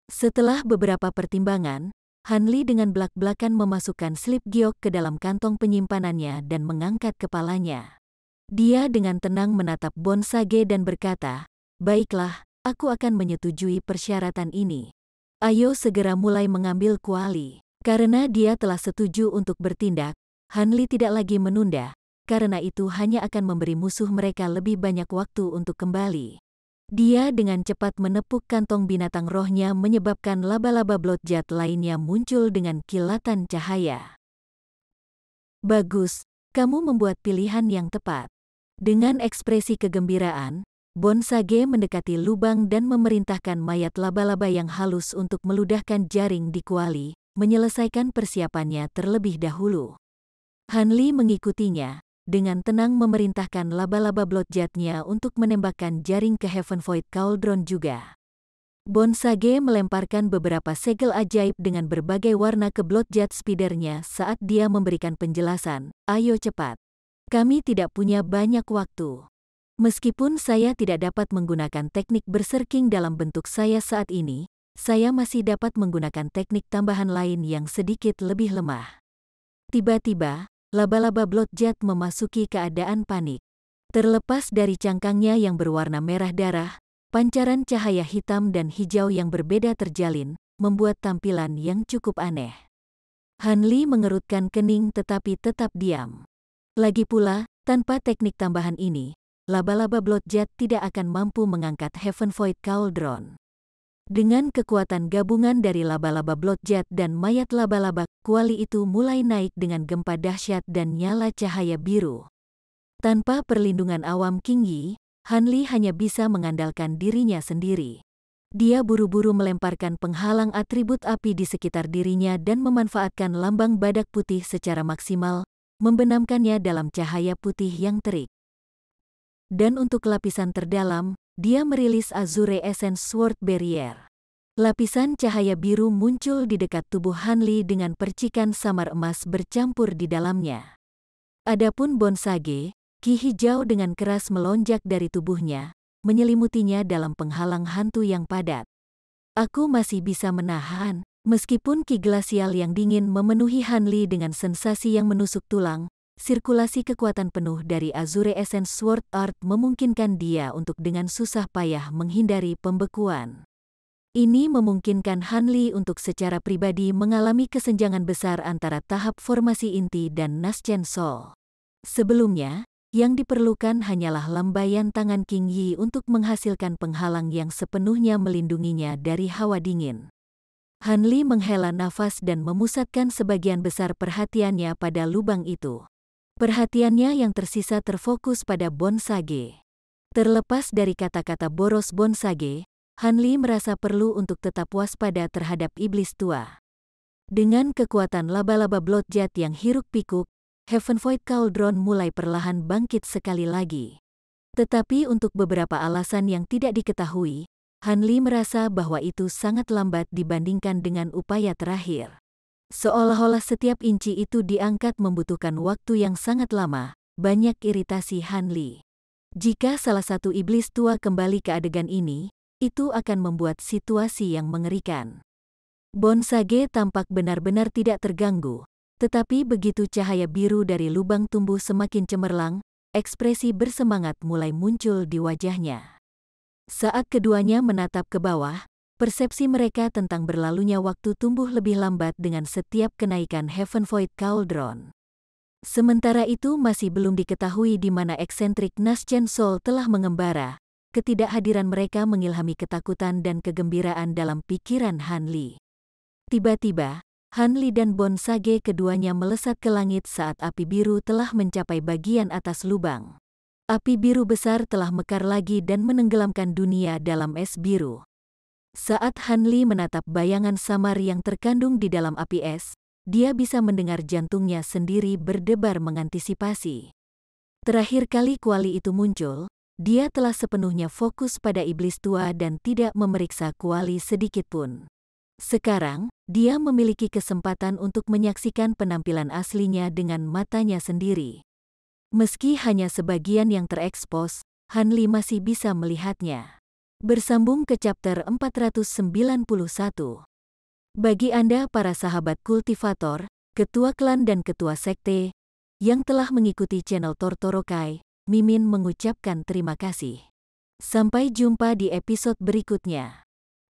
Setelah beberapa pertimbangan, Hanli dengan belak-belakan memasukkan slip giok ke dalam kantong penyimpanannya dan mengangkat kepalanya. Dia dengan tenang menatap Bonsage dan berkata, Baiklah, aku akan menyetujui persyaratan ini. Ayo segera mulai mengambil kuali. Karena dia telah setuju untuk bertindak, Hanli tidak lagi menunda, karena itu hanya akan memberi musuh mereka lebih banyak waktu untuk kembali. Dia dengan cepat menepuk kantong binatang rohnya menyebabkan laba-laba Bloodjet lainnya muncul dengan kilatan cahaya. Bagus, kamu membuat pilihan yang tepat. Dengan ekspresi kegembiraan, Bonsage mendekati lubang dan memerintahkan mayat laba-laba yang halus untuk meludahkan jaring di kuali, menyelesaikan persiapannya terlebih dahulu. Hanli mengikutinya, dengan tenang memerintahkan laba-laba Bloodjet-nya untuk menembakkan jaring ke Heaven Void Cauldron juga. Bonsage melemparkan beberapa segel ajaib dengan berbagai warna ke Bloodjet Spider-nya saat dia memberikan penjelasan, ayo cepat. Kami tidak punya banyak waktu. Meskipun saya tidak dapat menggunakan teknik berserking dalam bentuk saya saat ini, saya masih dapat menggunakan teknik tambahan lain yang sedikit lebih lemah. Tiba-tiba, laba-laba Bloodjet memasuki keadaan panik. Terlepas dari cangkangnya yang berwarna merah darah, pancaran cahaya hitam dan hijau yang berbeda terjalin, membuat tampilan yang cukup aneh. Hanli mengerutkan kening tetapi tetap diam. Lagi pula, tanpa teknik tambahan ini, laba-laba Bloodjet tidak akan mampu mengangkat Heaven Void Cauldron. Dengan kekuatan gabungan dari laba-laba Bloodjet dan mayat laba-laba, kuali itu mulai naik dengan gempa dahsyat dan nyala cahaya biru. Tanpa perlindungan awam King Yi, Hanli hanya bisa mengandalkan dirinya sendiri. Dia buru-buru melemparkan penghalang atribut api di sekitar dirinya dan memanfaatkan lambang badak putih secara maksimal, membenamkannya dalam cahaya putih yang terik. Dan untuk lapisan terdalam, dia merilis Azure Essence Sword Barrier. Lapisan cahaya biru muncul di dekat tubuh Hanli dengan percikan samar emas bercampur di dalamnya. Adapun Bonsage, ki hijau dengan keras melonjak dari tubuhnya, menyelimutinya dalam penghalang hantu yang padat. Aku masih bisa menahan, meskipun ki glasial yang dingin memenuhi Hanli dengan sensasi yang menusuk tulang, sirkulasi kekuatan penuh dari Azure Essence Sword Art memungkinkan dia untuk dengan susah payah menghindari pembekuan. Ini memungkinkan Han Li untuk secara pribadi mengalami kesenjangan besar antara tahap formasi inti dan Naschen Soul. Sebelumnya, yang diperlukan hanyalah lambaian tangan King Yi untuk menghasilkan penghalang yang sepenuhnya melindunginya dari hawa dingin. Han Li menghela nafas dan memusatkan sebagian besar perhatiannya pada lubang itu. Perhatiannya yang tersisa terfokus pada Bonsage. Terlepas dari kata-kata boros Bonsage, Han Li merasa perlu untuk tetap waspada terhadap iblis tua. Dengan kekuatan laba-laba Bloodjet yang hiruk-pikuk, Heaven Void Cauldron mulai perlahan bangkit sekali lagi. Tetapi untuk beberapa alasan yang tidak diketahui, Han Li merasa bahwa itu sangat lambat dibandingkan dengan upaya terakhir. Seolah-olah setiap inci itu diangkat membutuhkan waktu yang sangat lama, banyak iritasi Han Li. Jika salah satu iblis tua kembali ke adegan ini, itu akan membuat situasi yang mengerikan. Bonsage tampak benar-benar tidak terganggu, tetapi begitu cahaya biru dari lubang tumbuh semakin cemerlang, ekspresi bersemangat mulai muncul di wajahnya. Saat keduanya menatap ke bawah, persepsi mereka tentang berlalunya waktu tumbuh lebih lambat dengan setiap kenaikan Heaven Void Cauldron. Sementara itu masih belum diketahui di mana eksentrik Naschen Soul telah mengembara. Ketidakhadiran mereka mengilhami ketakutan dan kegembiraan dalam pikiran Han Li. Tiba-tiba, Han Li dan Bonsage keduanya melesat ke langit saat api biru telah mencapai bagian atas lubang. Api biru besar telah mekar lagi dan menenggelamkan dunia dalam es biru. Saat Han Li menatap bayangan samar yang terkandung di dalam api es, dia bisa mendengar jantungnya sendiri berdebar mengantisipasi. Terakhir kali kuali itu muncul, dia telah sepenuhnya fokus pada iblis tua dan tidak memeriksa kuali sedikitpun. Sekarang, dia memiliki kesempatan untuk menyaksikan penampilan aslinya dengan matanya sendiri. Meski hanya sebagian yang terekspos, Han Li masih bisa melihatnya. Bersambung ke chapter 491. Bagi Anda para sahabat kultivator, ketua klan dan ketua sekte, yang telah mengikuti channel Tortorokai, Mimin mengucapkan terima kasih. Sampai jumpa di episode berikutnya.